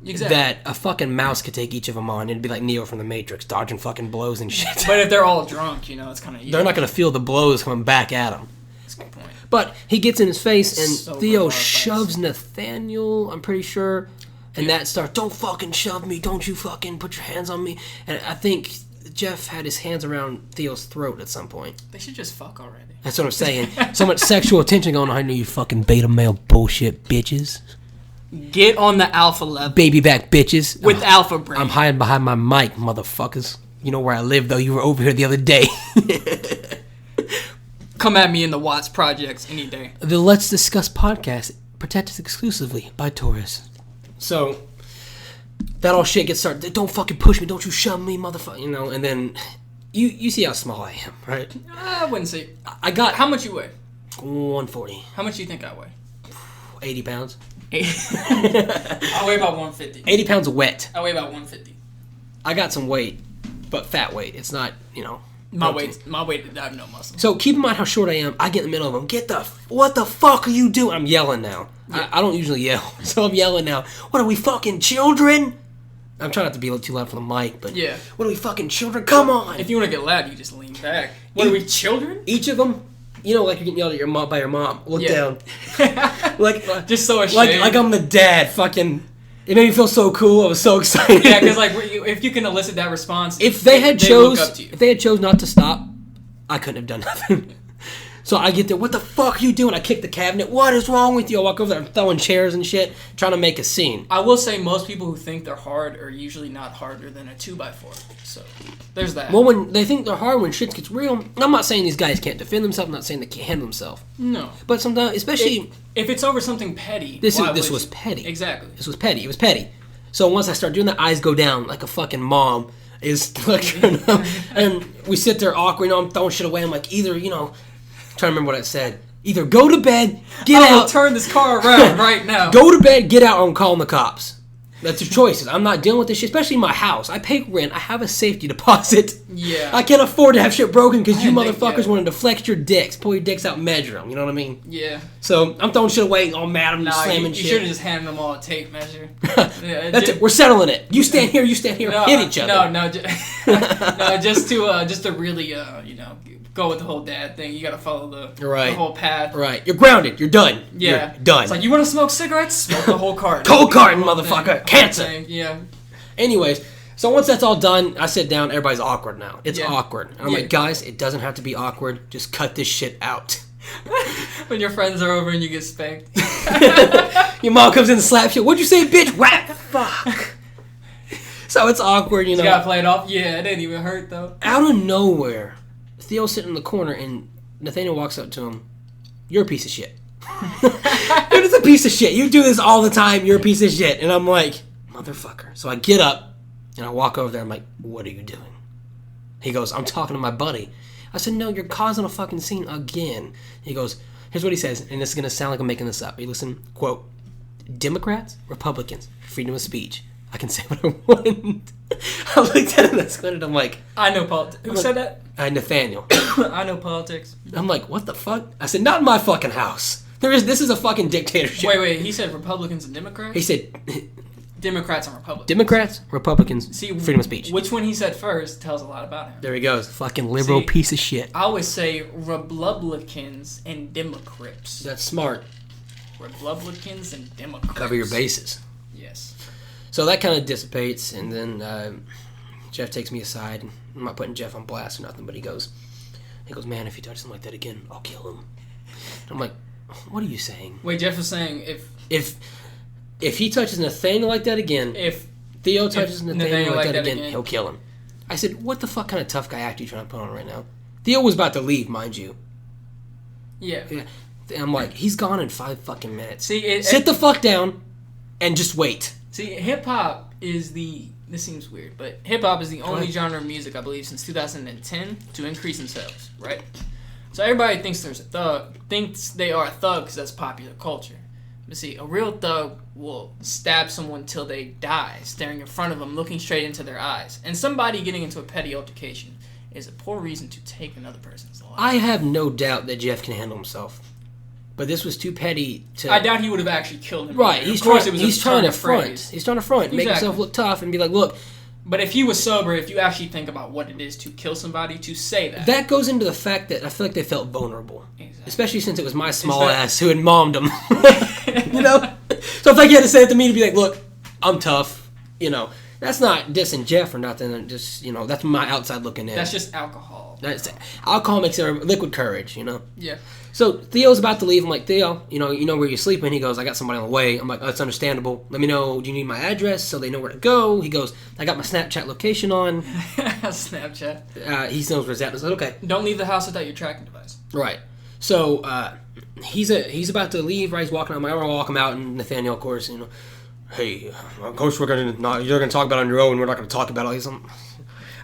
that a fucking mouse could take each of them on. It'd be like Neo from the Matrix, dodging fucking blows and shit. But if they're all drunk, it's kind of easy. They're not going to feel the blows coming back at them. That's a good point. But he gets in his face, and So Theo shoves Nathaniel, I'm pretty sure, and that starts, don't fucking shove me, don't you fucking put your hands on me. And I think Jeff had his hands around Theo's throat at some point. They should just fuck already. That's what I'm saying. So much sexual attention going on. I know you fucking beta male bullshit bitches. Get on the alpha level. Baby back bitches. With alpha brain. I'm hiding behind my mic, motherfuckers. You know where I live, though. You were over here the other day. Come at me in the Watts Projects any day. The Let's Discuss Podcast, protected exclusively by Taurus. So, that all shit gets started. Don't fucking push me. Don't you shove me, motherfucker. And then, you see how small I am, right? I wouldn't say. I got... How much you weigh? 140. How much do you think I weigh? 80 pounds. I weigh about 150. 80 pounds wet. I weigh about 150. I got some weight, but fat weight. It's not, My weight, I have no muscle. So keep in mind how short I am. I get in the middle of them. What the fuck are you doing? I'm yelling now. Yeah. I don't usually yell, so I'm yelling now. What are we, fucking children? I'm trying not to be too loud for the mic, but yeah. What are we, fucking children? Come on. If you want to get loud, you just lean back. What are we, children? Each of them, like you're getting yelled at by your mom. Look down. like just so ashamed. Like I'm the dad. Fucking. It made me feel so cool. I was so excited. Yeah, because if you can elicit that response, if they had chose not to stop, I couldn't have done nothing. So I get there. What the fuck are you doing? I kick the cabinet. What is wrong with you? I walk over there. I'm throwing chairs and shit, trying to make a scene. I will say most people who think they're hard are usually not harder than a 2x4. So there's that. Well, when they think they're hard, when shit gets real, I'm not saying these guys can't defend themselves. I'm not saying they can't handle themselves. No. But sometimes, especially if it's over something petty. This was petty. Exactly. This was petty. It was petty. So once I start doing that, eyes go down like a fucking mom is lecturing them. And we sit there awkward. I'm throwing shit away. I'm like, either, trying to remember what I said. Either go to bed, get out. Turn this car around right now. Go to bed, get out, or I'm calling the cops. That's your choices. I'm not dealing with this shit, especially in my house. I pay rent. I have a safety deposit. Yeah. I can't afford to have shit broken because you motherfuckers want to deflect your dicks. Pull your dicks out and measure them. You know what I mean? Yeah. So I'm throwing shit away, all mad. I'm slamming shit. You should have just handed them all a tape measure. That's it. We're settling it. You stand here. You stand here. Hit each other. No, just to really, go with the whole dad thing. You got to follow the whole path. Right. You're grounded. You're done. Yeah. You're done. It's like, you want to smoke cigarettes? Smoke the whole carton. Cold carton, motherfucker. Cancer. Yeah. Anyways, so once that's all done, I sit down. Everybody's awkward now. It's awkward. I'm like, guys, it doesn't have to be awkward. Just cut this shit out. When your friends are over and you get spanked. Your mom comes in and slaps you. What'd you say, bitch? Whack. Fuck. So it's awkward, You gotta play it off. Yeah, it didn't even hurt, though. Out of nowhere, Theo's sitting in the corner, and Nathaniel walks up to him. You're a piece of shit. You're just a piece of shit. You do this all the time. You're a piece of shit. And I'm like, motherfucker. So I get up, and I walk over there. I'm like, what are you doing? He goes, I'm talking to my buddy. I said, no, you're causing a fucking scene again. He goes, here's what he says, and this is going to sound like I'm making this up. You listen, quote, Democrats, Republicans, freedom of speech. I can say what I want. I looked at him and squinted. I'm like, I know politics. Who said that? Nathaniel. I know politics. I'm like, what the fuck? I said, not in my fucking house. This is a fucking dictatorship. Wait. He said Republicans and Democrats? He said Democrats and Republicans. Democrats, Republicans, freedom of speech. Which one he said first tells a lot about him. There he goes. Fucking liberal piece of shit. I always say Republicans and Democrats. That's smart. Republicans and Democrats. Cover your bases. Yes. So that kind of dissipates, and then Jeff takes me aside. I'm not putting Jeff on blast or nothing, but he goes, man, if he touches him like that again, I'll kill him. And I'm like, what are you saying? Wait, Jeff was saying if he touches Nathaniel like that again, if Theo touches Nathaniel like that again, he'll kill him. I said, what the fuck kind of tough guy act are you trying to put on right now? Theo was about to leave, mind you. Yeah. And I'm like, he's gone in 5 fucking minutes. See, sit the fuck down and just wait. See, hip-hop is this seems weird, but hip-hop is the only genre of music, I believe, since 2010 to increase in sales, right? So everybody thinks they are a thug because that's popular culture. But see, a real thug will stab someone till they die, staring in front of them, looking straight into their eyes. And somebody getting into a petty altercation is a poor reason to take another person's life. I have no doubt that Jeff can handle himself. But this was too petty to... I doubt he would have actually killed him. Right, he's trying to front. He's trying to front, make himself look tough and be like, look... But if he was sober, if you actually think about what it is to kill somebody, to say that... That goes into the fact that I feel like they felt vulnerable. Exactly. Especially since it was my small ass who had mommed them. You know? So if I had to say it to me to be like, look, I'm tough. You know, that's not dissing Jeff or nothing. Just, you know, that's my outside looking in. That's just alcohol. Alcohol makes it liquid courage, you know? Yeah. So Theo's about to leave. I'm like, Theo, you know where you're sleeping? He goes, I got somebody on the way. I'm like, oh, that's understandable. Let me know, do you need my address so they know where to go? He goes, I got my Snapchat location on. Snapchat. He knows where it's at. I was like, okay. Don't leave the house without your tracking device. Right. So he's about to leave, right? He's walking out. I'm going to walk him out, and Nathaniel, of course, you know, hey, of course you're going to talk about it on your own. We're not going to talk about it.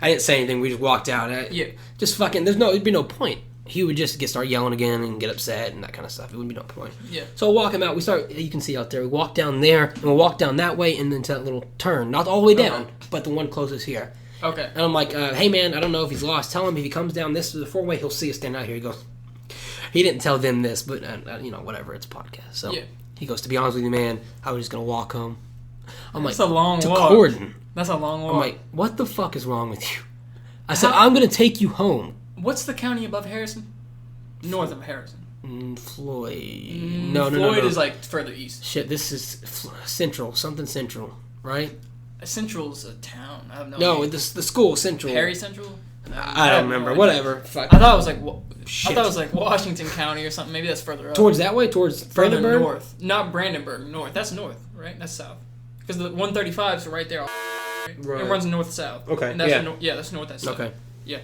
I didn't say anything. We just walked out. Yeah. Just fucking, there'd be no point. He would just start yelling again and get upset and that kind of stuff. It wouldn't be no point. Yeah. So I'll walk him out. You can see out there. We walk down there, and we'll walk down that way and then to that little turn. Not all the way down, but the one closest here. Okay. And I'm like, hey man, I don't know if he's lost. Tell him if he comes down this to the 4-way, he'll see us standing out here. He goes, he didn't tell them this, but you know, whatever. It's a podcast. So he goes, to be honest with you, man, I was just going to walk home. That's a long walk. Corden. That's a long walk. I'm like, what the fuck is wrong with you? I said, I'm going to take you home. What's the county above Harrison? North of Harrison. Floyd. No. Floyd is like further east. Shit, this is Central. Something Central, right? Central's a town. I have no idea. No, the school, Central. Perry Central? I don't remember. Whatever. Fuck. I thought it was like Washington County or something. Maybe that's further up. Towards that way? Towards further Brandenburg? North. Not Brandenburg. North. That's north, right? That's south. Because the 135 is right there. Right. It runs north-south. Okay. And that's that's north, that's south. Okay. Yeah.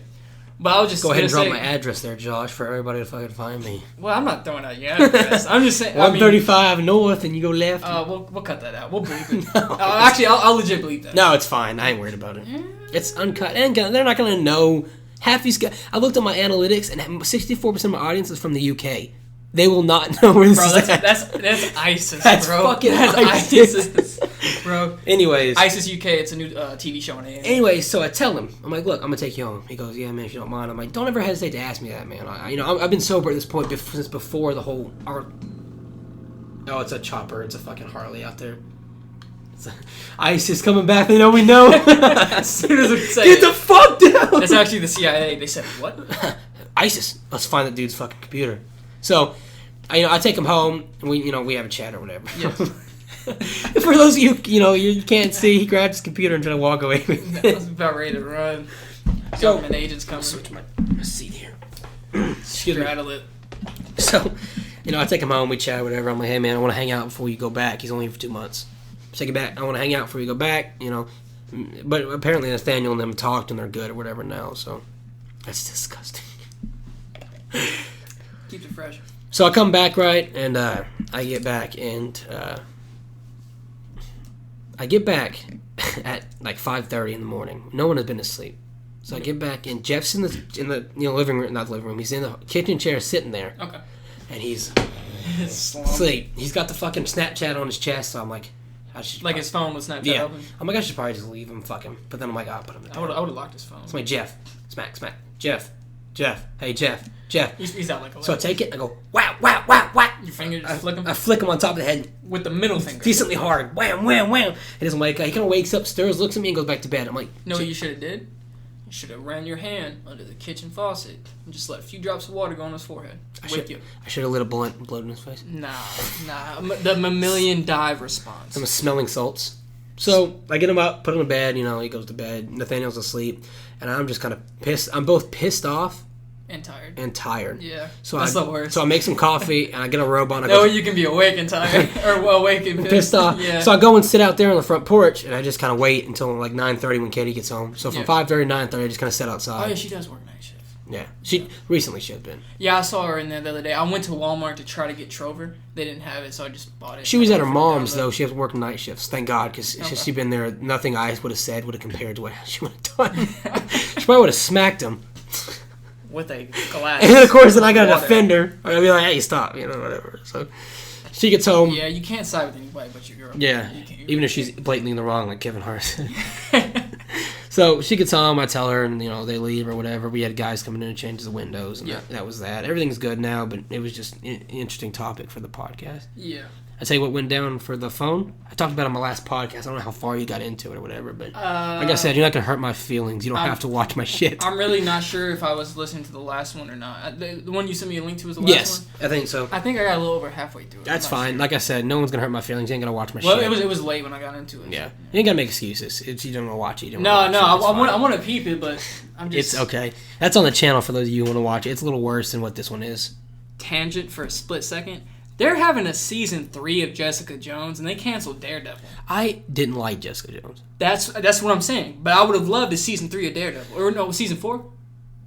But I was just go ahead and drop my address there, Josh, for everybody to fucking find me. Well, I'm not throwing out your address. I'm just saying. 135 north, and you go left. We'll cut that out. We'll bleep it. No, actually, I'll legit bleep that. No, it's fine. I ain't worried about it. It's uncut, and they're not gonna know. Half these guys. I looked at my analytics, and 64% of my audience is from the UK. They will not know where this is at. That's ISIS, that's bro. Fucking that's ISIS, bro. Anyways, ISIS UK. It's a new TV show on AMC. Anyways, so I tell him, I'm like, look, I'm gonna take you home. He goes, yeah, man, if you don't mind. I'm like, don't ever hesitate to ask me that, man. I've been sober at this point since before the whole. It's a chopper. It's a fucking Harley out there. ISIS coming back. They know we know. As soon as we say get the fuck down. That's actually the CIA. They said what? ISIS. Let's find that dude's fucking computer. So, I take him home, and we have a chat or whatever. Yeah. For those of you, you can't see, he grabbed his computer and tried to walk away with it. I was about ready to run. Government agents coming. Switch my seat here. Straddle it. So, I take him home, we chat, whatever. I'm like, hey, man, I want to hang out before you go back. He's only here for 2 months. Take it back. I want to hang out before you go back, But apparently Nathaniel and them talked, and they're good or whatever now, so that's disgusting. Keeps it fresh. So I come back, right, and I get back, and at like 5:30 in the morning. No one has been asleep. So I get back, and Jeff's in the living room, not the living room. He's in the kitchen chair, sitting there. Okay. And he's asleep. He's got the fucking Snapchat on his chest. So I'm like, Like his phone was Snapchat open? I'm like, I should probably just leave him, fuck him. But then I'm like, I'll put him in the I would have locked his phone. It's like, Jeff. Smack. Jeff. Hey, Jeff. He's out like a So I take it, I go, wow. Your finger just flick him? I flick him on top of the head. With the middle finger. Decently hard. Wham. He doesn't wake up. He kind of wakes up, stirs, looks at me, and goes back to bed. I'm like, no, what you should have did? You should have ran your hand under the kitchen faucet and just let a few drops of water go on his forehead. I should have lit a blunt and blowed in his face. Nah. The mammalian dive response. I'm smelling salts. So I get him up, put him to bed. He goes to bed. Nathaniel's asleep, and I'm just kind of pissed. I'm both pissed off and tired. Yeah. So that's the worst. So I make some coffee and I get a robe on. You can be awake and tired or awake and pissed off. Yeah. So I go and sit out there on the front porch and I just kind of wait until like 9:30 when Katie gets home. So from 5:30 to 9:30, I just kind of sit outside. Oh yeah, she does work night shift. Yeah. Recently she has been. Yeah, I saw her in there the other day. I went to Walmart to try to get Trover. They didn't have it, so I just bought it. She was at her mom's though. She has worked night shifts. Thank God, because she'd been there. Nothing I would have said would have compared to what she would have done. She probably would have smacked him. With a glass. And of course, then I got to defend her. I'd be like, hey, stop, whatever. So she gets home. Yeah, you can't side with anybody but your girl. Yeah, even if she's blatantly in the wrong, like Kevin Hart. So she gets home, I tell her, and they leave or whatever. We had guys coming in and change the windows, and that was that. Everything's good now, but it was just an interesting topic for the podcast. Yeah. I tell you what went down for the phone. I talked about it on my last podcast. I don't know how far you got into it or whatever, but like I said, you're not going to hurt my feelings. You don't have to watch my shit. I'm really not sure if I was listening to the last one or not. The one you sent me a link to was the last one? Yes, I think so. I think I got a little over halfway through it. That's fine. Sure. Like I said, no one's going to hurt my feelings. You ain't going to watch my shit. Well, it was late when I got into it. Yeah. You ain't got to make excuses. If you don't want to watch it, I want to peep it, but I'm just... It's okay. That's on the channel for those of you who want to watch it. It's a little worse than what this one is. Tangent for a split second. They're having a season 3 of Jessica Jones, and they canceled Daredevil. I didn't like Jessica Jones. That's what I'm saying. But I would have loved a season 3 of Daredevil. Or no, season 4?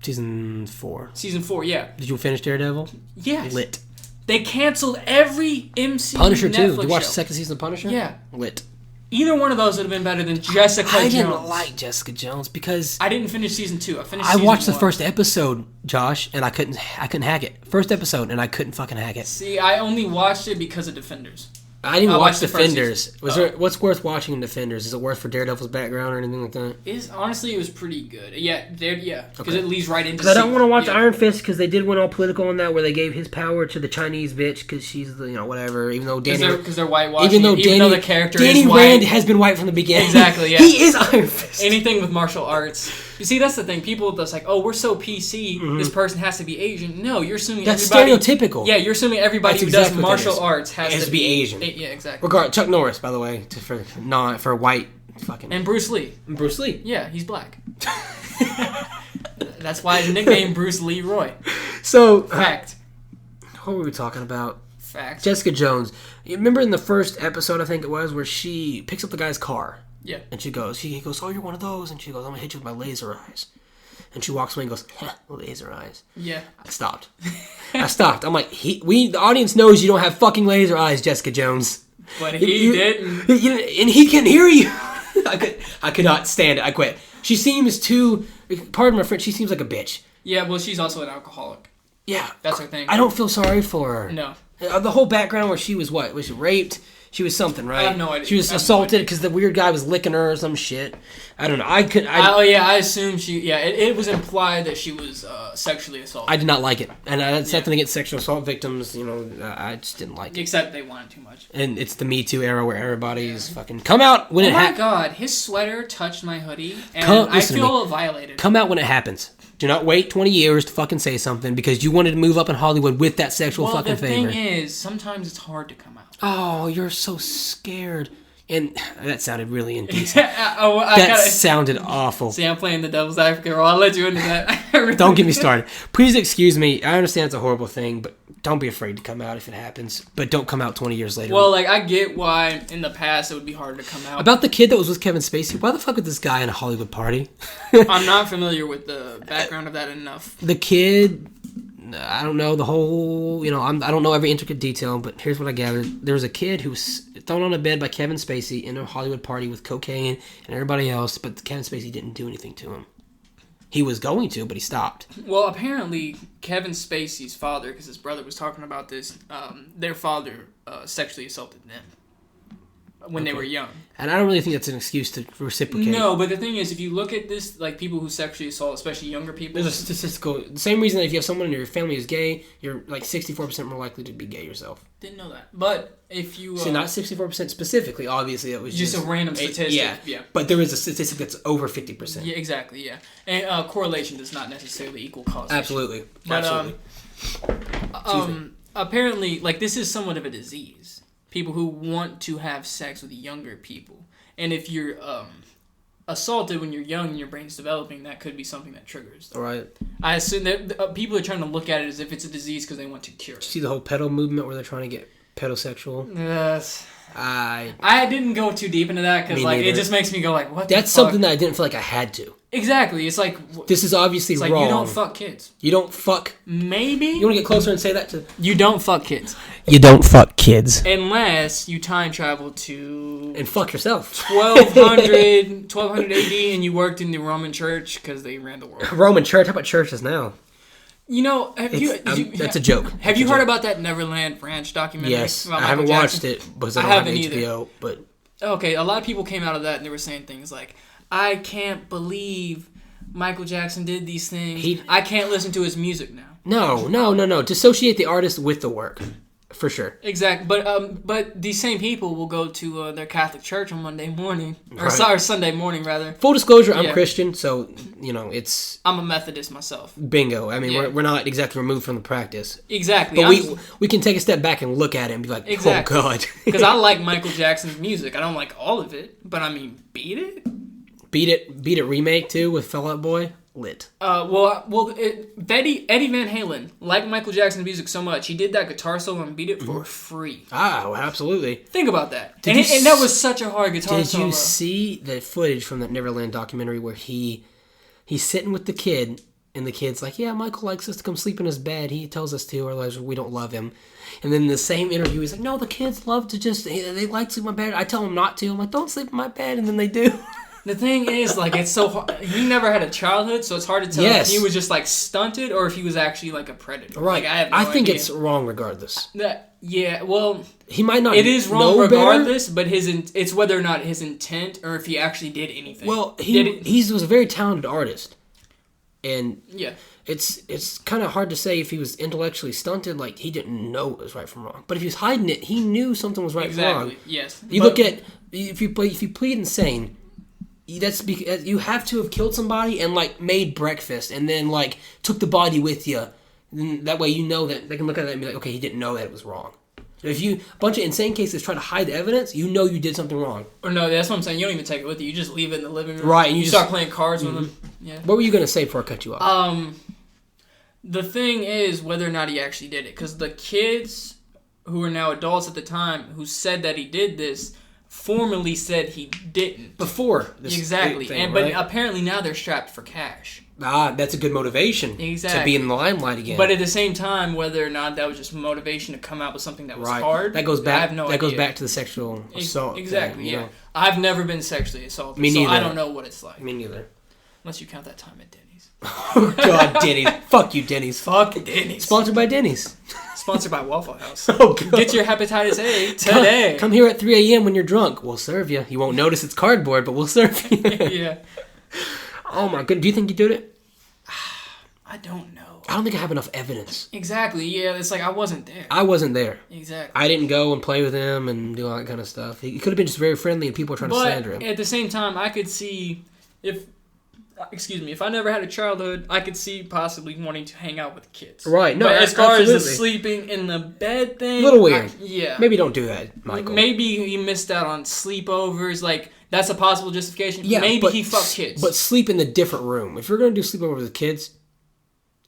Season 4. Season 4, yeah. Did you finish Daredevil? Yes. Lit. They canceled every MCU Punisher Netflix too. Did you watch show. the second season of Punisher? Yeah. Lit. Either one of those would have been better than Jessica Jones. I didn't like Jessica Jones because I didn't finish season 2. I watched season the first episode, Josh, and I couldn't hack it. First episode, and I couldn't fucking hack it. See, I only watched it because of Defenders. I didn't even watch Defenders. What's worth watching in Defenders? Is it worth for Daredevil's background or anything like that? Honestly, it was pretty good. Yeah, because it leads right into. Because I don't want to watch Iron Fist because they did went all political on that, where they gave his power to the Chinese bitch because she's the whatever. Even though because they're whitewashing. Even though the character Danny is white. Rand has been white from the beginning. Exactly. Yeah. He is Iron Fist. Anything with martial arts. You see, that's the thing. People that's like, oh, we're so PC. Mm-hmm. This person has to be Asian. No, you're assuming that's everybody. Stereotypical. Yeah, you're assuming everybody who does martial arts has to be Asian. Yeah, exactly. Chuck Norris, by the way, for white fucking. And Bruce Lee. Yeah, he's black. That's why his nickname Bruce Leroy. So fact. What were we talking about? Fact. Jessica Jones. You remember in the first episode, I think it was, where she picks up the guy's car. Yeah. And he goes, oh, you're one of those. And she goes, I'm going to hit you with my laser eyes. And she walks away and goes, laser eyes. Yeah. I stopped. I'm like, the audience knows you don't have fucking laser eyes, Jessica Jones. But he didn't. And he can hear you. I could not stand it. I quit. She seems too, pardon my French, she seems like a bitch. Yeah, well, she's also an alcoholic. Yeah. That's her thing. I don't feel sorry for her. No. The whole background where she was what? Was she raped? She was something, right? I have no idea. She was assaulted because the weird guy was licking her or some shit. I don't know. I assume she... Yeah, it was implied that she was sexually assaulted. I did not like it. And that's something against sexual assault victims. I just didn't like it. Except they wanted too much. And it's the Me Too era where everybody's fucking... Come out when it happens. Oh my God. His sweater touched my hoodie. And I feel violated. Come out when it happens. Do not wait 20 years to fucking say something because you wanted to move up in Hollywood with that sexual fucking favor. The thing is, sometimes it's hard to come out. Oh, you're so scared. And that sounded really indecent. Sounded awful. See, I'm playing the devil's advocate role. I'll let you into that. Don't get me started. Please excuse me. I understand it's a horrible thing, but don't be afraid to come out if it happens. But don't come out 20 years later. Well, I get why in the past it would be hard to come out. About the kid that was with Kevin Spacey, why the fuck was this guy in a Hollywood party? I'm not familiar with the background of that enough. The kid... I don't know the whole, I don't know every intricate detail, but here's what I gathered. There was a kid who was thrown on a bed by Kevin Spacey in a Hollywood party with cocaine and everybody else, but Kevin Spacey didn't do anything to him. He was going to, but he stopped. Well, apparently, Kevin Spacey's father, because his brother was talking about this, their father sexually assaulted them. when they were young. And I don't really think that's an excuse to reciprocate. No, but the thing is, if you look at this, like people who sexually assault, especially younger people... There's a statistical... The same reason that if you have someone in your family who's gay, you're like 64% more likely to be gay yourself. Didn't know that. But if you... So not 64% specifically, obviously. It was just a random statistic. Yeah. But there is a statistic that's over 50%. Yeah, exactly, yeah. And correlation does not necessarily equal causation. Absolutely. But, Absolutely. Apparently, like, this is somewhat of a disease. People who want to have sex with younger people. And if you're assaulted when you're young and your brain's developing, that could be something that triggers. All right. I assume that people are trying to look at it as if it's a disease because they want to cure it. Did you see the whole pedo movement where they're trying to get pedosexual? Yes. I didn't go too deep into that because like it just makes me go like, what the fuck? That's something that I didn't feel like I had to. Exactly. It's like... This is obviously wrong. You don't fuck kids. You don't fuck... Maybe? You want to get closer and say that to... You don't fuck kids. You don't fuck kids. Unless you time travel to... And fuck yourself. 1200 AD and you worked in the Roman church because they ran the world. Roman church? How about churches now? You know, that's a joke. Have you heard about that Neverland Ranch documentary? Yes. About I haven't watched it because I don't have HBO, either. But... Okay, a lot of people came out of that and they were saying things like, I can't believe Michael Jackson did these things. I can't listen to his music now. No. Dissociate the artist with the work. For sure. Exactly. But these same people will go to their Catholic church on Monday morning. Or Sunday morning, rather. Full disclosure, I'm Christian, so, it's... I'm a Methodist myself. Bingo. I mean, we're not exactly removed from the practice. Exactly. But we can take a step back and look at it and be like, exactly. Oh, God. Because I like Michael Jackson's music. I don't like all of it. But, I mean, Beat It? Beat It remake, too, with Fall Out Boy. Lit. Eddie Van Halen liked Michael Jackson's music so much, he did that guitar solo and Beat It for free. Oh, absolutely. Think about that. And that was such a hard guitar solo. Did you see the footage from that Neverland documentary where he's sitting with the kid, and the kid's like, yeah, Michael likes us to come sleep in his bed. He tells us to, otherwise we don't love him. And then in the same interview, he's like, no, the kids love to they like to sleep in my bed. I tell them not to. I'm like, don't sleep in my bed. And then they do. The thing is, like, it's so hard. He never had a childhood, so it's hard to tell if he was just, like, stunted or if he was actually, like, a predator. Right. Like, I think it's wrong regardless. He might not. It is wrong regardless, but it's whether or not his intent or if he actually did anything. Well, he was a very talented artist. And yeah. It's kind of hard to say if he was intellectually stunted, like, he didn't know what was right from wrong. But if he was hiding it, he knew something was right from wrong. Exactly, yes. Look at, if you plead insane... That's because you have to have killed somebody and like made breakfast and then like took the body with you. And that way you know that they can look at that and be like, okay, he didn't know that it was wrong. If you a bunch of insane cases try to hide the evidence, you know you did something wrong. Or no, that's what I'm saying. You don't even take it with you. You just leave it in the living room. Right. And you start playing cards with them. Yeah. What were you gonna say before I cut you off? The thing is whether or not he actually did it, because the kids who are now adults at the time who said that he did this. Formally said he didn't. Before this exactly. thing, But apparently now they're strapped for cash. That's a good motivation. Exactly. To be in the limelight again. But at the same time, whether or not that was just motivation to come out with something that was hard, that goes back. I have no idea. Goes back to the sexual assault. Exactly. Thing, yeah. I've never been sexually assaulted. Me neither. So I don't know what it's like. Me neither. Unless you count that time at Denny's. Oh God, Denny's! Fuck you, Denny's! Fuck Denny's! Sponsored by Denny's. Sponsored by Waffle House. Oh, God. Get your hepatitis A today. Come here at 3 a.m. when you're drunk. We'll serve you. You won't notice it's cardboard, but we'll serve you. Yeah. Oh my God! Do you think you did it? I don't know. I don't think I have enough evidence. Exactly. Yeah. It's like I wasn't there. I wasn't there. Exactly. I didn't go and play with him and do all that kind of stuff. He could have been just very friendly, and people were trying to slander him. But at the same time, I could see if I never had a childhood, I could see possibly wanting to hang out with kids. Right. No, but as far as the sleeping in the bed thing... A little weird. Yeah. Maybe don't do that, Michael. Maybe he missed out on sleepovers. Like, that's a possible justification. Yeah, maybe he fucked kids. But sleep in a different room. If you're going to do sleepover with kids,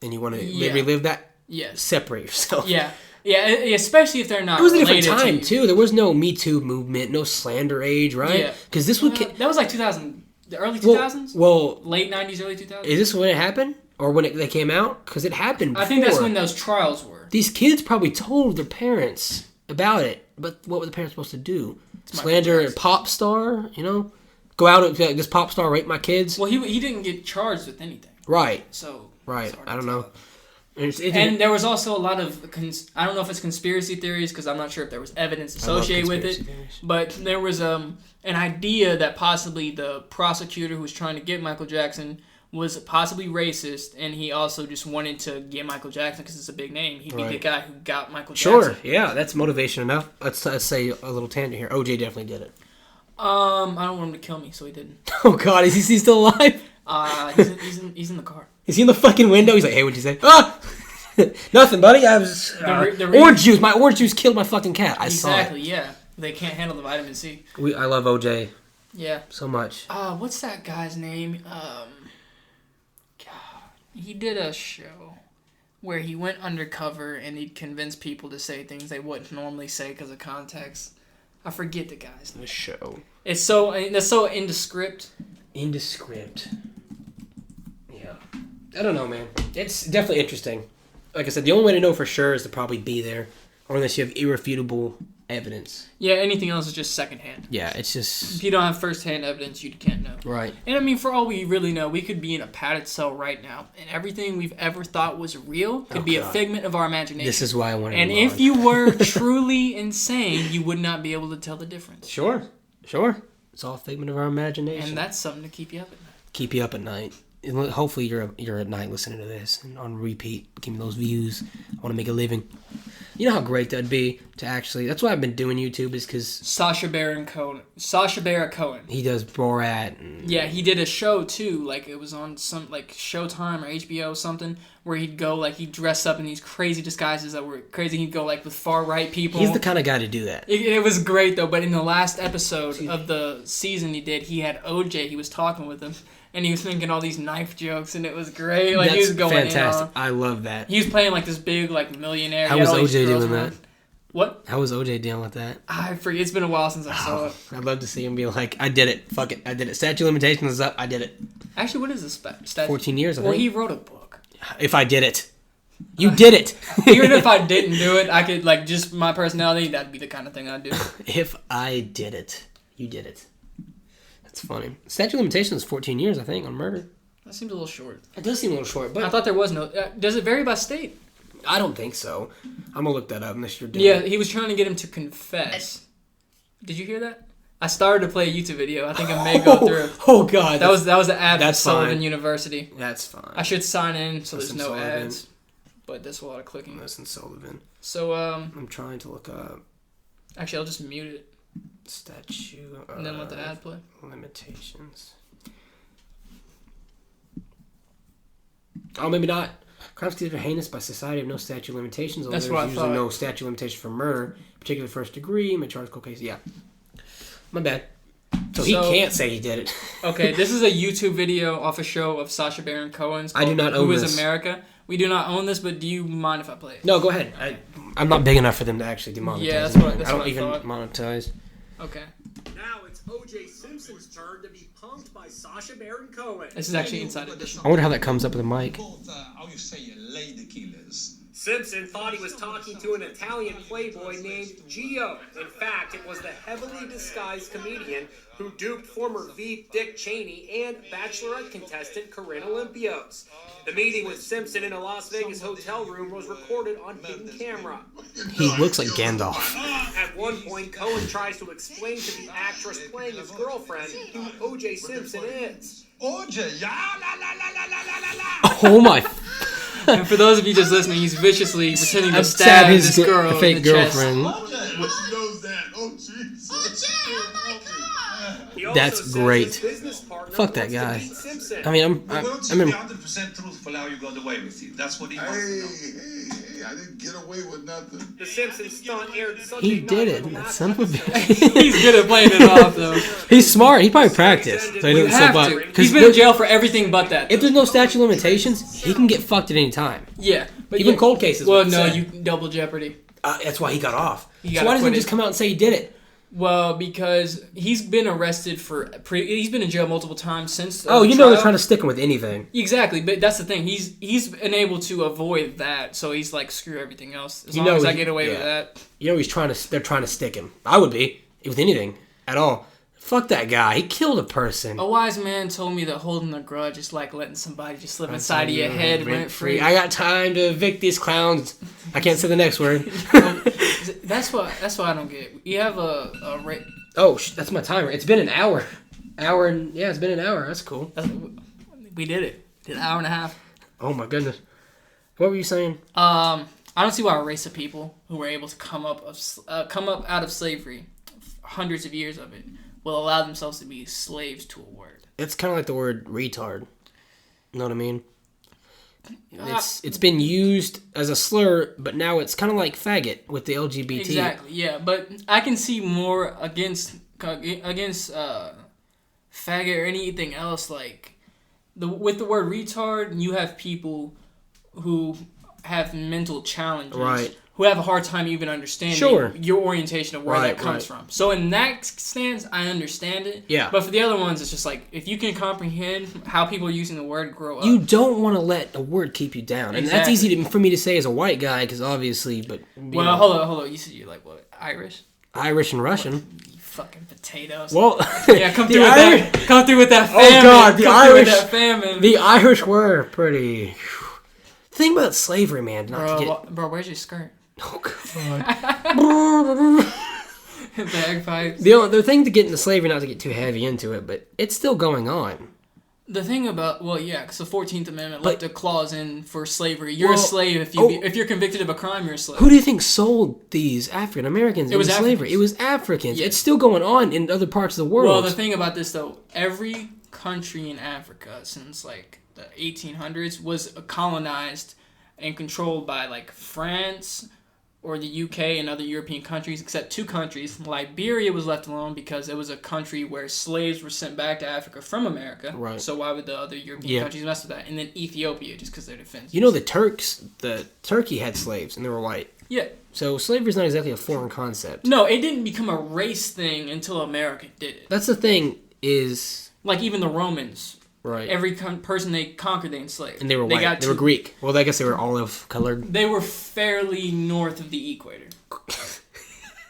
and you want to relive that, separate yourself. Yeah. Yeah, especially if they're not. It was a different time, too. There was no Me Too movement, no slander age, right? Yeah. Because this would... that was like 2000... The early 2000s? Well... Late 90s, early 2000s? Is this when it happened? Or when they came out? Because it happened before. I think that's when those trials were. These kids probably told their parents about it. But what were the parents supposed to do? Slander a pop star, you know? Go out and be like, this pop star raped my kids? Well, he didn't get charged with anything. Right. So... Right. I don't know. And there was also a lot of, I don't know if it's conspiracy theories, because I'm not sure if there was evidence associated with it, but there was an idea that possibly the prosecutor who was trying to get Michael Jackson was possibly racist, and he also just wanted to get Michael Jackson because it's a big name. He'd be the guy who got Michael Jackson. Sure, yeah, that's motivation enough. Let's say a little tangent here. OJ definitely did it. I don't want him to kill me, so he didn't. Oh God, is he still alive? He's in the car. Is he in the fucking window? He's like, hey, what'd you say? Ah! Nothing, buddy. I was orange juice. My orange juice killed my fucking cat. I saw it. Exactly. Yeah. They can't handle the vitamin C. I love OJ. Yeah. So much. What's that guy's name? God, he did a show where he went undercover and he'd convince people to say things they wouldn't normally say because of context. I forget the guy's name. The show. It's so indescript. Indescript. Yeah. I don't know, man. It's definitely interesting. Like I said, the only way to know for sure is to probably be there, or unless you have irrefutable evidence. Yeah, anything else is just secondhand. Yeah, it's just... If you don't have first-hand evidence, you can't know. Right. And I mean, for all we really know, we could be in a padded cell right now, and everything we've ever thought was real could be a figment of our imagination. This is why I wanted to And log. if you were truly insane, you would not be able to tell the difference. Sure. It's all a figment of our imagination. And that's something to keep you up at night. Keep you up at night. And hopefully you're at night listening to this and on repeat. Give me those views. I want to make a living. You know how great that'd be to actually... That's why I've been doing YouTube, is because... Sacha Baron Cohen. He does Borat. And... Yeah, he did a show, too. Like, it was on some, like, Showtime or HBO or something, where he'd go, like, he'd dress up in these crazy disguises that were crazy. He'd go, like, with far-right people. He's the kind of guy to do that. It was great, though. But in the last episode of the season he did, he had OJ. He was talking with him. And he was making all these knife jokes, and it was great. Like, he was going fantastic. in on. I love that. He was playing like this big, like, millionaire. How was OJ doing that? What? How was OJ dealing with that? I forget. It's been a while since I saw it. I'd love to see him be like, I did it. Fuck it. I did it. Statute of limitations is up. I did it. Actually, what is this statute? 14 years, I think. Well, he wrote a book. If I did it. You did it. Even if I didn't do it, I could, like, just my personality, that'd be the kind of thing I'd do. If I did it. You did it. That's funny. Statute of limitations is 14 years, I think, on murder. That seems a little short. It does seem a little short, but... I thought there was no... does it vary by state? I don't think so. I'm going to look that up unless you're doing Yeah, he was trying to get him to confess. Did you hear that? I started to play a YouTube video. I think I may go through. Oh, God. That was the ad for that's Sullivan fine. University. That's fine. I should sign in so Listen there's no Sullivan. ads. But that's a lot of clicking. Listen, Sullivan. So, I'm trying to look up... Actually, I'll just mute it. Statute And then let the ad play. Limitations. Oh, maybe not. Crimes considered heinous by society have no statute of limitations. That's There's what I usually thought. no statute of limitation for murder, particularly first degree, charge cold case. Yeah. My bad. So he can't say he did it. Okay, this is a YouTube video off a show of Sacha Baron Cohen's called I do not own Who this. is America? We do not own this, but do you mind if I play it? No, go ahead. I'm not big enough for them to actually demonetize. Yeah, that's it. what I don't I even thought. monetize. Okay. Now it's O.J. Simpson's turn to be punked by Sacha Baron Cohen. This is actually Inside Edition. I wonder how that comes up with a mic. Both, how you say, lady killers. Simpson thought he was talking to an Italian playboy named Gio. In fact, it was the heavily disguised comedian who duped former Veep Dick Cheney and Bachelorette contestant Corinne Olympios. The meeting with Simpson in a Las Vegas hotel room was recorded on hidden camera. He looks like Gandalf. At one point, Cohen tries to explain to the actress playing his girlfriend who O.J. Simpson is. OJ, ya la la la la la la la la. Oh my. And for those of you just listening, he's viciously pretending to Stab stab his this girl fake in the chest. girlfriend. OJ, but she knows that. Oh, Jesus. He also That's says great. his business partner Fuck that wants to guy. beat Simpson. I mean, I'm Why don't you be 100% truthful how you got away with it? That's what he wants to know. Hey, I didn't get away with nothing. The Simpson stunt aired Sunday He did night it. on the That last son of a episode. bitch. He's good at playing it off, though. He's smart. He probably practiced. So he You doesn't have slip to. up. He's been in jail for everything but that. If there's no statute of limitations, he can get fucked at any time. Yeah. But Even yeah. cold cases. Well, would no, say. you double jeopardy. That's why he got off. He So got why doesn't he acquitted. just come out and say he did it? Well, because he's been arrested for... he's been in jail multiple times since the Oh, you know trial. they're trying to stick him with anything. Exactly, but that's the thing. He's been able to avoid that, so he's like, screw everything else. As You long know as I he- get away with yeah. that. You know they're trying to stick him. I would be with anything at all. Fuck that guy. He killed a person. A wise man told me that holding a grudge is like letting somebody just live inside of your head rent free. I got time to evict these clowns. I can't say the next word. That's what I don't get. You have a Oh, that's my timer. It's been an hour. It's been an hour. That's cool. We did it. Did an hour and a half. Oh my goodness. What were you saying? I don't see why a race of people who were able to come up out of slavery, hundreds of years of it, will allow themselves to be slaves to a word. It's kind of like the word retard. You know what I mean? It's been used as a slur, but now it's kind of like faggot with the LGBT. Exactly, yeah. But I can see more against faggot or anything else. Like with the word retard, you have people who have mental challenges, right? Who have a hard time even understanding your orientation of where that comes from. So in that stance, I understand it. Yeah. But for the other ones, it's just like, if you can comprehend how people are using the word, grow up. You don't want to let a word keep you down. And Exactly. that's easy for me to say as a white guy, because obviously, but... Well, hold on. You said you're like, what, Irish? Irish and Russian. You fucking potatoes. Well... yeah, come through with that famine. Oh, God, the Irish... That famine. The Irish were pretty... The thing about slavery, man, Bro, where's your skirt? Oh, God. Bagpipes. The thing to get into slavery, not to get too heavy into it, but it's still going on. The thing about, because the 14th Amendment left a clause in for slavery. You're a slave if you're convicted of a crime. You're a slave. Who do you think sold these African Americans into slavery? It was Africans. Yes. It's still going on in other parts of the world. Well, the thing about this though, every country in Africa since like the 1800s was colonized and controlled by like France or the UK and other European countries, except two countries. Liberia was left alone because it was a country where slaves were sent back to Africa from America. Right. So why would the other European countries mess with that? And then Ethiopia, just because they're defenseless. You know, Turkey had slaves and they were white. Yeah. So slavery is not exactly a foreign concept. No, it didn't become a race thing until America did it. That's the thing is... Like even the Romans... Right. Every person they conquered, they enslaved. And they were white. They were Greek. Well, I guess they were olive colored. They were fairly north of the equator.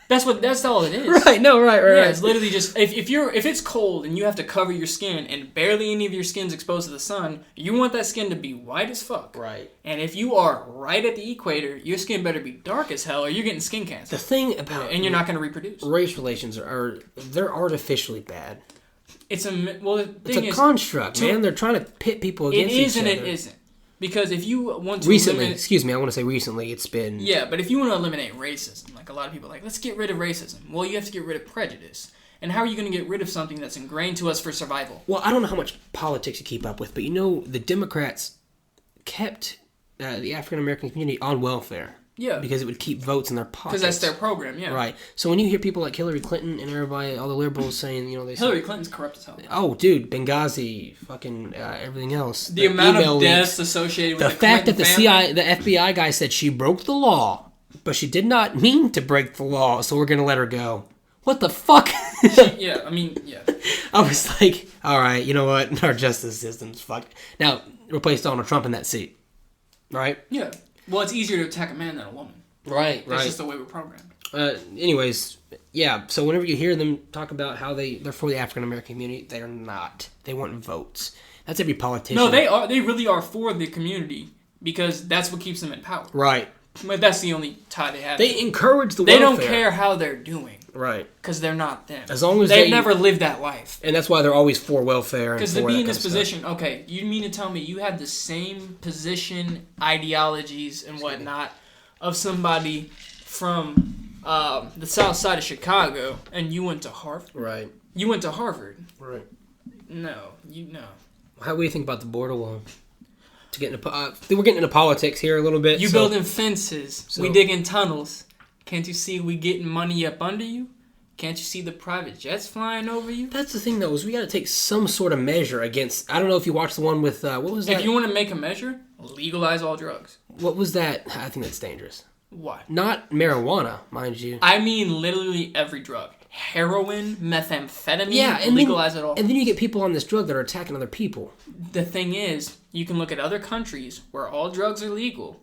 That's all it is. Right. No. Right. Yeah. It's literally just if it's cold and you have to cover your skin and barely any of your skin's exposed to the sun, you want that skin to be white as fuck. Right. And if you are right at the equator, your skin better be dark as hell, or you're getting skin cancer. The thing about and you're not going to reproduce. Race relations they're artificially bad. It's a construct, man. They're trying to pit people against each other. It is and it isn't. Because if you want to I want to say recently, it's been... Yeah, but if you want to eliminate racism, like a lot of people are like, let's get rid of racism. Well, you have to get rid of prejudice. And how are you going to get rid of something that's ingrained to us for survival? Well, I don't know how much politics you keep up with, but you know, the Democrats kept the African American community on welfare. Yeah. Because it would keep votes in their pockets. Because that's their program, yeah. Right. So when you hear people like Hillary Clinton and everybody, all the liberals saying, Hillary Clinton's corrupt as hell. Oh, dude, Benghazi, fucking everything else. The amount of deaths associated with the fact that the FBI guy said she broke the law, but she did not mean to break the law, so we're going to let her go. What the fuck? Yeah. I was like, all right, you know what? Our justice system's fucked. Now, replace Donald Trump in that seat. Right? Yeah. Well, it's easier to attack a man than a woman. Right. That's just the way we're programmed. Anyways, yeah. So whenever you hear them talk about how they're for the African American community, they're not. They want votes. That's every politician. No, they are. They really are for the community because that's what keeps them in power. Right. But that's the only tie they have. They encourage the welfare. They don't care how they're doing. Right. Because they're not them. As long as they've never lived that life. And that's why they're always for welfare. Because to be in this position, okay, you mean to tell me you had the same position, ideologies, and whatnot of somebody from the south side of Chicago, and you went to Harvard? Right. You went to Harvard. Right. No. How do you think about the border wall? We're getting into politics here a little bit. You building fences. We digging tunnels. Can't you see we getting money up under you? Can't you see the private jets flying over you? That's the thing, though, is we got to take some sort of measure against... I don't know if you watched the one with... what was that? If you want to make a measure, legalize all drugs. What was that? I think that's dangerous. Why? Not marijuana, mind you. I mean literally every drug. Heroin, methamphetamine, and legalize it all. And then you get people on this drug that are attacking other people. The thing is, you can look at other countries where all drugs are legal,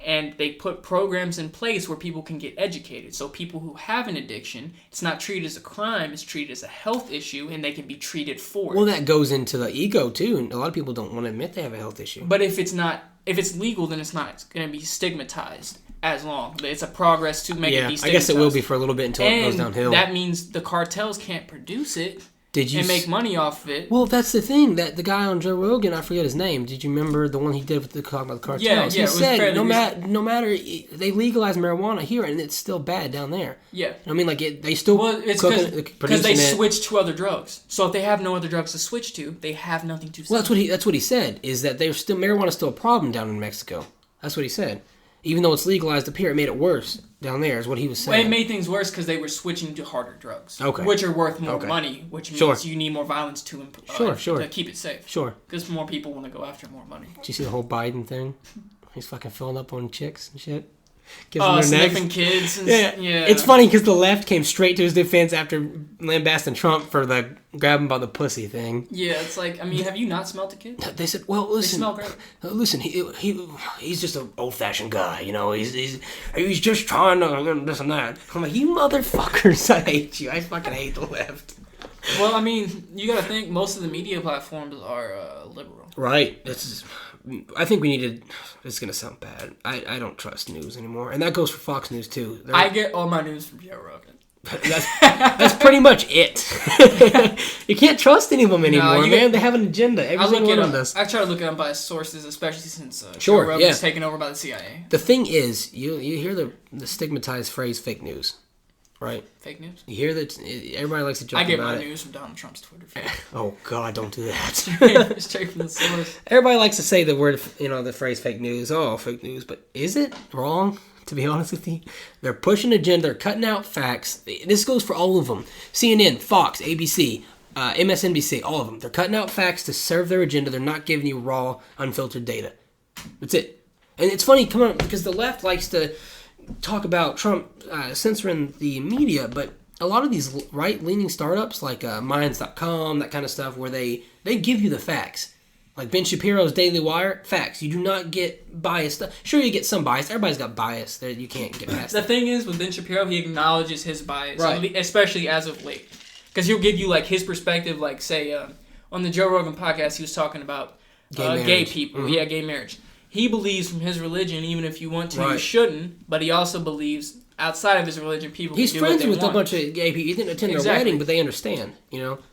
And they put programs in place where people can get educated. So people who have an addiction, it's not treated as a crime, it's treated as a health issue, and they can be treated for it. Well, that goes into the ego, too. And a lot of people don't want to admit they have a health issue. But if it's legal, then it's not going to be stigmatized as long. It's a progress to make it be stigmatized. I guess it will be for a little bit until it goes downhill. That means the cartels can't produce it. And make money off of it. Well, that's the thing. That the guy on Joe Rogan, I forget his name. Did you remember the one he did with the talk about the cartels? Yeah. He said no matter they legalize marijuana here, and it's still bad down there. Yeah. I mean, like they still because they switch to other drugs. So if they have no other drugs to switch to, they have nothing to sell. Well, that's what he said. Is that marijuana is still a problem down in Mexico? That's what he said. Even though it's legalized up here, it made it worse down there, is what he was saying. Well, it made things worse because they were switching to harder drugs, which are worth more money, which means you need more violence to keep it safe. Sure. Because more people want to go after more money. Did you see the whole Biden thing? He's fucking filling up on chicks and shit. Sniffing kids. And yeah. It's funny because the left came straight to his defense after lambasting Trump for the grab him by the pussy thing. Yeah, it's like, I mean, have you not smelled a kid? They said, well, listen. They smell great. Listen, he's just an old-fashioned guy, you know. He's just trying to this and that. I'm like, you motherfuckers, I hate you. I fucking hate the left. Well, I mean, you got to think most of the media platforms are liberal. Right. I think we need to... It's going to sound bad. I don't trust news anymore. And that goes for Fox News, too. I get all my news from Joe Rogan. That's pretty much it. You can't trust any of them anymore, man. They have an agenda. Every single one of them does. I try to look at them by sources, especially since Joe Rogan's taken over by the CIA. The thing is, you hear the stigmatized phrase fake news. Right? Fake news? You hear that everybody likes to joke about it. I get my news from Donald Trump's Twitter feed. Oh, God, don't do that. Straight from the source. Everybody likes to say the word, the phrase fake news. Oh, fake news. But is it wrong, to be honest with you? They're pushing agenda. They're cutting out facts. This goes for all of them. CNN, Fox, ABC, MSNBC, all of them. They're cutting out facts to serve their agenda. They're not giving you raw, unfiltered data. That's it. And it's funny, come on, because the left likes to talk about Trump censoring the media, but a lot of these right-leaning startups like Minds.com, that kind of stuff, where they give you the facts. Like Ben Shapiro's Daily Wire, facts. You do not get biased stuff. Sure, you get some bias. Everybody's got bias. You can't get past The thing is, with Ben Shapiro, he acknowledges his bias, right. Especially as of late. Because he'll give you like his perspective, like say, on the Joe Rogan podcast, he was talking about gay people. Mm-hmm. Yeah, gay marriage. He believes from his religion, even if you want to, you shouldn't. But he also believes outside of his religion, people can do what they want. He's friends with a bunch of gay people. He didn't attend their wedding, but they understand,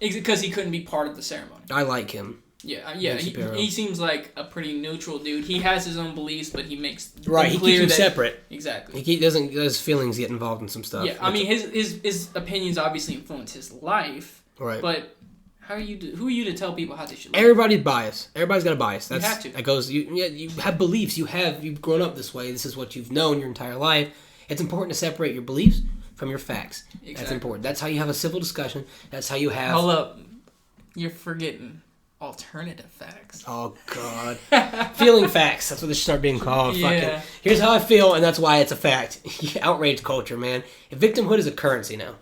Because he couldn't be part of the ceremony. I like him. Yeah. He seems like a pretty neutral dude. He has his own beliefs, but he makes he keeps them separate. Exactly. He doesn't let his feelings get involved in some stuff. Yeah, I mean, his opinions obviously influence his life. Right. But who are you to tell people how they should live? Everybody's biased. Everybody's got a bias. You have to. That goes. You have beliefs. You've grown up this way. This is what you've known your entire life. It's important to separate your beliefs from your facts. Exactly. That's important. That's how you have a civil discussion. That's how you have. Hold up, you're forgetting alternative facts. Oh God, feeling facts. That's what they should start being called. Yeah. Fucking, here's how I feel, and that's why it's a fact. Outrage culture, man. Victimhood is a currency now.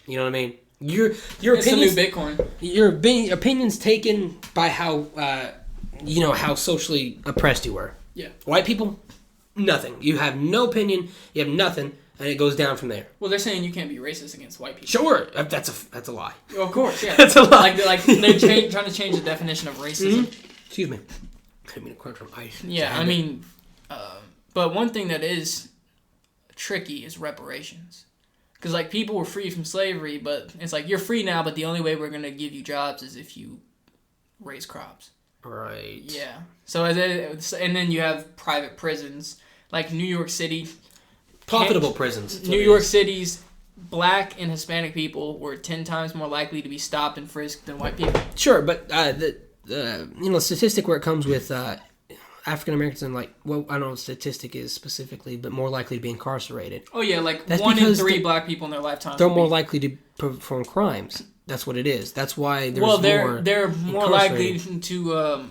You know what I mean? Your opinions, the new Bitcoin. Your opinions taken by how how socially oppressed you were. Yeah. White people, nothing. You have no opinion. You have nothing, and it goes down from there. Well, they're saying you can't be racist against white people. Sure, that's a lie. Well, of course, yeah. That's a lie. Like they're trying to change the definition of racism. Mm-hmm. Excuse me. I didn't mean to quote from ice. Yeah, I mean, but one thing that is tricky is reparations. Because, like, people were free from slavery, but it's like, you're free now, but the only way we're going to give you jobs is if you raise crops. Right. Yeah. So, and then you have private prisons, like New York City. Profitable prisons. New York City's black and Hispanic people were 10 times more likely to be stopped and frisked than white people. Sure, but the statistic where it comes with African Americans and I don't know what the statistic is specifically, but more likely to be incarcerated. Oh yeah, that's 1 in 3 black people in their lifetime. They're more likely to perform crimes. That's what it is. That's why there's they're more likely to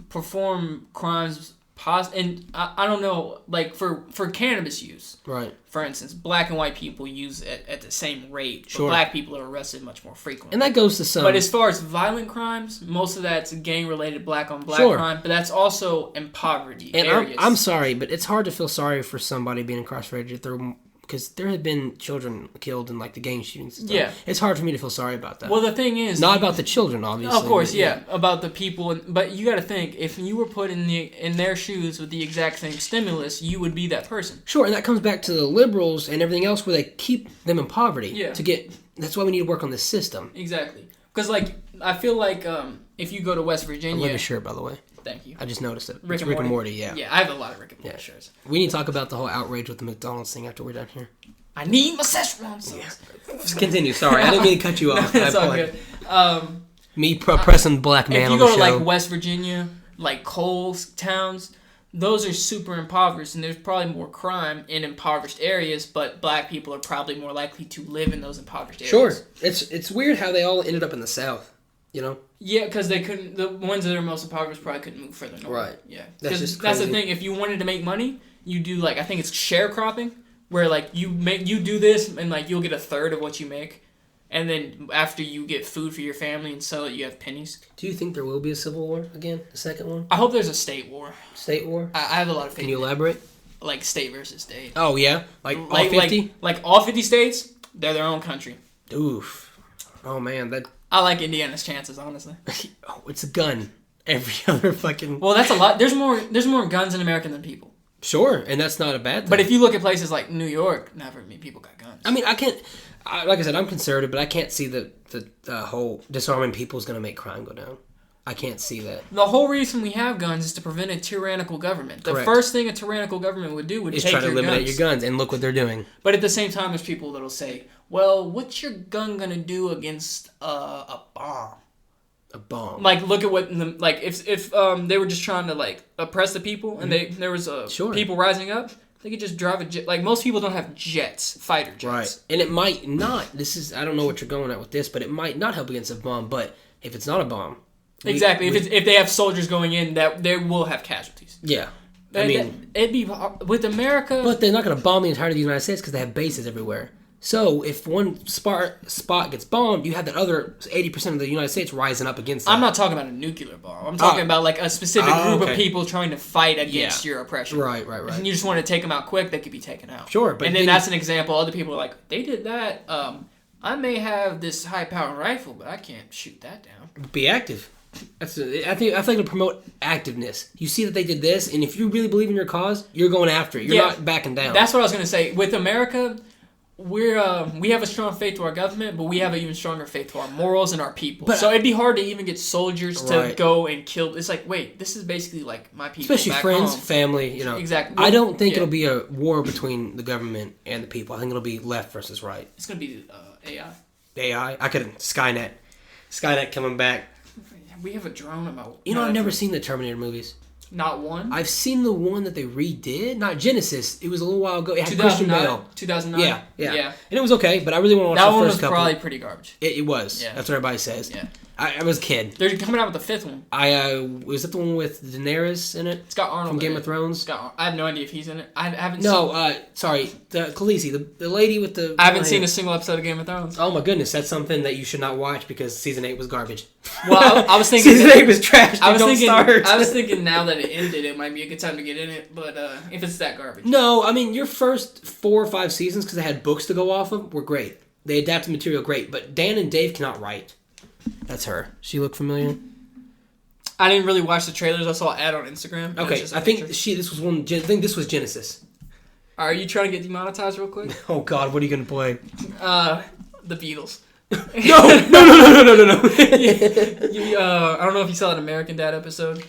perform crimes And I don't know, like for cannabis use, right? For instance, black and white people use it at the same rate, but sure. black people are arrested much more frequently. And that goes to some. But as far as violent crimes, most of that's gang-related black on black sure. crime, but that's also in poverty and areas. I'm sorry, but it's hard to feel sorry for somebody being incarcerated because there have been children killed in like the gang shootings and stuff. Yeah. It's hard for me to feel sorry about that. Well, the thing is... Not about the children, obviously. Of course, yeah. About the people. But you got to think, if you were put in their shoes with the exact same stimulus, you would be that person. Sure, and that comes back to the liberals and everything else where they keep them in poverty. Yeah. That's why we need to work on this system. Exactly. Because, like, I feel like if you go to West Virginia... I love your shirt, by the way. Thank you. I just noticed it. Rick and Morty, yeah. Yeah, I have a lot of Rick and Morty shirts. We need to talk about the whole outrage with the McDonald's thing after we're done here. I need my Szechuan sauce. Just continue. Sorry, I didn't mean to cut you off. That's all good. Me pressing black man on the show. If you go to like West Virginia, like coal towns, those are super impoverished, and there's probably more crime in impoverished areas. But black people are probably more likely to live in those impoverished areas. Sure, it's weird how they all ended up in the South. You know? Yeah, because they couldn't. The ones that are most impoverished probably couldn't move further north. Right. Yeah. That's just that's the crazy. thing. If you wanted to make money, you do like I think it's sharecropping. Where like you do this and like you'll get a third of what you make, and then after you get food for your family and sell it, you have pennies. Do you think there will be a civil war again? The second one? I hope there's a state war. State war? I have a lot of faith. Can you elaborate? Like state versus state. Oh yeah, like all 50. Like all 50 states, they're their own country. Oof. Oh man, that. I like Indiana's chances, honestly. Oh, it's a gun. Every other fucking. Well, that's a lot. There's more guns in America than people. Sure, and that's not a bad thing. But if you look at places like New York, not very many people got guns. I mean, I can't. Like I said, I'm conservative, but I can't see the whole disarming people is going to make crime go down. I can't see that. The whole reason we have guns is to prevent a tyrannical government. The Correct. first thing a tyrannical government would do would is take try to eliminate guns. your guns, and look what they're doing. But at the same time, there's people that'll say, "Well, what's your gun gonna do against a bomb?" A bomb. Like, look at what if they were just trying to like oppress the people, and there was people rising up, they could just drive a jet. Like most people don't have jets, fighter jets. Right, and it might not. I don't know what you're going at with this, but it might not help against a bomb. But if it's not a bomb, exactly. If they have soldiers going in, that they will have casualties. Yeah, I mean, it'd be with America, but they're not going to bomb the entirety of the United States because they have bases everywhere. So if one spot gets bombed, you have that other 80% of the United States rising up against that. I'm not talking about a nuclear bomb. I'm talking about like a specific group of people trying to fight against your oppression. Right. And you just want to take them out quick, they could be taken out. Sure, but and then that's an example. Other people are like, they did that. I may have this high-powered rifle, but I can't shoot that down. Be active. I think it'll promote activeness. You see that they did this, and if you really believe in your cause, you're going after it. You're not backing down. That's what I was going to say. With America, we have a strong faith to our government, but we have an even stronger faith to our morals and our people. So it'd be hard to even get soldiers to go and kill. It's like, wait, this is basically like my people, especially back friends, home. family. You know, exactly. I don't think it'll be a war between the government and the people. I think it'll be left versus right. It's gonna be AI. AI. I could Skynet coming back. We have a drone about. You know, I've never seen the Terminator movies. Not one? I've seen the one that they redid. Not Genesis. It was a little while ago. It had Christian Bale. 2009? Yeah. And it was okay, but I really want to watch that the one first was couple. probably pretty garbage. It was. Yeah. That's what everybody says. Yeah. I was a kid. They're coming out with the fifth one. Was that the one with Daenerys in it? It's got Arnold from Game in of Thrones. I have no idea if he's in it. I haven't. Sorry, the Khaleesi, the lady with the. I haven't seen a single episode of Game of Thrones. Oh my goodness, that's something that you should not watch because season 8 was garbage. Well, I was thinking season 8 was trash. I was thinking now that it ended, it might be a good time to get in it. But if it's that garbage, no. I mean, your first 4 or 5 seasons because they had books to go off of were great. They adapted material great, but Dan and Dave cannot write. That's her. She look familiar? I didn't really watch the trailers. I saw an ad on Instagram. Okay, I think this was Genesis. Are you trying to get demonetized real quick? Oh God, what are you gonna play? The Beatles. No. I don't know if you saw an American Dad episode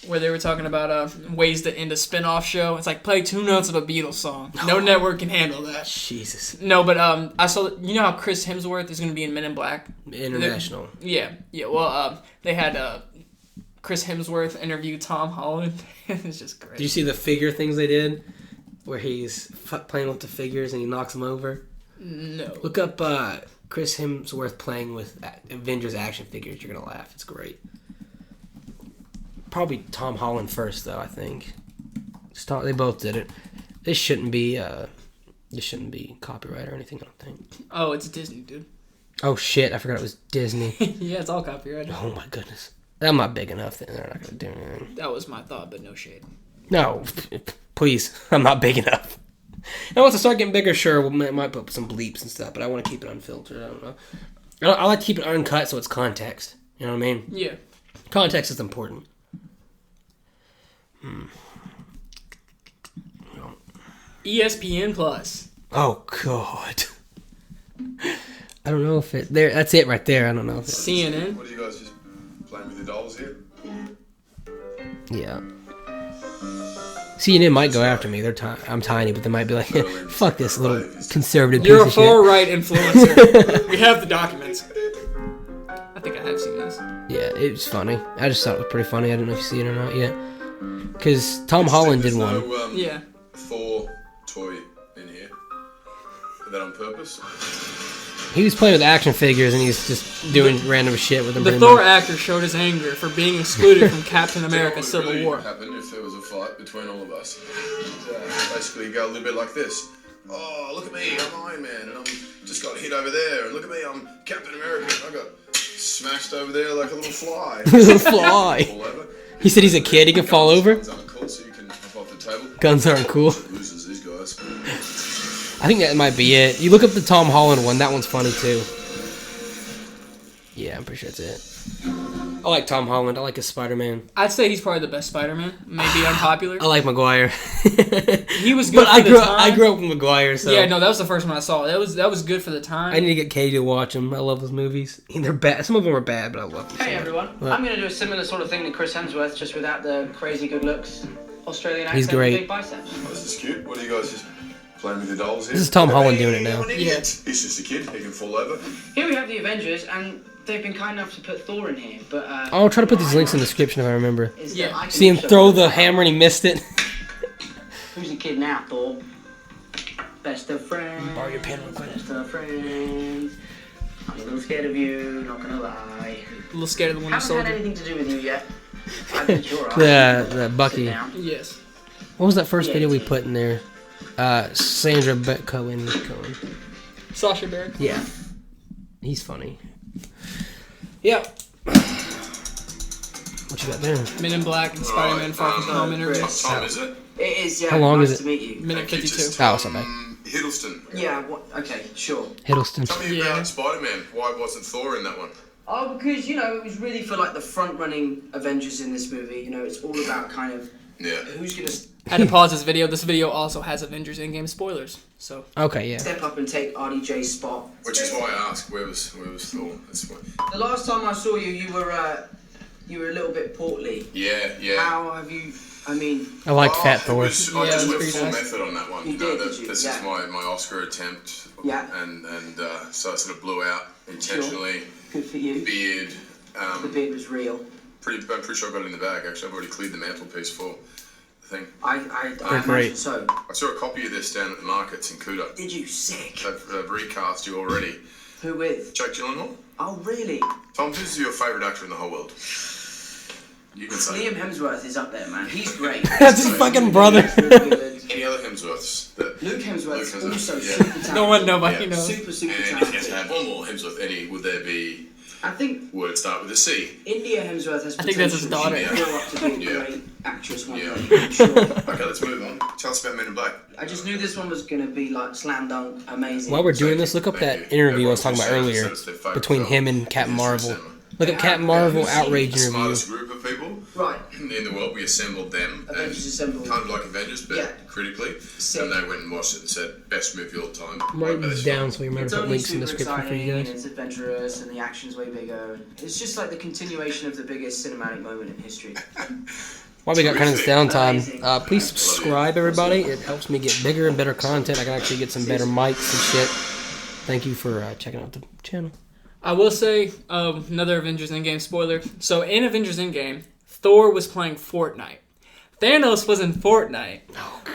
where they were talking about ways to end a spin-off show. It's like play 2 notes of a Beatles song. No network can handle that. Jesus. No, but I saw. You know how Chris Hemsworth is going to be in Men in Black? International. Yeah. Well, they had Chris Hemsworth interview Tom Holland. It's just great. Did you see the figure things they did, where he's playing with the figures and he knocks them over? No. Look up Chris Hemsworth playing with Avengers action figures. You're gonna laugh. It's great. Probably Tom Holland first, though, I think. They both did it. This shouldn't be copyright or anything, I don't think. Oh, it's Disney, dude. Oh shit, I forgot it was Disney. Yeah, it's all copyrighted. Oh my goodness. I'm not big enough, then they're not going to do anything. That was my thought, but no shade. No, please, I'm not big enough. And once I start getting bigger, sure, we might put some bleeps and stuff, but I want to keep it unfiltered, I don't know. I like to keep it uncut so it's context. You know what I mean? Yeah. Context is important. ESPN Plus. Oh, God. I don't know if it... There, that's it right there. I don't know if it... CNN. What are you guys just playing with the dolls here? Yeah. CNN might go after me. I'm tiny, but they might be like, fuck this little conservative You're a piece of far-right influencer. We have the documents. I think I have seen this. Yeah, it was funny. I just thought it was pretty funny. I don't know if you see it or not yet. Because Tom Holland did one. Yeah. Thor toy in here. Is that on purpose? He was playing with action figures and he's just doing random shit with them. The Thor actor showed his anger for being excluded from Captain America Civil War. War. What would happen if there was a fight between all of us? Basically, you go a little bit like this. Oh, look at me, I'm Iron Man, and I'm just got hit over there. And look at me, I'm Captain America, and I got smashed over there like a little fly. Little fly. He said he's a kid, he can fall over. Guns aren't cool, so you can hop off the table. Guns aren't cool. Losers, these guys. I think that might be it. You look up the Tom Holland one, that one's funny too. Yeah, I'm pretty sure that's it. I like Tom Holland, I like his Spider-Man. I'd say he's probably the best Spider-Man. Maybe unpopular. I like Maguire. He was good but for the time. I grew up with Maguire, so... Yeah, no, that was the first one I saw. That was good for the time. I need to get Katie to watch them. I love those movies. They're bad. Some of them are bad, but I love them. Hey everyone, I'm going to do a similar sort of thing to Chris Hemsworth, just without the crazy good looks, Australian accent, He's great. and big biceps. Oh, this is cute. What are you guys just playing with the dolls here? This is Tom Holland doing it now. Yeah. He's just a kid. He can fall over. Here we have the Avengers, and they've been kind enough to put Thor in here, but... I'll try to put these links in the description if I remember. Yeah. I can See him also- throw the hammer and he missed it. Who's the kid now, Thor? Best of friends. Borrow your pen real quick. Best of friends. I'm a little scared of you, not gonna lie. A little scared of the Winter Haven't had Soldier. anything to do with you yet. I bet you're alright. The Bucky. Sit down. Yes. What was that first Yeah, video we it's- put in there? Sandra Cohen. Sasha Baron. Yeah. He's funny. Yeah. What you got there? Men in Black and Spider-Man Far From Home interview. Chris. Tom, is it? It is, yeah. How long nice is it? to meet you. Minute 52. Oh, it's not bad. Hiddleston. Yeah, what? Okay, sure. Hiddleston. Tell me Yeah. about Spider-Man. Why wasn't Thor in that one? Oh, because, it was really for, the front-running Avengers in this movie. It's all about kind of Yeah. who's going to I had to pause this video. This video also has Avengers Endgame spoilers. So Okay, yeah. step up and take RDJ's spot. Which is why I asked, where was Thor? That's why. The last time I saw you, you were a little bit portly. Yeah. How have you... I like Fat Thor. I Yeah, just it was went pretty full nice. method on that one. You did, did you? This Yeah. is my Oscar attempt. Yeah. And so I sort of blew out intentionally. Good for you. Beard. The beard was real. I'm pretty sure I got it in the bag, actually. I've already cleared the mantelpiece for the thing. I They're imagine great. so. I saw a copy of this down at the markets in Kuta. Did you? Sick. They've recast you already. Who with? Jake Gyllenhaal? Oh, really? Tom, who's your favourite actor in the whole world? You can say. Liam Hemsworth is up there, man. He's great. That's his fucking brother. Any other Hemsworths? Luke Hemsworth's Luke Hemsworth, also yeah. super talented. nobody Yeah. knows. Super And if you had talented. to have one more Hemsworth, Eddie, would there be I think word start with a C? India Hemsworth has I think that's his potential. daughter. She'll grow up to be a Yeah. great actress one Yeah. day, I'm sure. Okay, let's move on. Tell us about Men in Black. I just knew this one was going to be slam dunk, amazing. While we're doing this, look up Thank that you. interview I was Everyone talking about said earlier it's their favourite between film him and in Captain history of Marvel. cinema. Look up Captain Marvel outrage The interview. smartest group of people Right. in the world. We assembled them. Avengers and assembled. Kind of like Avengers, but Yeah. critically. Sick. And they went and watched it and said, best movie of all time. I'm writing Love this this down film. so we remember It's to put only links in the super description for you exciting, and guys. it's adventurous, and the action's way bigger. It's just like the continuation of the biggest cinematic moment in history. While we got kind of this downtime, Amazing. please subscribe, everybody. It helps me get bigger and better content. I can actually get some better mics and shit. Thank you for checking out the channel. I will say another Avengers Endgame spoiler. So in Avengers Endgame, Thor was playing Fortnite. Thanos was in Fortnite,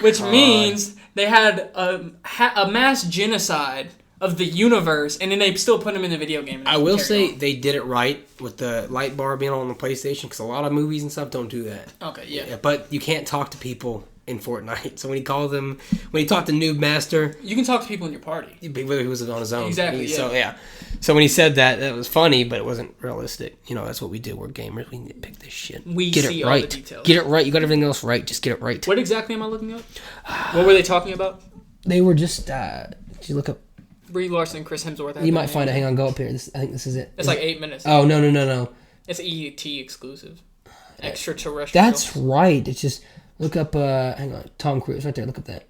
which means they had a mass genocide of the universe, and then they still put him in the video game. And I will carried say on. they did it right with the light bar being on the PlayStation because a lot of movies and stuff don't do that. Okay, yeah. But you can't talk to people in Fortnite. So when he talked to Noob Master, You can talk to people in your party. he was on his own. Exactly, yeah. So yeah. So when he said that, that was funny, but it wasn't realistic. You know, that's what we do. We're gamers. We nitpick this shit. We get see it all right. the details. Get it right. You got everything else right. Just get it right. What exactly am I looking up? What were they talking about? They were just. Did you look up? Brie Larson and Chris Hemsworth. You might find it. Hang on. Go up here. I think this is it. It's like 8 minutes. Oh no. It's ET exclusive. Extraterrestrial. That's right. It's just look up. Hang on. Tom Cruise right there. Look up that.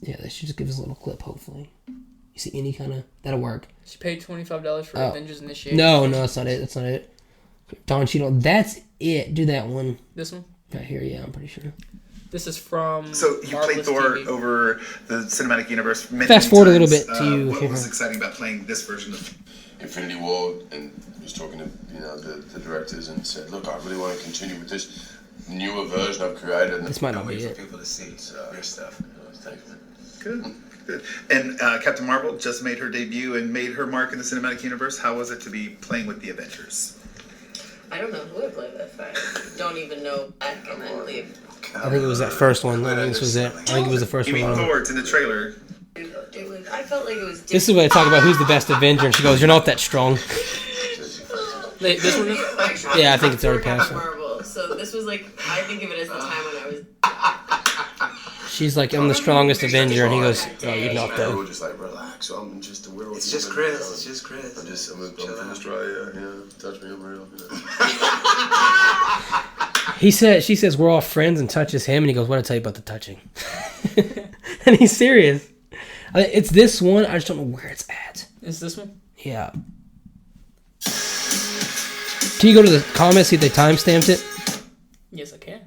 Yeah, they should just give us a little clip. Hopefully, you see any kind of that'll work. She paid $25 for Avengers Initiation. No, that's not it. That's not it. Don Cheadle. That's it. Do that one. This one? Right here. Yeah, I'm pretty sure. This is from. So you played Thor TV. over the cinematic universe. Many Fast forward a little times. bit to you. What was exciting about playing this version of Infinity War, and was talking to the directors and said, look, I really want to continue with this newer version I've created. And This might not be wait for it. people to see your stuff. Thanks, man. Good. And Captain Marvel just made her debut and made her mark in the cinematic universe. How was it to be playing with the Avengers? I don't know who I played with. I don't even know back and then leave. I think it was that first one. I think this was it. I think it was the first You one. mean Thor? It's in the trailer. I felt like it was different. This is where they talk about who's the best Avenger, and she goes, "You're not that strong." This one is? Actually, Yeah, I think it's already Captain past it. Marvel. So this was like, I think of it as the time when I was. She's like, "I'm the strongest Avenger," and he goes, "Oh, you're not We though." were just like, relax. I'm just a world. It's just Chris. It's just Chris. I'm from Australia. Yeah, touch me, I'm real. She says, "We're all friends," and touches him, and he goes, "What did I tell you about the touching?" And he's serious. It's this one. I just don't know where it's at. Is this one? Yeah. Can you go to the comments, see if they timestamped it? Yes, I can.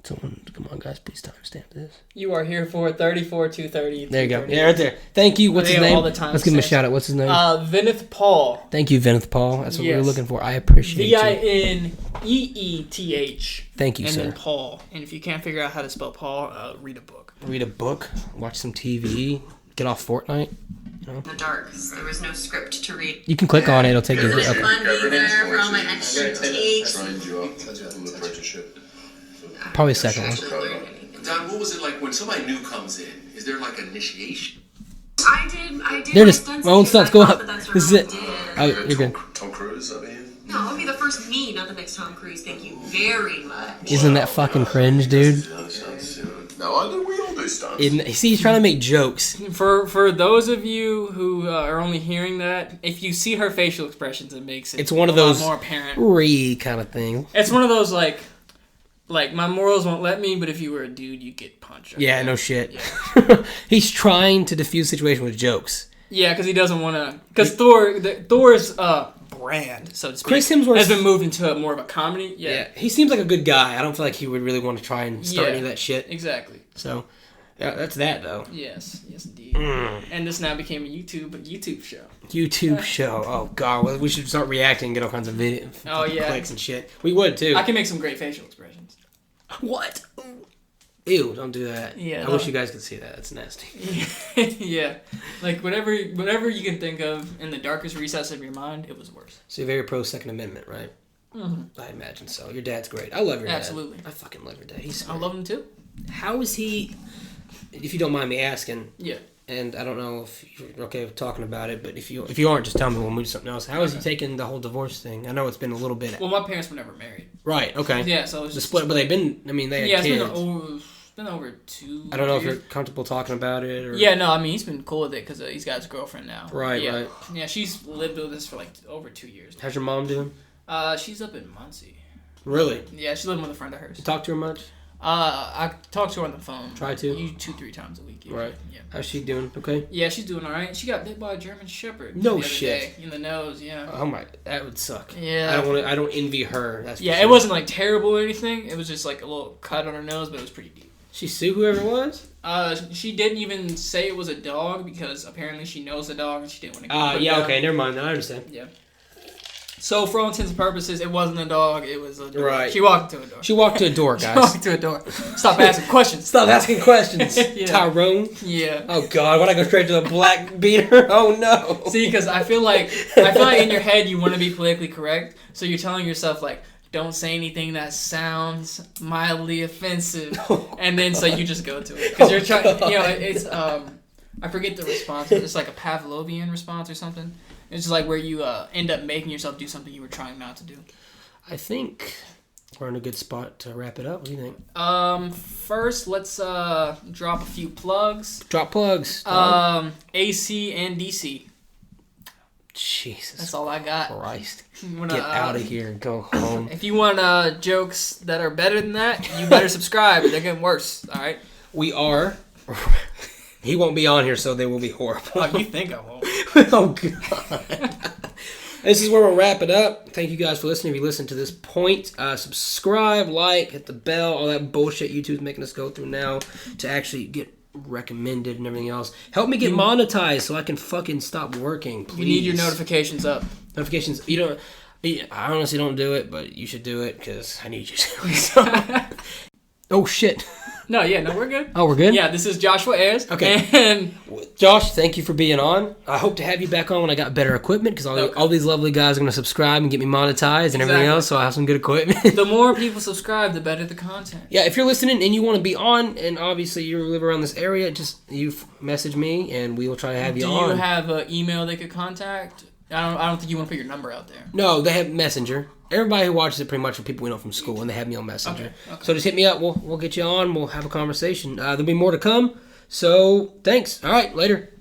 Someone, come on, guys, please timestamp this. You are here for 34-230. There you go. Yeah, right there. Thank you. What's They his have name? all the timestamps. Let's give him a shout out. What's his name? Vinith Paul. Thank you, Vinith Paul. That's what we were Yes. looking for. I appreciate you. VINEETH. Thank you, and sir. then Paul. And if you can't figure out how to spell Paul, read a book. Read a book, watch some TV, get off Fortnite. In the dark. There was no script to read. You can click on it. It'll take you. It was Okay. fun being there for all my extra takes. Trained you up from the apprenticeship. Probably the second one. Don, what was it like when somebody new comes in? Is there like initiation? I did. There it my is. stunts My own too. stunts. I Go thought up. that's what This is it. everyone did. Oh, you're good. Tom Cruise over here. No, I'll be the first me, not the next Tom Cruise. Thank you very much. Isn't that fucking cringe, dude? No, I know we all do stunts. See, he's trying to make jokes. For those of you who are only hearing that, if you see her facial expressions, it makes it It's one of a lot those more apparent. kind of thing. It's one of those like my morals won't let me, but if you were a dude, you'd get punched. Right Yeah, there. no shit. He's trying to diffuse the situation with jokes. Yeah, because he doesn't want to. Because Thor's brand, so to speak, Chris Hemsworth has been moved into more of a comedy. Yeah, he seems like a good guy. I don't feel like he would really want to try and start Yeah. any of that shit. exactly. So, yeah, that's that though. Yes, indeed. And this now became a YouTube show. YouTube show. Oh god, well, we should start reacting and get all kinds of video, Oh, yeah. clicks and shit. We would too. I can make some great facial expressions. What? Ew! Don't do that. Yeah, I wish you guys could see that. That's nasty. Yeah, like whatever you can think of in the darkest recess of your mind, it was worse. So you're very pro Second Amendment, right? Mm-hmm. I imagine so. Your dad's great. I love your dad. Absolutely. I fucking love your dad. He's I love him too. How is he? If you don't mind me asking, Yeah. and I don't know if you're okay with talking about it, but if you aren't, just tell me. We'll move to something else. How is he taking the whole divorce thing? I know it's been a little bit. Well, my parents were never married. Right. Okay. Yeah, so it was The just split, but they've been. I mean, they had Yeah, kids. it's been over 2. I don't know if years. you're comfortable talking about it. Or... Yeah, no, I mean he's been cool with it because he's got his girlfriend now. Right, yeah. right. Yeah, she's lived with us for like over 2 years. How's your mom doing? She's up in Muncie. Really? Yeah, she's living with a friend of hers. You talk to her much? I talk to her on the phone. Try to? 2-3 times a week. Usually. Right. Yeah. How's she doing? Okay. Yeah, she's doing all right. She got bit by a German Shepherd. No the other shit. Day, in the nose. Yeah. Oh my, that would suck. Yeah. I don't envy her. That's for Yeah, sure. it wasn't like terrible or anything. It was just like a little cut on her nose, but it was pretty deep. She sued whoever it was. She didn't even say it was a dog because apparently she knows the dog and she didn't want to. Yeah. Okay. Never mind. I understand. Yeah. So for all intents and purposes, it wasn't a dog. It was a door. Right. She walked into a door. She walked to a door, She guys. walked into a door. Stop asking questions. Stop asking questions, Yeah. Tyrone. Yeah. Oh God, when I go straight to the black beater? Oh no. See, because I feel like in your head you want to be politically correct, so you're telling yourself like don't say anything that sounds mildly offensive. And then so you just go to it. Because you're trying, it's, I forget the response. It's like a Pavlovian response or something. It's just like where you end up making yourself do something you were trying not to do. I think we're in a good spot to wrap it up. What do you think? First, let's drop a few plugs. Drop plugs. AC and DC. Jesus. That's all I got. Christ. Get out of here and go home. If you want jokes that are better than that, you better subscribe. They're getting worse. All right? We are. He won't be on here, so they will be horrible. Oh, you think I won't? Oh, God. This is where we'll wrap it up. Thank you guys for listening. If you listened to this point, subscribe, like, hit the bell, all that bullshit YouTube's making us go through now to actually get recommended and everything else. Help me get monetized so I can fucking stop working, please. You need your notifications up. Notifications. I honestly don't do it, but you should do it because I need you to. Oh, shit. No, we're good. Oh, we're good? Yeah, this is Joshua Ayers. Okay. And Josh, thank you for being on. I hope to have you back on when I got better equipment because all these lovely guys are going to subscribe and get me monetized and everything else, so I have some good equipment. The more people subscribe, the better the content. Yeah, if you're listening and you want to be on, and obviously you live around this area, just you message me and we will try to have you on. Do you have an email they could contact? I don't think you want to put your number out there. No, they have Messenger. Everybody who watches it pretty much are people we know from school, and they have me on Messenger. Okay. So just hit me up. We'll get you on. We'll have a conversation. There'll be more to come. So thanks. All right, later.